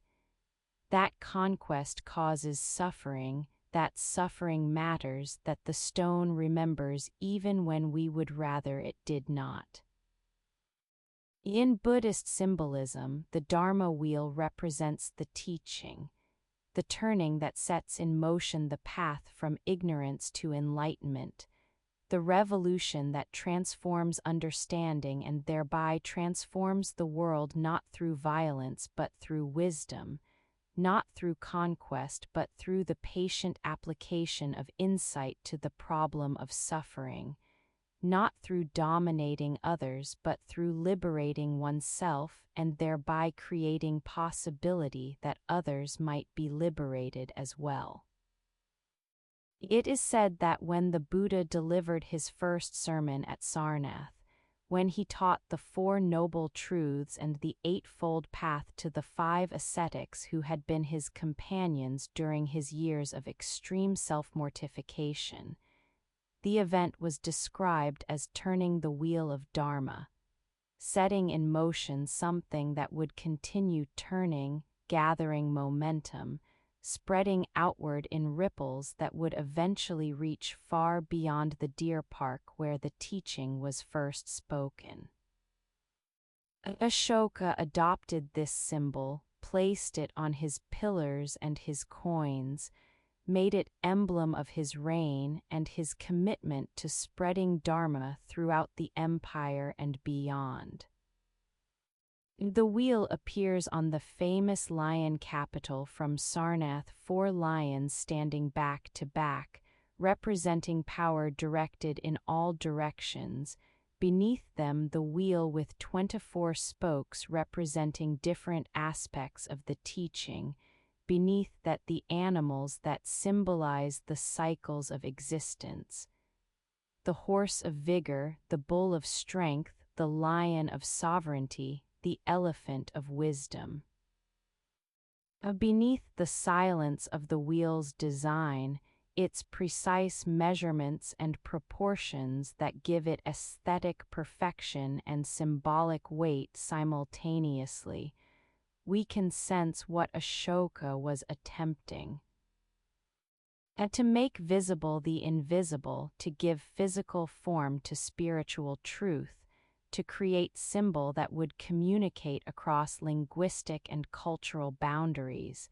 That conquest causes suffering, that suffering matters, that the stone remembers even when we would rather it did not. In Buddhist symbolism, the Dharma wheel represents the teaching, the turning that sets in motion the path from ignorance to enlightenment, the revolution that transforms understanding and thereby transforms the world not through violence but through wisdom, not through conquest but through the patient application of insight to the problem of suffering, not through dominating others but through liberating oneself and thereby creating possibility that others might be liberated as well. It is said that when the Buddha delivered his first sermon at Sarnath, when he taught the Four Noble Truths and the Eightfold Path to the 5 ascetics who had been his companions during his years of extreme self-mortification, the event was described as turning the wheel of Dharma, setting in motion something that would continue turning, gathering momentum, spreading outward in ripples that would eventually reach far beyond the deer park where the teaching was first spoken. Ashoka adopted this symbol, placed it on his pillars and his coins, made it emblem of his reign and his commitment to spreading Dharma throughout the empire and beyond. The wheel appears on the famous lion capital from Sarnath, 4 lions standing back to back, representing power directed in all directions, beneath them the wheel with 24 spokes representing different aspects of the teaching, beneath that the animals that symbolize the cycles of existence. The horse of vigor, the bull of strength, the lion of sovereignty, the elephant of wisdom. Beneath the silence of the wheel's design, its precise measurements and proportions that give it aesthetic perfection and symbolic weight simultaneously, we can sense what Ashoka was attempting. And to make visible the invisible, to give physical form to spiritual truth, to create symbol that would communicate across linguistic and cultural boundaries,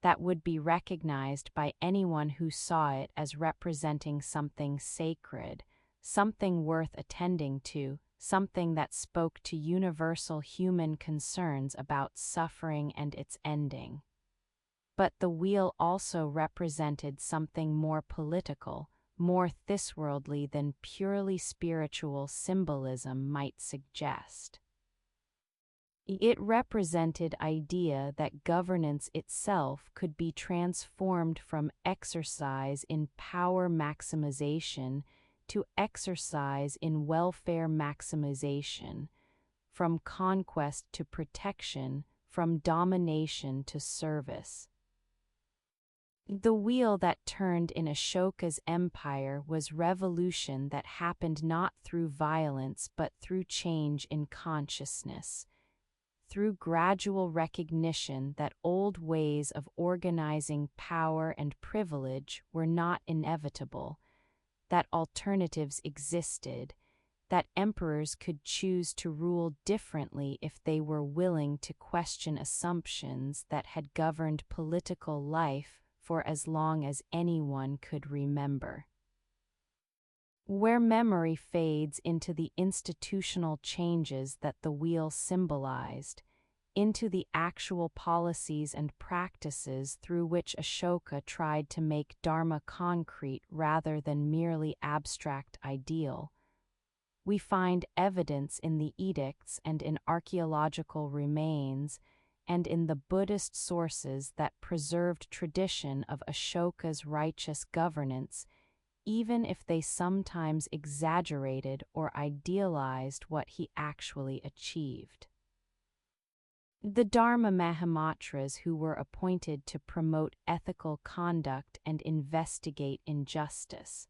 that would be recognized by anyone who saw it as representing something sacred, something worth attending to, something that spoke to universal human concerns about suffering and its ending. But the wheel also represented something more political, more this-worldly than purely spiritual symbolism might suggest. It represented idea that governance itself could be transformed from exercise in power maximization to exercise in welfare maximization, from conquest to protection, from domination to service. The wheel that turned in Ashoka's empire was revolution that happened not through violence but through change in consciousness, through gradual recognition that old ways of organizing power and privilege were not inevitable, that alternatives existed, that emperors could choose to rule differently if they were willing to question assumptions that had governed political life for as long as anyone could remember. Where memory fades into the institutional changes that the wheel symbolized, into the actual policies and practices through which Ashoka tried to make Dharma concrete rather than merely abstract ideal, we find evidence in the edicts and in archaeological remains and in the Buddhist sources that preserved tradition of Ashoka's righteous governance, even if they sometimes exaggerated or idealized what he actually achieved. The Dharma Mahamatras who were appointed to promote ethical conduct and investigate injustice,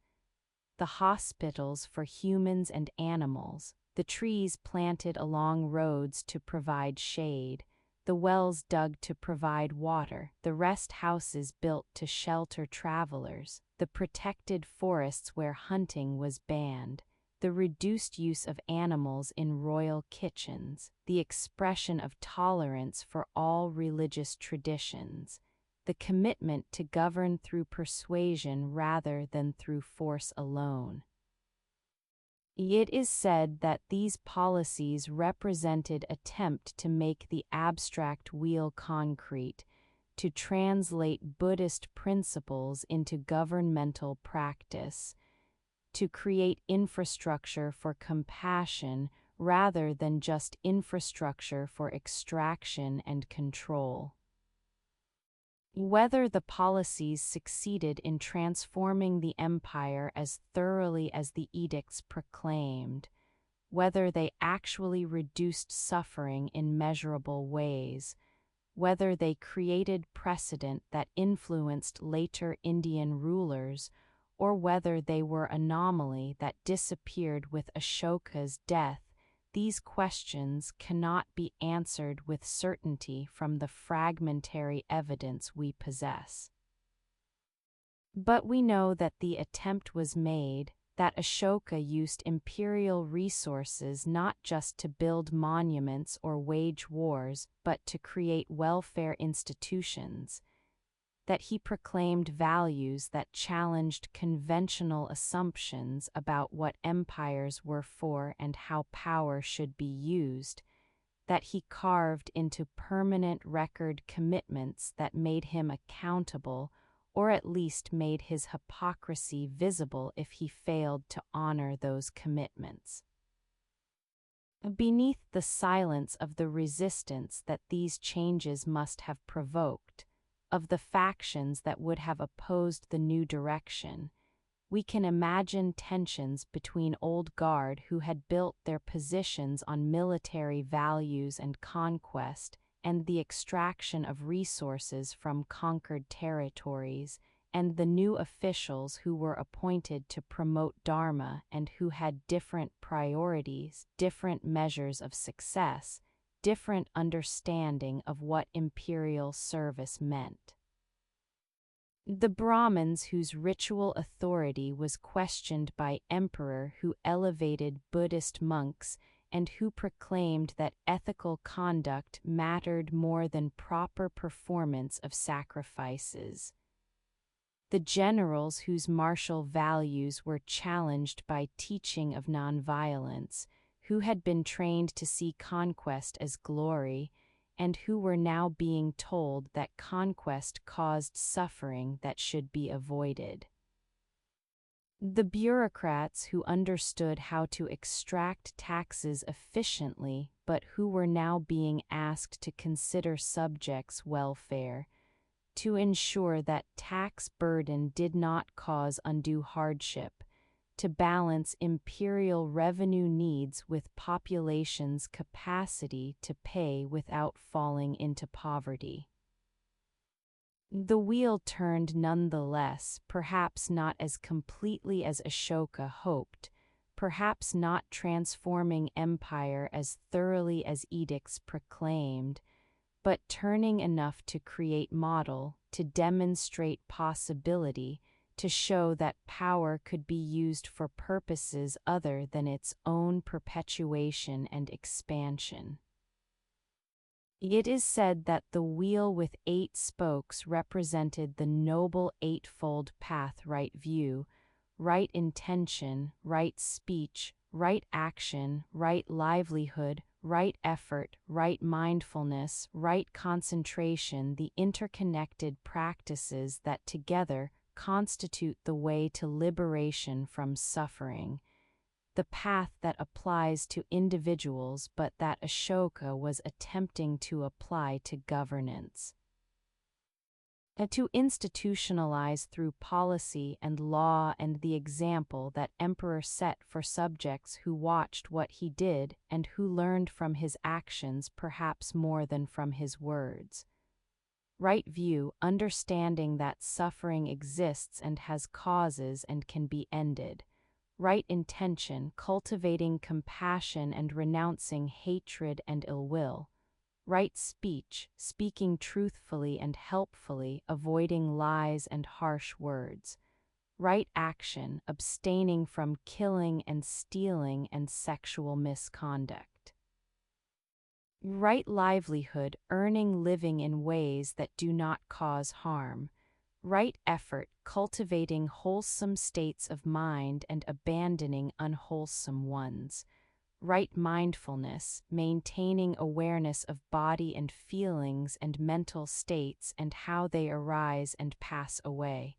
the hospitals for humans and animals, the trees planted along roads to provide shade, the wells dug to provide water, the rest houses built to shelter travelers, the protected forests where hunting was banned, the reduced use of animals in royal kitchens, the expression of tolerance for all religious traditions, the commitment to govern through persuasion rather than through force alone. It is said that these policies represented an attempt to make the abstract wheel concrete, to translate Buddhist principles into governmental practice, to create infrastructure for compassion rather than just infrastructure for extraction and control. Whether the policies succeeded in transforming the empire as thoroughly as the edicts proclaimed, whether they actually reduced suffering in measurable ways, whether they created precedent that influenced later Indian rulers, or whether they were an anomaly that disappeared with Ashoka's death, these questions cannot be answered with certainty from the fragmentary evidence we possess. But we know that the attempt was made, that Ashoka used imperial resources not just to build monuments or wage wars, but to create welfare institutions, that he proclaimed values that challenged conventional assumptions about what empires were for and how power should be used, that he carved into permanent record commitments that made him accountable, or at least made his hypocrisy visible if he failed to honor those commitments. Beneath the silence of the resistance that these changes must have provoked, of the factions that would have opposed the new direction, we can imagine tensions between old guard who had built their positions on military values and conquest and the extraction of resources from conquered territories, and the new officials who were appointed to promote Dharma and who had different priorities, different measures of success, different understanding of what imperial service meant. The Brahmins whose ritual authority was questioned by emperor who elevated Buddhist monks and who proclaimed that ethical conduct mattered more than proper performance of sacrifices. The generals whose martial values were challenged by teaching of nonviolence, who had been trained to see conquest as glory, and who were now being told that conquest caused suffering that should be avoided. The bureaucrats who understood how to extract taxes efficiently but who were now being asked to consider subjects' welfare, to ensure that tax burden did not cause undue hardship, to balance imperial revenue needs with population's capacity to pay without falling into poverty. The wheel turned nonetheless, perhaps not as completely as Ashoka hoped, perhaps not transforming empire as thoroughly as edicts proclaimed, but turning enough to create model, to demonstrate possibility, to show that power could be used for purposes other than its own perpetuation and expansion. It is said that the wheel with 8 spokes represented the noble eightfold path: right view, right intention, right speech, right action, right livelihood, right effort, right mindfulness, right concentration, the interconnected practices that together constitute the way to liberation from suffering, the path that applies to individuals but that Ashoka was attempting to apply to governance. To institutionalize through policy and law and the example that emperor set for subjects who watched what he did and who learned from his actions perhaps more than from his words. Right view, understanding that suffering exists and has causes and can be ended. Right intention, cultivating compassion and renouncing hatred and ill will. Right speech, speaking truthfully and helpfully, avoiding lies and harsh words. Right action, abstaining from killing and stealing and sexual misconduct. Right livelihood, earning living in ways that do not cause harm. Right effort, cultivating wholesome states of mind and abandoning unwholesome ones. Right mindfulness, maintaining awareness of body and feelings and mental states and how they arise and pass away.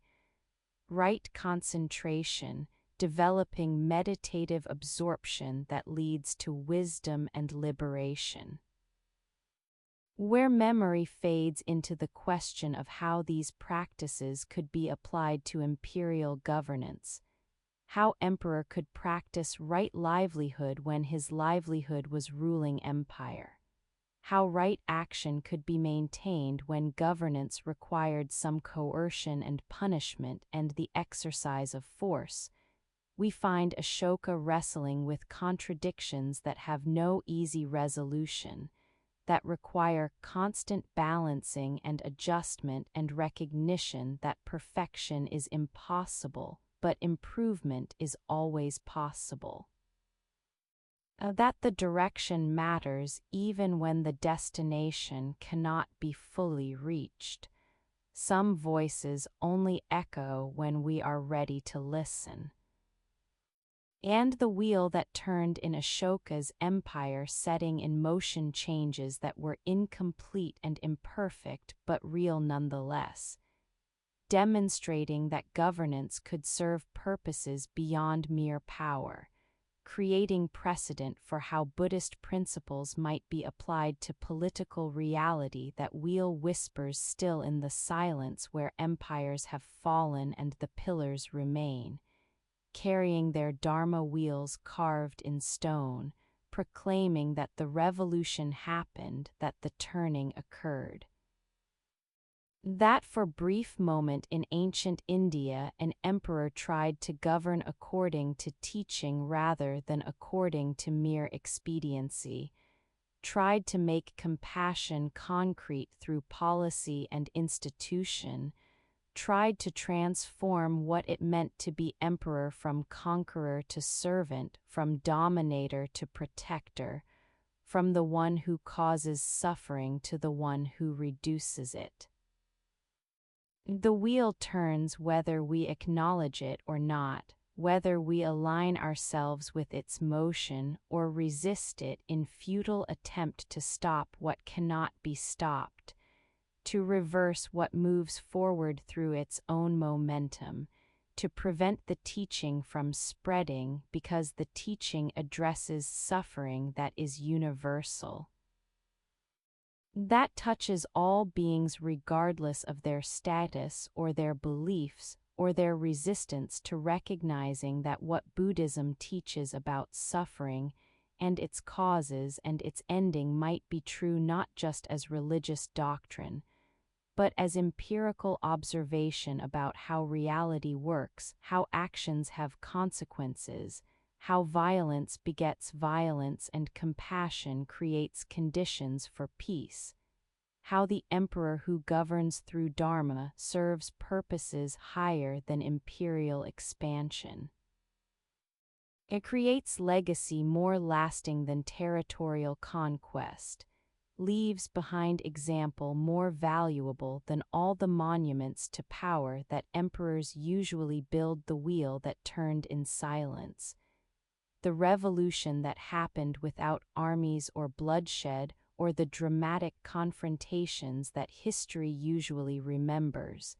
Right concentration, developing meditative absorption that leads to wisdom and liberation. Where memory fades into the question of how these practices could be applied to imperial governance, how emperor could practice right livelihood when his livelihood was ruling empire, how right action could be maintained when governance required some coercion and punishment and the exercise of force, we find Ashoka wrestling with contradictions that have no easy resolution, that require constant balancing and adjustment and recognition that perfection is impossible, but improvement is always possible. That the direction matters even when the destination cannot be fully reached. Some voices only echo when we are ready to listen. And the wheel that turned in Ashoka's empire, setting in motion changes that were incomplete and imperfect but real nonetheless, demonstrating that governance could serve purposes beyond mere power, creating precedent for how Buddhist principles might be applied to political reality. That wheel whispers still in the silence where empires have fallen and the pillars remain, carrying their Dharma wheels carved in stone, proclaiming that the revolution happened, that the turning occurred. That for brief moment in ancient India an emperor tried to govern according to teaching rather than according to mere expediency, tried to make compassion concrete through policy and institution, tried to transform what it meant to be emperor from conqueror to servant, from dominator to protector, from the one who causes suffering to the one who reduces it. The wheel turns whether we acknowledge it or not, whether we align ourselves with its motion or resist it in futile attempt to stop what cannot be stopped, to reverse what moves forward through its own momentum, to prevent the teaching from spreading because the teaching addresses suffering that is universal, that touches all beings regardless of their status or their beliefs or their resistance to recognizing that what Buddhism teaches about suffering and its causes and its ending might be true not just as religious doctrine, but as empirical observation about how reality works, how actions have consequences, how violence begets violence and compassion creates conditions for peace, how the emperor who governs through Dharma serves purposes higher than imperial expansion. It creates legacy more lasting than territorial conquest, leaves behind example more valuable than all the monuments to power that emperors usually build. The wheel that turned in silence, the revolution that happened without armies or bloodshed or the dramatic confrontations that history usually remembers,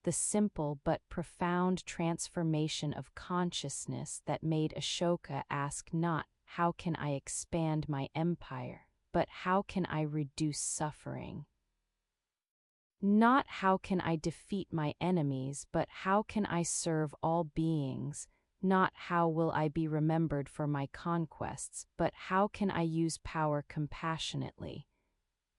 the simple but profound transformation of consciousness that made Ashoka ask not, "How can I expand my empire?" but "How can I reduce suffering?" Not "How can I defeat my enemies?" but "How can I serve all beings?" Not "How will I be remembered for my conquests?" but "How can I use power compassionately?"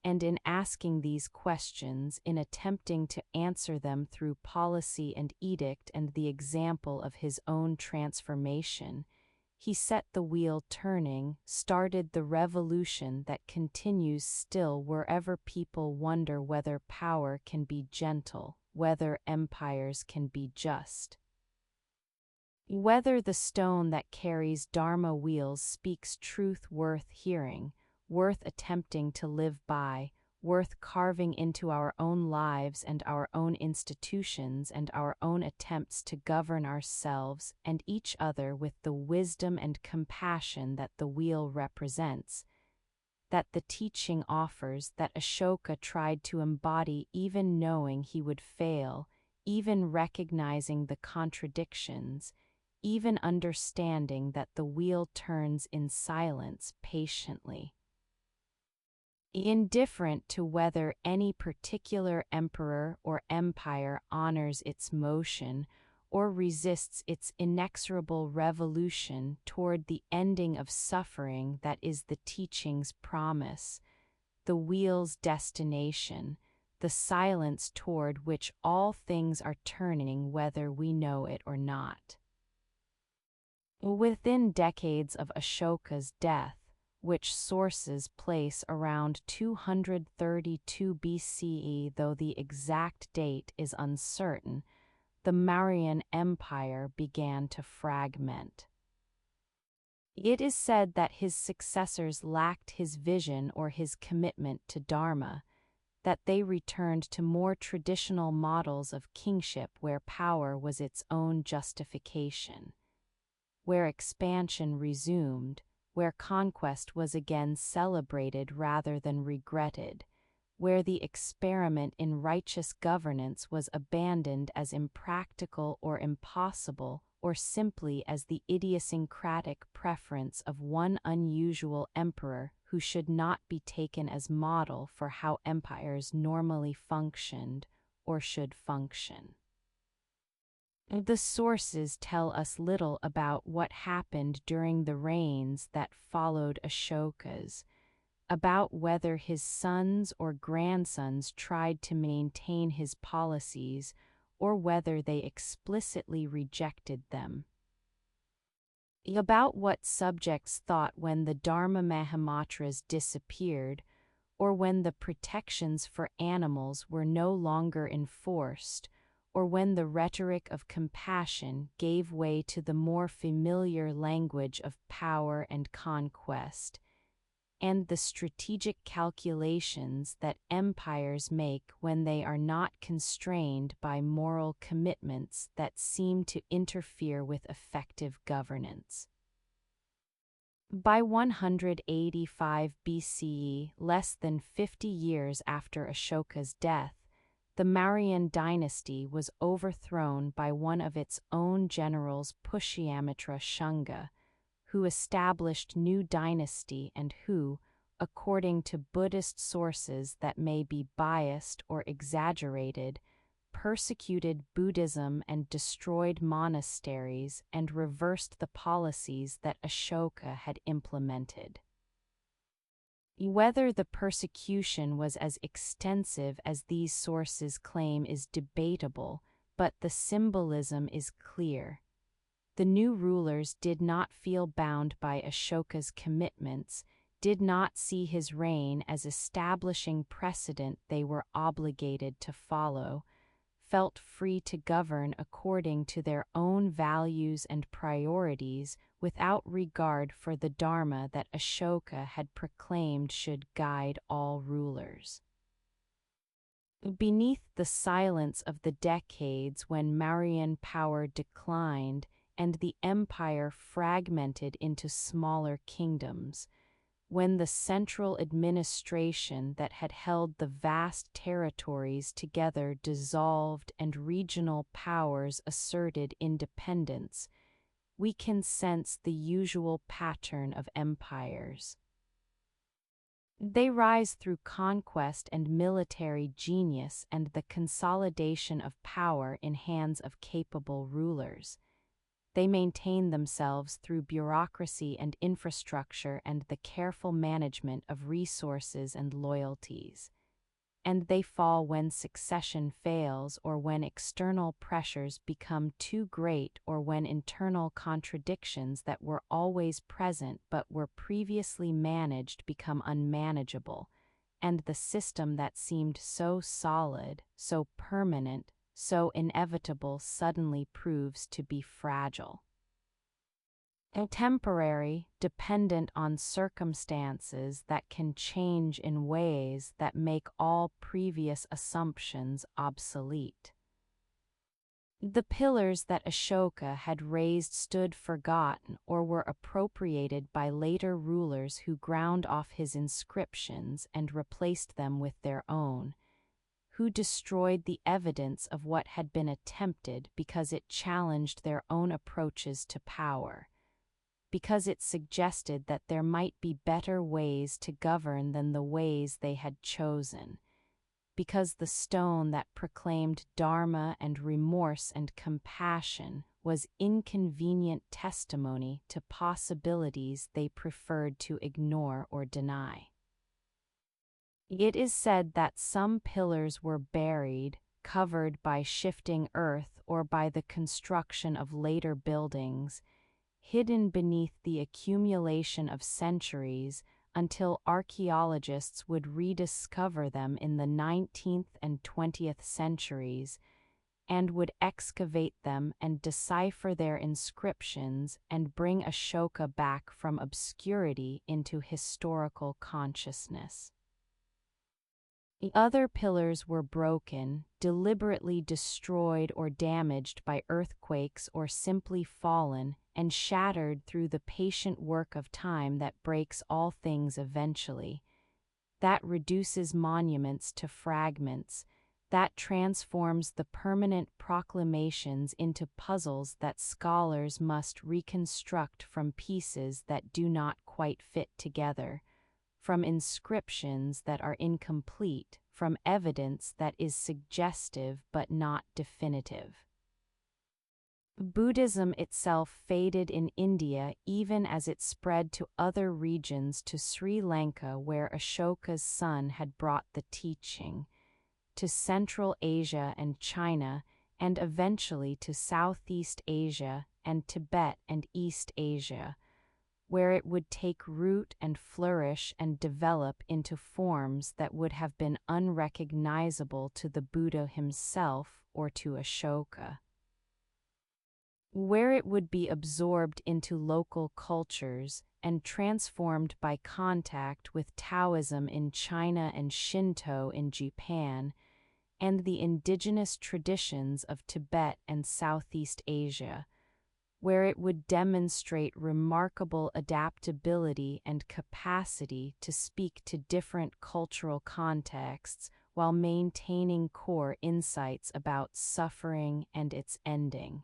And in asking these questions, in attempting to answer them through policy and edict and the example of his own transformation, he set the wheel turning, started the revolution that continues still wherever people wonder whether power can be gentle, whether empires can be just, whether the stone that carries Dharma wheels speaks truth worth hearing, worth attempting to live by, worth carving into our own lives and our own institutions and our own attempts to govern ourselves and each other with the wisdom and compassion that the wheel represents, that the teaching offers, that Ashoka tried to embody even knowing he would fail, even recognizing the contradictions, even understanding that the wheel turns in silence patiently. Indifferent to whether any particular emperor or empire honors its motion or resists its inexorable revolution toward the ending of suffering that is the teaching's promise, the wheel's destination, the silence toward which all things are turning whether we know it or not. Within decades of Ashoka's death, which sources place around 232 BCE, though the exact date is uncertain, the Mauryan Empire began to fragment. It is said that his successors lacked his vision or his commitment to Dharma, that they returned to more traditional models of kingship where power was its own justification, where expansion resumed, where conquest was again celebrated rather than regretted, where the experiment in righteous governance was abandoned as impractical or impossible, or simply as the idiosyncratic preference of one unusual emperor who should not be taken as model for how empires normally functioned or should function. The sources tell us little about what happened during the reigns that followed Ashoka's, about whether his sons or grandsons tried to maintain his policies or whether they explicitly rejected them. About what subjects thought when the Dharma Mahamatras disappeared, or when the protections for animals were no longer enforced, or when the rhetoric of compassion gave way to the more familiar language of power and conquest, and the strategic calculations that empires make when they are not constrained by moral commitments that seem to interfere with effective governance. By 185 BCE, less than 50 years after Ashoka's death, the Mauryan dynasty was overthrown by one of its own generals, Pushyamitra Shunga, who established new dynasty and who, according to Buddhist sources that may be biased or exaggerated, persecuted Buddhism and destroyed monasteries and reversed the policies that Ashoka had implemented. Whether the persecution was as extensive as these sources claim is debatable, but the symbolism is clear. The new rulers did not feel bound by Ashoka's commitments, did not see his reign as establishing precedent they were obligated to follow, felt free to govern according to their own values and priorities without regard for the Dharma that Ashoka had proclaimed should guide all rulers. Beneath the silence of the decades when Mauryan power declined and the empire fragmented into smaller kingdoms, when the central administration that had held the vast territories together dissolved and regional powers asserted independence, we can sense the usual pattern of empires. They rise through conquest and military genius and the consolidation of power in hands of capable rulers. They maintain themselves through bureaucracy and infrastructure and the careful management of resources and loyalties. And they fall when succession fails or when external pressures become too great or when internal contradictions that were always present but were previously managed become unmanageable, and the system that seemed so solid, so permanent, so inevitable suddenly proves to be fragile. Temporary, dependent on circumstances that can change in ways that make all previous assumptions obsolete. The pillars that Ashoka had raised stood forgotten or were appropriated by later rulers who ground off his inscriptions and replaced them with their own, who destroyed the evidence of what had been attempted because it challenged their own approaches to power, because it suggested that there might be better ways to govern than the ways they had chosen, because the stone that proclaimed dharma and remorse and compassion was inconvenient testimony to possibilities they preferred to ignore or deny. It is said that some pillars were buried, covered by shifting earth or by the construction of later buildings, hidden beneath the accumulation of centuries until archaeologists would rediscover them in the 19th and 20th centuries, and would excavate them and decipher their inscriptions and bring Ashoka back from obscurity into historical consciousness. The other pillars were broken, deliberately destroyed or damaged by earthquakes or simply fallen and shattered through the patient work of time that breaks all things eventually, that reduces monuments to fragments, that transforms the permanent proclamations into puzzles that scholars must reconstruct from pieces that do not quite fit together, from inscriptions that are incomplete, from evidence that is suggestive but not definitive. Buddhism itself faded in India even as it spread to other regions, to Sri Lanka where Ashoka's son had brought the teaching, to Central Asia and China, and eventually to Southeast Asia and Tibet and East Asia, where it would take root and flourish and develop into forms that would have been unrecognizable to the Buddha himself or to Ashoka. Where it would be absorbed into local cultures and transformed by contact with Taoism in China and Shinto in Japan, and the indigenous traditions of Tibet and Southeast Asia, where it would demonstrate remarkable adaptability and capacity to speak to different cultural contexts while maintaining core insights about suffering and its ending.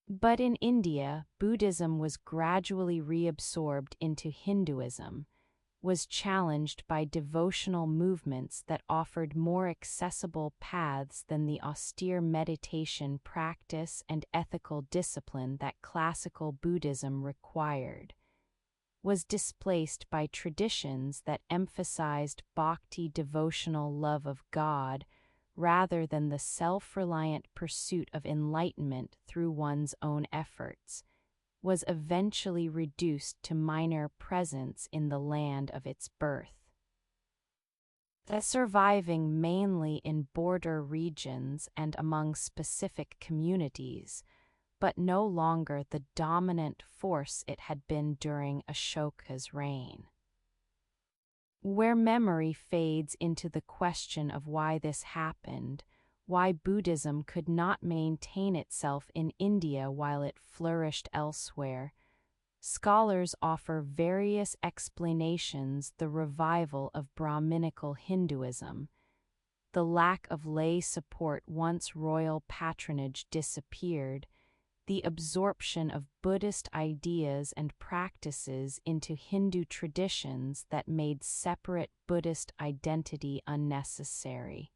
But in India, Buddhism was gradually reabsorbed into Hinduism, was challenged by devotional movements that offered more accessible paths than the austere meditation practice and ethical discipline that classical Buddhism required, was displaced by traditions that emphasized bhakti devotional love of God rather than the self-reliant pursuit of enlightenment through one's own efforts, was eventually reduced to minor presence in the land of its birth. Surviving mainly in border regions and among specific communities, but no longer the dominant force it had been during Ashoka's reign. Where memory fades into the question of why this happened, why Buddhism could not maintain itself in India while it flourished elsewhere, scholars offer various explanations: the revival of Brahminical Hinduism, the lack of lay support once royal patronage disappeared, the absorption of Buddhist ideas and practices into Hindu traditions that made separate Buddhist identity unnecessary,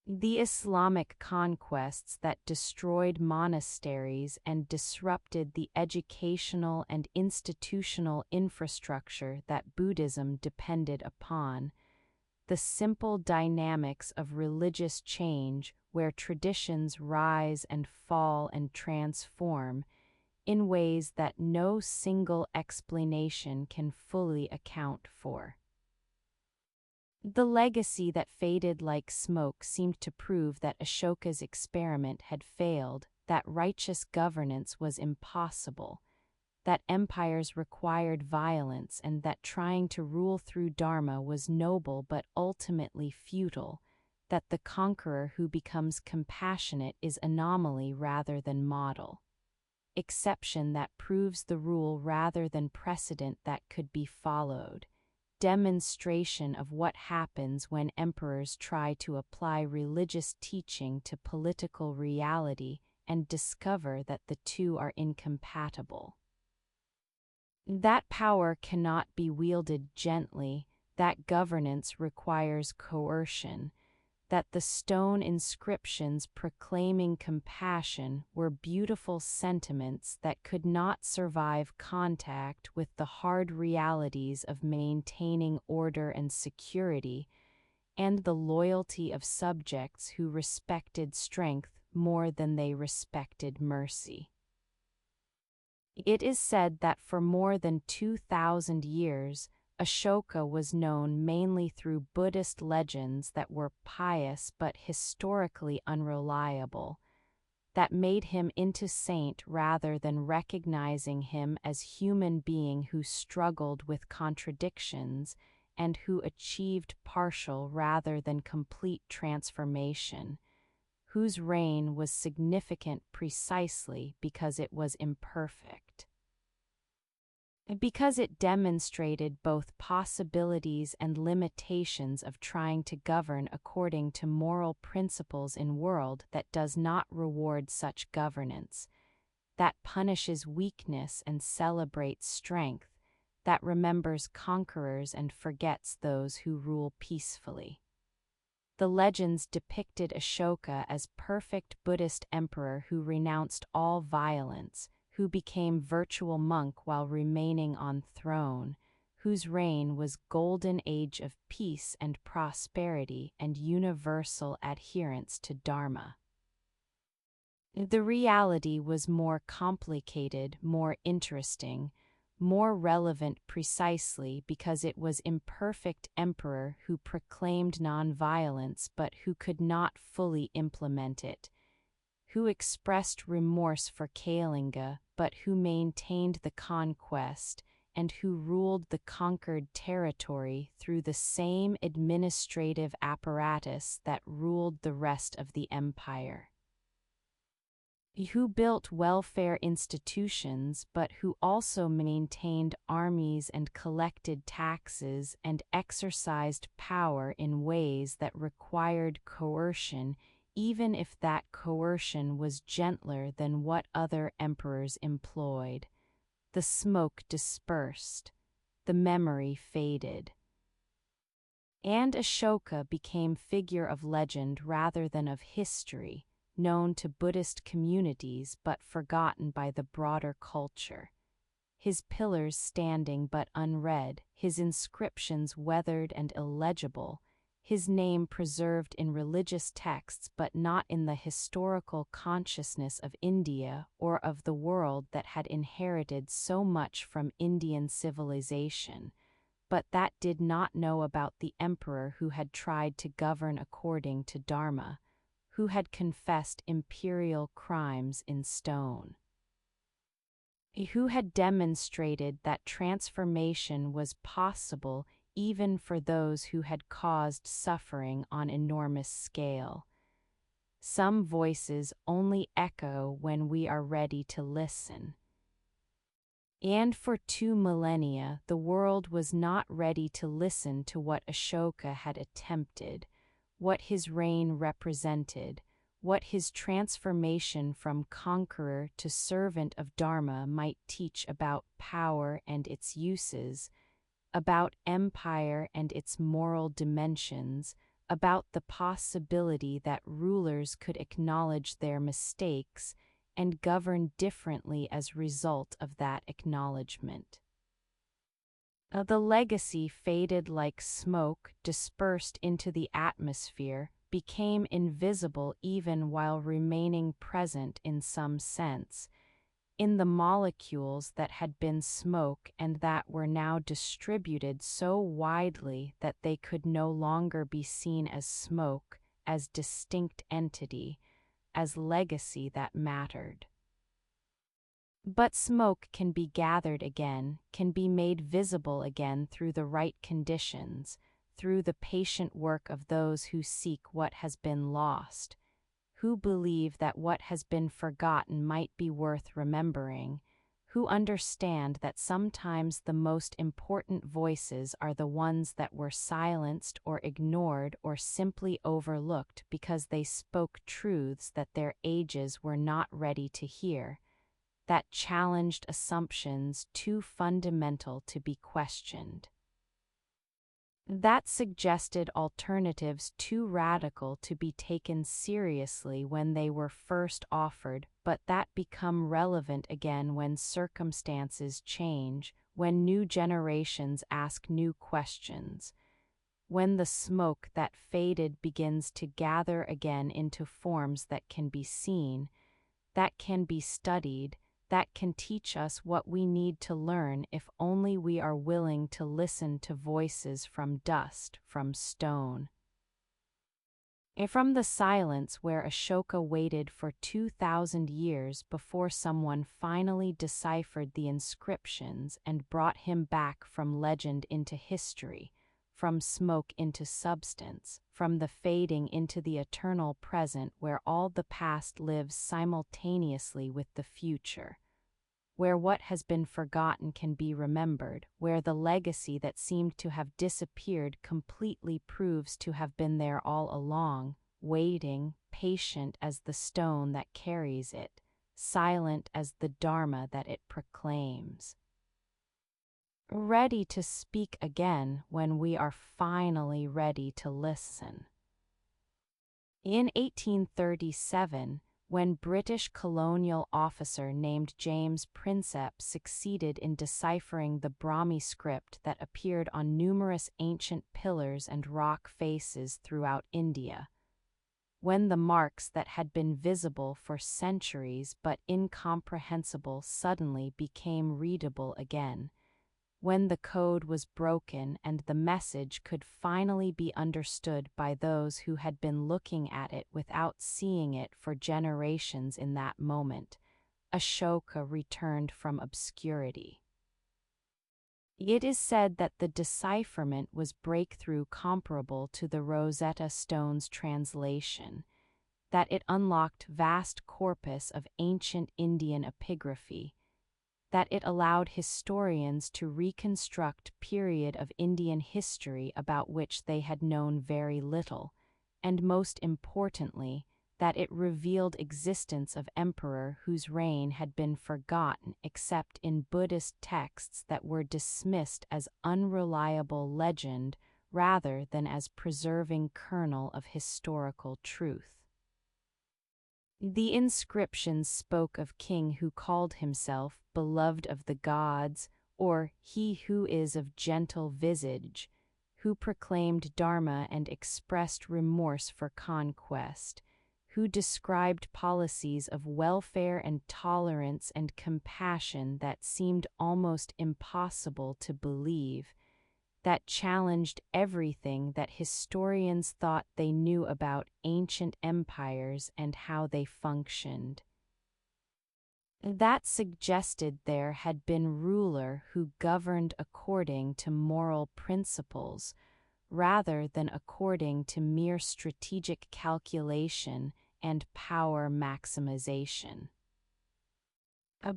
the Islamic conquests that destroyed monasteries and disrupted the educational and institutional infrastructure that Buddhism depended upon, the simple dynamics of religious change where traditions rise and fall and transform in ways that no single explanation can fully account for. The legacy that faded like smoke seemed to prove that Ashoka's experiment had failed, that righteous governance was impossible, that empires required violence, and that trying to rule through Dharma was noble but ultimately futile, that the conqueror who becomes compassionate is anomaly rather than model, exception that proves the rule rather than precedent that could be followed, demonstration of what happens when emperors try to apply religious teaching to political reality and discover that the two are incompatible. That power cannot be wielded gently, that governance requires coercion, that the stone inscriptions proclaiming compassion were beautiful sentiments that could not survive contact with the hard realities of maintaining order and security, and the loyalty of subjects who respected strength more than they respected mercy. It is said that for more than 2,000 years, Ashoka was known mainly through Buddhist legends that were pious but historically unreliable, that made him into saint rather than recognizing him as human being who struggled with contradictions and who achieved partial rather than complete transformation, whose reign was significant precisely because it was imperfect. because it demonstrated both possibilities and limitations of trying to govern according to moral principles in world that does not reward such governance, that punishes weakness and celebrates strength, that remembers conquerors and forgets those who rule peacefully. The legends depicted Ashoka as perfect Buddhist emperor who renounced all violence, who became virtual monk while remaining on throne, whose reign was golden age of peace and prosperity and universal adherence to Dharma. The reality was more complicated, more interesting, more relevant precisely because it was imperfect emperor who proclaimed non-violence but who could not fully implement it, who expressed remorse for Kalinga but who maintained the conquest, and who ruled the conquered territory through the same administrative apparatus that ruled the rest of the empire. Who built welfare institutions but who also maintained armies and collected taxes and exercised power in ways that required coercion, even if that coercion was gentler than what other emperors employed. The smoke dispersed, the memory faded. And Ashoka became figure of legend rather than of history, known to Buddhist communities but forgotten by the broader culture. His pillars standing but unread, his inscriptions weathered and illegible, his name preserved in religious texts but not in the historical consciousness of India or of the world that had inherited so much from Indian civilization, but that did not know about the emperor who had tried to govern according to Dharma, who had confessed imperial crimes in stone, who had demonstrated that transformation was possible even for those who had caused suffering on enormous scale. Some voices only echo when we are ready to listen. And for 2 millennia the world was not ready to listen to what Ashoka had attempted, what his reign represented, what his transformation from conqueror to servant of Dharma might teach about power and its uses, about empire and its moral dimensions, about the possibility that rulers could acknowledge their mistakes and govern differently as result of that acknowledgement. The legacy faded like smoke dispersed into the atmosphere, became invisible even while remaining present in some sense, in the molecules that had been smoke and that were now distributed so widely that they could no longer be seen as smoke, as distinct entity, as legacy that mattered. But smoke can be gathered again, can be made visible again through the right conditions, through the patient work of those who seek what has been lost, who believe that what has been forgotten might be worth remembering, who understand that sometimes the most important voices are the ones that were silenced or ignored or simply overlooked because they spoke truths that their ages were not ready to hear, that challenged assumptions too fundamental to be questioned, that suggested alternatives too radical to be taken seriously when they were first offered, but that become relevant again when circumstances change, when new generations ask new questions, when the smoke that faded begins to gather again into forms that can be seen, that can be studied, that can teach us what we need to learn if only we are willing to listen to voices from dust, from stone. And from the silence where Ashoka waited for 2,000 years before someone finally deciphered the inscriptions and brought him back from legend into history, from smoke into substance, from the fading into the eternal present where all the past lives simultaneously with the future. where what has been forgotten can be remembered, where the legacy that seemed to have disappeared completely proves to have been there all along, waiting, patient as the stone that carries it, silent as the Dharma that it proclaims. Ready to speak again when we are finally ready to listen. In 1837, when British colonial officer named James Prinsep succeeded in deciphering the Brahmi script that appeared on numerous ancient pillars and rock faces throughout India, when the marks that had been visible for centuries but incomprehensible suddenly became readable again, when the code was broken and the message could finally be understood by those who had been looking at it without seeing it for generations in that moment, Ashoka returned from obscurity. It is said that the decipherment was breakthrough comparable to the Rosetta Stone's translation, that it unlocked vast corpus of ancient Indian epigraphy, that it allowed historians to reconstruct period of Indian history about which they had known very little, and most importantly, that it revealed existence of emperor whose reign had been forgotten except in Buddhist texts that were dismissed as unreliable legend rather than as preserving kernel of historical truth. The inscriptions spoke of king who called himself beloved of the gods, or he who is of gentle visage, who proclaimed Dharma and expressed remorse for conquest, who described policies of welfare and tolerance and compassion that seemed almost impossible to believe, that challenged everything that historians thought they knew about ancient empires and how they functioned. That suggested there had been ruler who governed according to moral principles, rather than according to mere strategic calculation and power maximization.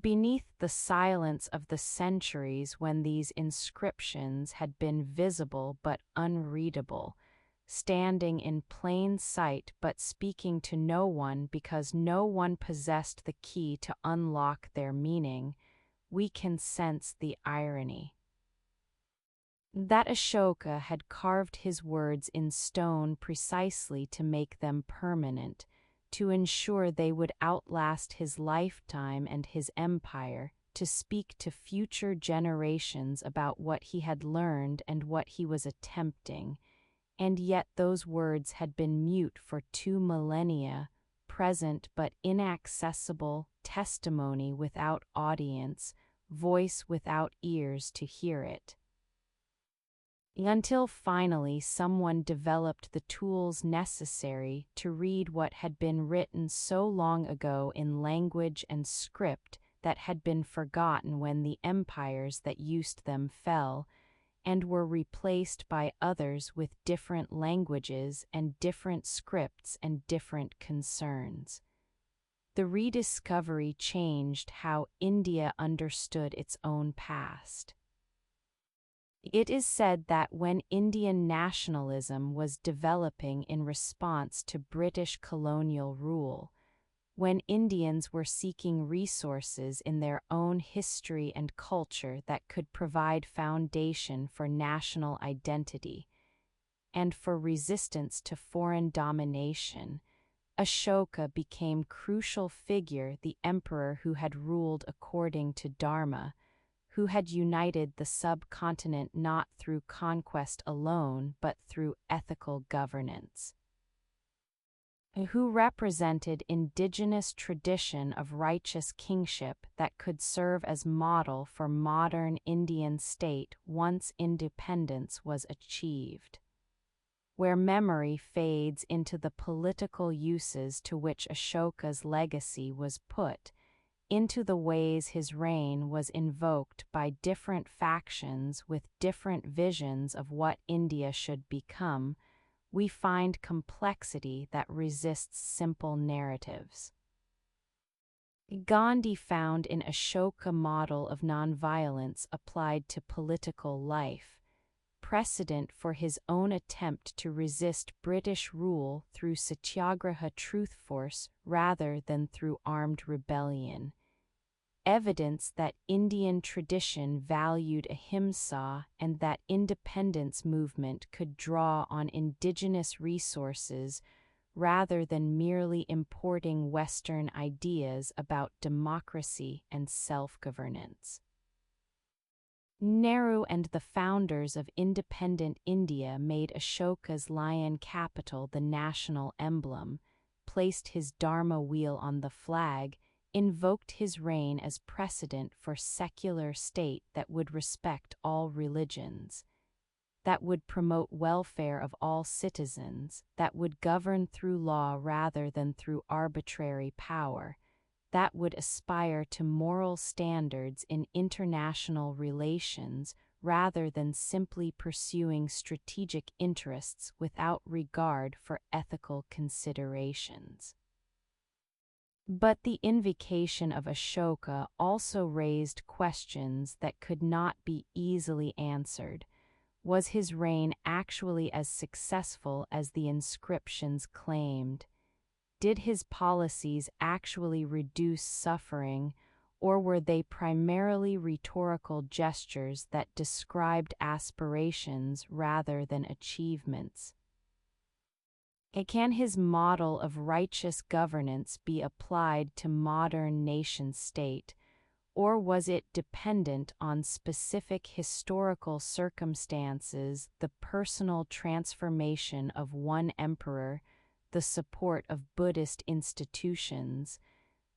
Beneath the silence of the centuries when these inscriptions had been visible but unreadable, standing in plain sight but speaking to no one because no one possessed the key to unlock their meaning, we can sense the irony. That Ashoka had carved his words in stone precisely to make them permanent, to ensure they would outlast his lifetime and his empire, to speak to future generations about what he had learned and what he was attempting, and yet those words had been mute for 2 millennia, present but inaccessible, testimony without audience, voice without ears to hear it. Until finally someone developed the tools necessary to read what had been written so long ago in language and script that had been forgotten when the empires that used them fell, and were replaced by others with different languages and different scripts and different concerns. The rediscovery changed how India understood its own past. It is said that when Indian nationalism was developing in response to British colonial rule, when Indians were seeking resources in their own history and culture that could provide foundation for national identity, and for resistance to foreign domination, Ashoka became crucial figure, the emperor who had ruled according to Dharma, who had united the subcontinent not through conquest alone but through ethical governance, who represented indigenous tradition of righteous kingship that could serve as model for modern Indian state once independence was achieved, where memory fades into the political uses to which Ashoka's legacy was put, into the ways his reign was invoked by different factions with different visions of what India should become, we find complexity that resists simple narratives. Gandhi found in Ashoka model of nonviolence applied to political life, precedent for his own attempt to resist British rule through satyagraha truth force rather than through armed rebellion. Evidence that Indian tradition valued ahimsa and that independence movement could draw on indigenous resources rather than merely importing Western ideas about democracy and self-governance. Nehru and the founders of independent India made Ashoka's lion capital the national emblem, placed his Dharma wheel on the flag, invoked his reign as precedent for secular state that would respect all religions, that would promote welfare of all citizens, that would govern through law rather than through arbitrary power, that would aspire to moral standards in international relations rather than simply pursuing strategic interests without regard for ethical considerations. But the invocation of Ashoka also raised questions that could not be easily answered. Was his reign actually as successful as the inscriptions claimed? Did his policies actually reduce suffering, or were they primarily rhetorical gestures that described aspirations rather than achievements? Can his model of righteous governance be applied to modern nation-state, or was it dependent on specific historical circumstances, the personal transformation of one emperor, the support of Buddhist institutions,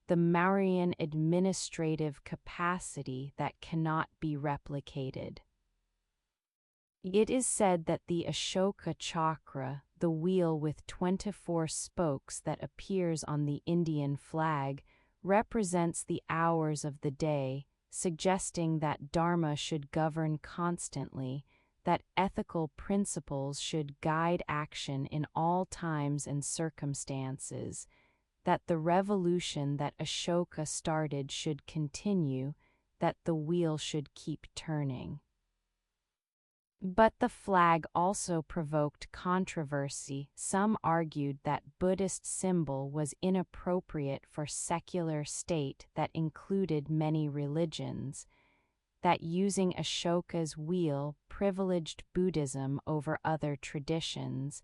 the Mauryan administrative capacity that cannot be replicated? It is said that the Ashoka chakra, the wheel with 24 spokes that appears on the Indian flag, represents the hours of the day, suggesting that Dharma should govern constantly, that ethical principles should guide action in all times and circumstances, that the revolution that Ashoka started should continue, that the wheel should keep turning. But the flag also provoked controversy. Some argued that Buddhist symbol was inappropriate for secular state that included many religions, that using Ashoka's wheel privileged Buddhism over other traditions,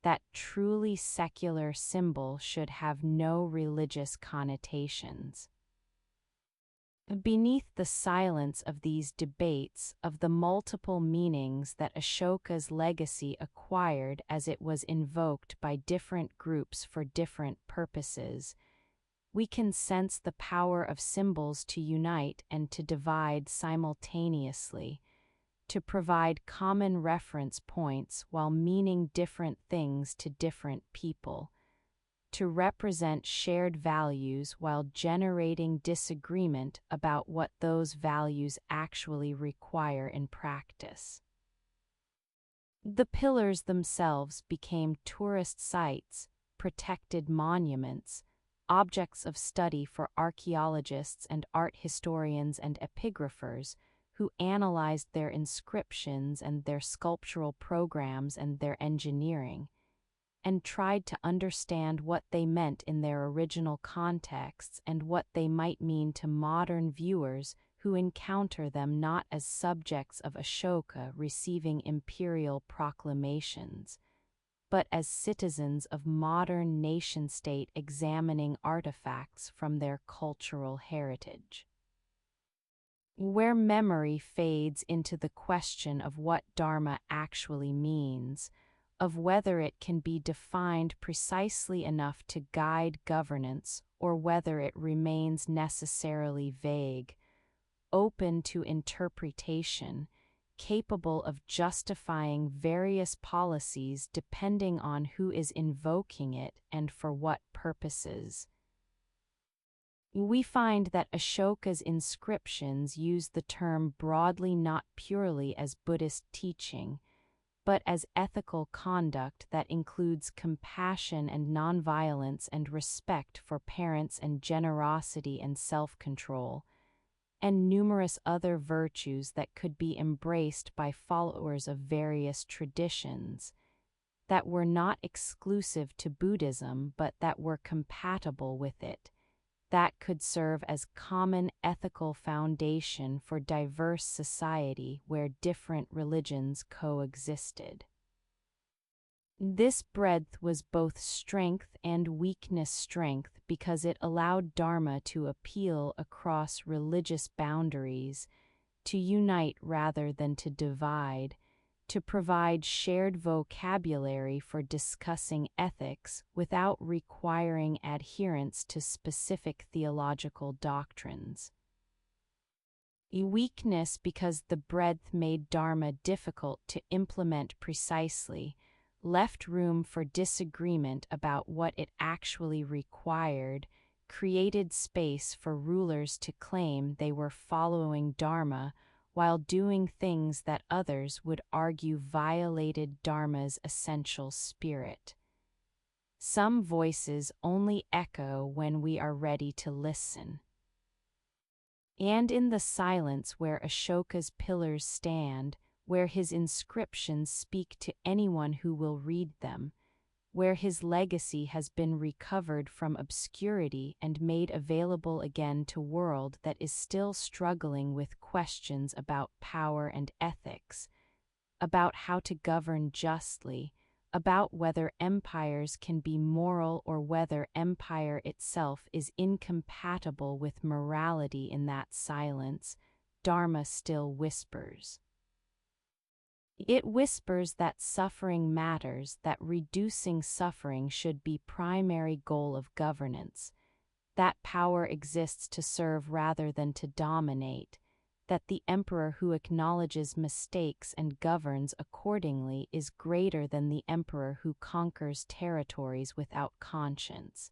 that truly secular symbol should have no religious connotations. Beneath the silence of these debates of the multiple meanings that Ashoka's legacy acquired as it was invoked by different groups for different purposes, we can sense the power of symbols to unite and to divide simultaneously, to provide common reference points while meaning different things to different people, to represent shared values while generating disagreement about what those values actually require in practice. The pillars themselves became tourist sites, protected monuments, objects of study for archaeologists and art historians and epigraphers who analyzed their inscriptions and their sculptural programs and their engineering, and tried to understand what they meant in their original contexts and what they might mean to modern viewers who encounter them not as subjects of Ashoka receiving imperial proclamations, but as citizens of modern nation-state examining artifacts from their cultural heritage. Where memory fades into the question of what Dharma actually means, of whether it can be defined precisely enough to guide governance or whether it remains necessarily vague, open to interpretation, capable of justifying various policies depending on who is invoking it and for what purposes. We find that Ashoka's inscriptions use the term broadly not purely as Buddhist teaching, but as ethical conduct that includes compassion and nonviolence and respect for parents and generosity and self-control, and numerous other virtues that could be embraced by followers of various traditions, that were not exclusive to Buddhism but that were compatible with it, that could serve as common ethical foundation for diverse society where different religions coexisted. This breadth was both strength and weakness strength because it allowed Dharma to appeal across religious boundaries, to unite rather than to divide, to provide shared vocabulary for discussing ethics without requiring adherence to specific theological doctrines. Weakness because the breadth made Dharma difficult to implement precisely, left room for disagreement about what it actually required, created space for rulers to claim they were following Dharma while doing things that others would argue violated Dharma's essential spirit. Some voices only echo when we are ready to listen. And in the silence where Ashoka's pillars stand, where his inscriptions speak to anyone who will read them, where his legacy has been recovered from obscurity and made available again to a world that is still struggling with questions about power and ethics, about how to govern justly, about whether empires can be moral or whether empire itself is incompatible with morality. In that silence, Dharma still whispers. It whispers that suffering matters, that reducing suffering should be primary goal of governance, that power exists to serve rather than to dominate, that the emperor who acknowledges mistakes and governs accordingly is greater than the emperor who conquers territories without conscience,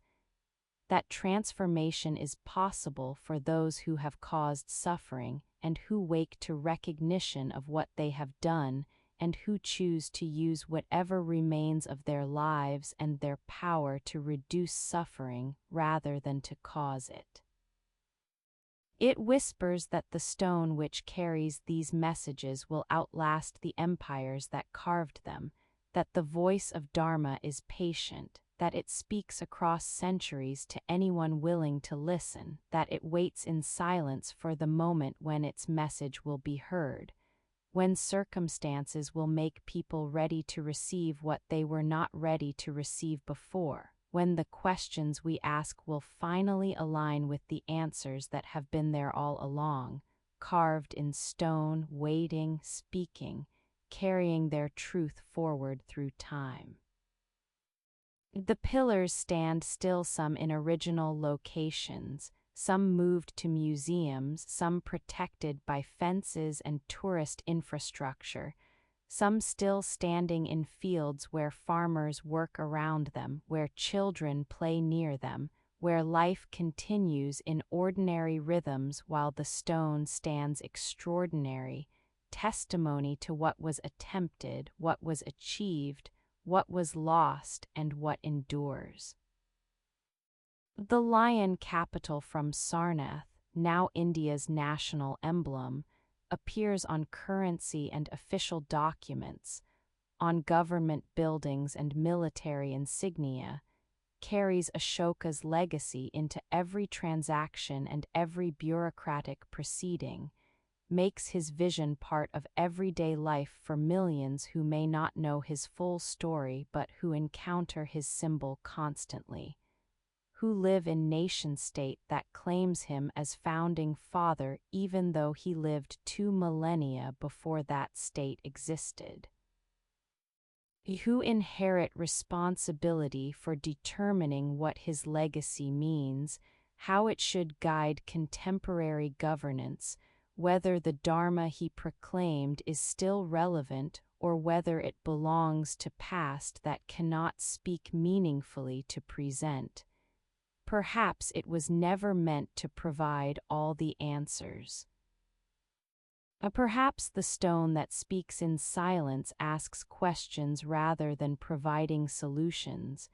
that transformation is possible for those who have caused suffering and who wake to recognition of what they have done and who choose to use whatever remains of their lives and their power to reduce suffering rather than to cause it. It whispers that the stone which carries these messages will outlast the empires that carved them, that the voice of Dharma is patient, that it speaks across centuries to anyone willing to listen, that it waits in silence for the moment when its message will be heard, when circumstances will make people ready to receive what they were not ready to receive before, when the questions we ask will finally align with the answers that have been there all along, carved in stone, waiting, speaking, carrying their truth forward through time. The pillars stand still, some in original locations, some moved to museums, some protected by fences and tourist infrastructure, some still standing in fields where farmers work around them, where children play near them, where life continues in ordinary rhythms while the stone stands extraordinary, testimony to what was attempted, what was achieved, what was lost, and what endures. The lion capital from Sarnath, now India's national emblem, appears on currency and official documents, on government buildings and military insignia, carries Ashoka's legacy into every transaction and every bureaucratic proceeding, makes his vision part of everyday life for millions who may not know his full story but who encounter his symbol constantly, who live in nation-state that claims him as founding father even though he lived 2 millennia before that state existed, who inherit responsibility for determining what his legacy means, how it should guide contemporary governance, whether the Dharma he proclaimed is still relevant or whether it belongs to past that cannot speak meaningfully to present. Perhaps it was never meant to provide all the answers. Perhaps the stone that speaks in silence asks questions rather than providing solutions,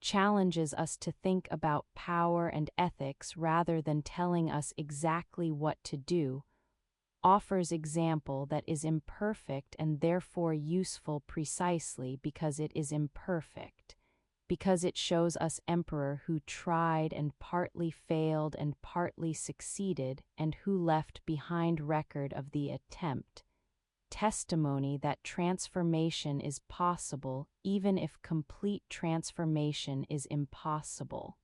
challenges us to think about power and ethics rather than telling us exactly what to do, offers example that is imperfect and therefore useful precisely because it is imperfect, because it shows us emperor who tried and partly failed and partly succeeded and who left behind record of the attempt, testimony that transformation is possible even if complete transformation is impossible.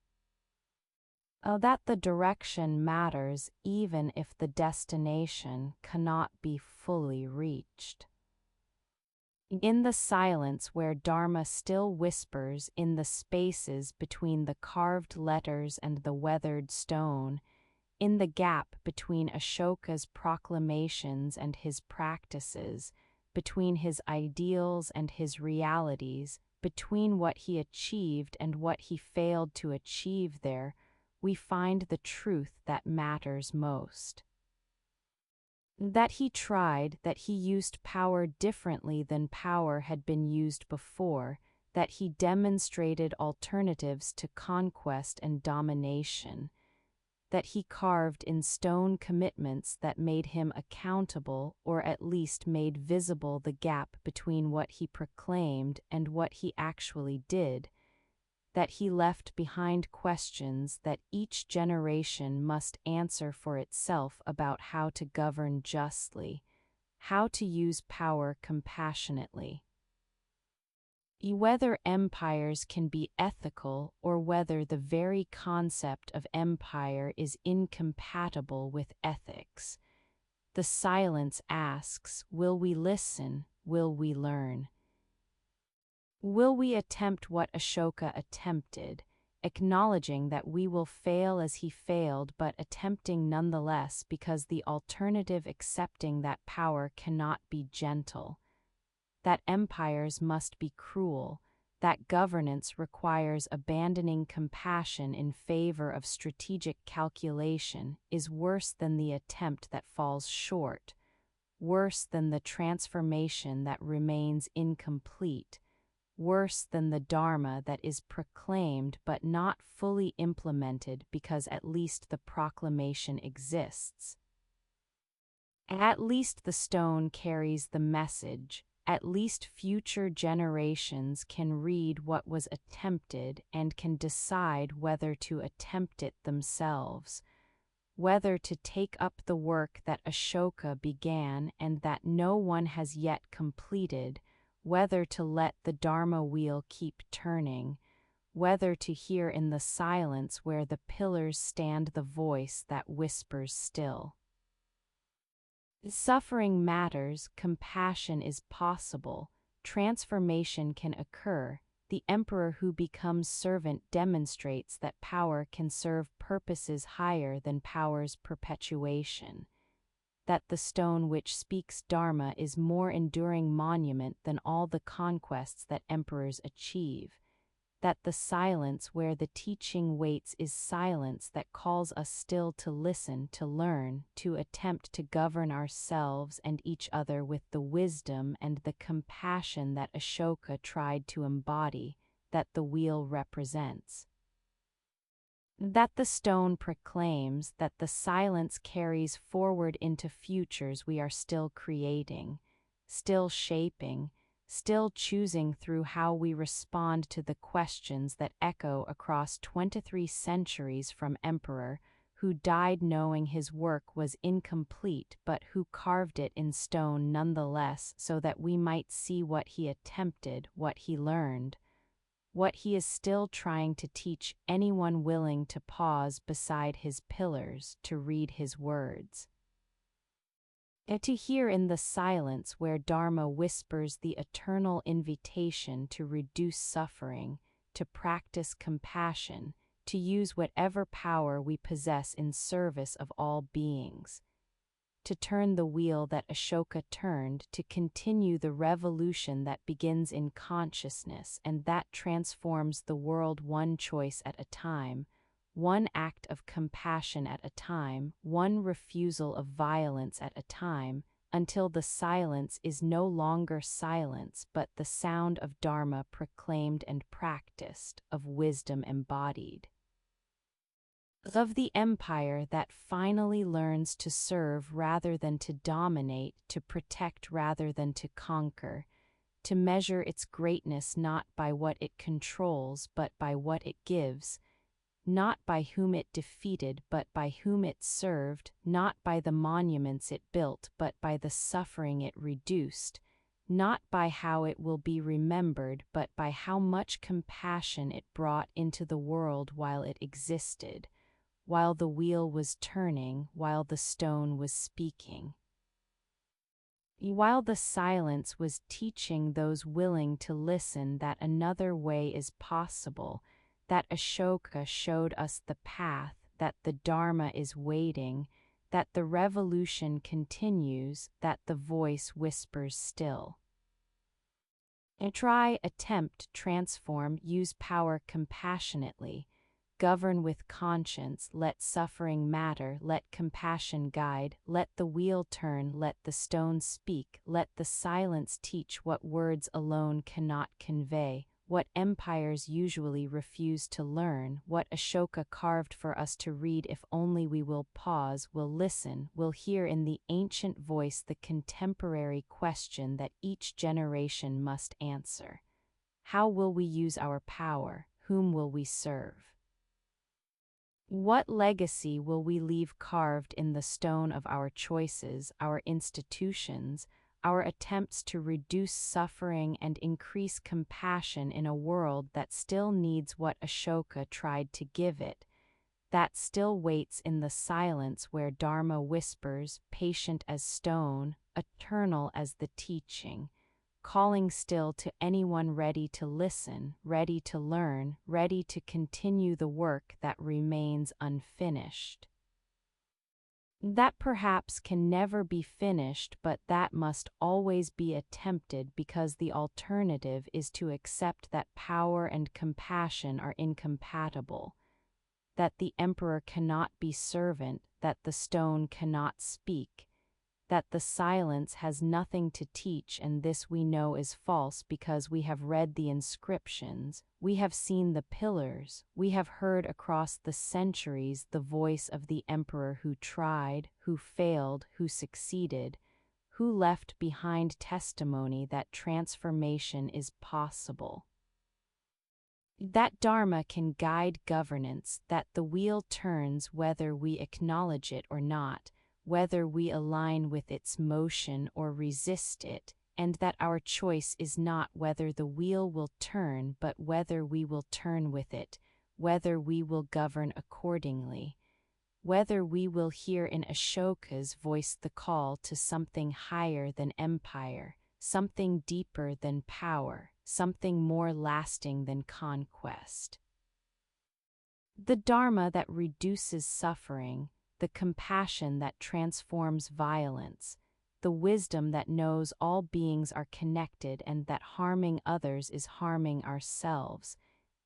That the direction matters even if the destination cannot be fully reached. In the silence where Dharma still whispers in the spaces between the carved letters and the weathered stone, in the gap between Ashoka's proclamations and his practices, between his ideals and his realities, between what he achieved and what he failed to achieve there, we find the truth that matters most. That he tried, that he used power differently than power had been used before, that he demonstrated alternatives to conquest and domination, that he carved in stone commitments that made him accountable or at least made visible the gap between what he proclaimed and what he actually did, that he left behind questions that each generation must answer for itself about how to govern justly, how to use power compassionately. Whether empires can be ethical or whether the very concept of empire is incompatible with ethics. The silence asks, will we listen, will we learn? Will we attempt what Ashoka attempted, acknowledging that we will fail as he failed but attempting nonetheless because the alternative accepting that power cannot be gentle, that empires must be cruel, that governance requires abandoning compassion in favor of strategic calculation is worse than the attempt that falls short, worse than the transformation that remains incomplete, worse than the Dharma that is proclaimed but not fully implemented because at least the proclamation exists. At least the stone carries the message, at least future generations can read what was attempted and can decide whether to attempt it themselves, whether to take up the work that Ashoka began and that no one has yet completed, whether to let the Dharma wheel keep turning, whether to hear in the silence where the pillars stand the voice that whispers still. Suffering matters, compassion is possible, transformation can occur. The emperor who becomes servant demonstrates that power can serve purposes higher than power's perpetuation, that the stone which speaks Dharma is more enduring monument than all the conquests that emperors achieve, that the silence where the teaching waits is silence that calls us still to listen, to learn, to attempt to govern ourselves and each other with the wisdom and the compassion that Ashoka tried to embody, that the wheel represents. That the stone proclaims, that the silence carries forward into futures we are still creating, still shaping, still choosing through how we respond to the questions that echo across 23 centuries from emperor who died knowing his work was incomplete but who carved it in stone nonetheless so that we might see what he attempted, what he learned, what he is still trying to teach anyone willing to pause beside his pillars to read his words. And to hear in the silence where Dharma whispers the eternal invitation to reduce suffering, to practice compassion, to use whatever power we possess in service of all beings, to turn the wheel that Ashoka turned, to continue the revolution that begins in consciousness and that transforms the world one choice at a time, one act of compassion at a time, one refusal of violence at a time, until the silence is no longer silence but the sound of Dharma proclaimed and practiced, of wisdom embodied. Of the empire that finally learns to serve rather than to dominate, to protect rather than to conquer, to measure its greatness not by what it controls but by what it gives, not by whom it defeated but by whom it served, not by the monuments it built but by the suffering it reduced, not by how it will be remembered but by how much compassion it brought into the world while it existed, while the wheel was turning, while the stone was speaking. While the silence was teaching those willing to listen that another way is possible, that Ashoka showed us the path, that the Dharma is waiting, that the revolution continues, that the voice whispers still. Try, attempt, transform, use power compassionately. Govern with conscience, let suffering matter, let compassion guide, let the wheel turn, let the stone speak, let the silence teach what words alone cannot convey, what empires usually refuse to learn, what Ashoka carved for us to read if only we will pause, will listen, will hear in the ancient voice the contemporary question that each generation must answer. How will we use our power? Whom will we serve? What legacy will we leave carved in the stone of our choices, our institutions, our attempts to reduce suffering and increase compassion in a world that still needs what Ashoka tried to give it, that still waits in the silence where Dharma whispers, patient as stone, eternal as the teaching, calling still to anyone ready to listen, ready to learn, ready to continue the work that remains unfinished. That perhaps can never be finished, but that must always be attempted because the alternative is to accept that power and compassion are incompatible, that the emperor cannot be servant, that the stone cannot speak, that the silence has nothing to teach, and this we know is false because we have read the inscriptions, we have seen the pillars, we have heard across the centuries the voice of the emperor who tried, who failed, who succeeded, who left behind testimony that transformation is possible. That Dharma can guide governance, that the wheel turns whether we acknowledge it or not, whether we align with its motion or resist it, and that our choice is not whether the wheel will turn but whether we will turn with it, whether we will govern accordingly, whether we will hear in Ashoka's voice the call to something higher than empire, something deeper than power, something more lasting than conquest. The Dharma that reduces suffering, the compassion that transforms violence, the wisdom that knows all beings are connected and that harming others is harming ourselves,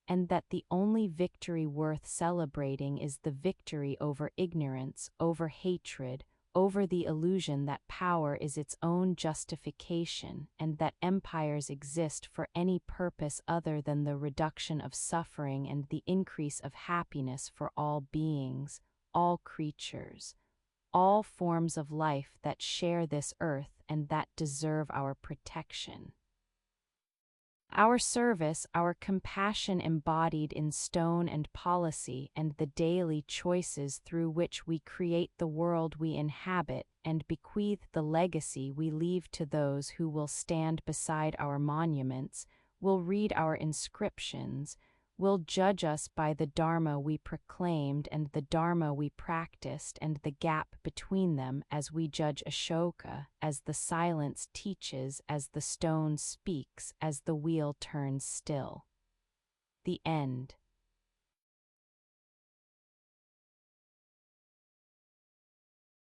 and that the only victory worth celebrating is the victory over ignorance, over hatred, over the illusion that power is its own justification and that empires exist for any purpose other than the reduction of suffering and the increase of happiness for all beings, all creatures, all forms of life that share this earth and that deserve our protection. Our service, our compassion embodied in stone and policy, and the daily choices through which we create the world we inhabit and bequeath the legacy we leave to those who will stand beside our monuments, will read our inscriptions, will judge us by the Dharma we proclaimed and the Dharma we practiced and the gap between them as we judge Ashoka, as the silence teaches, as the stone speaks, as the wheel turns still. The end.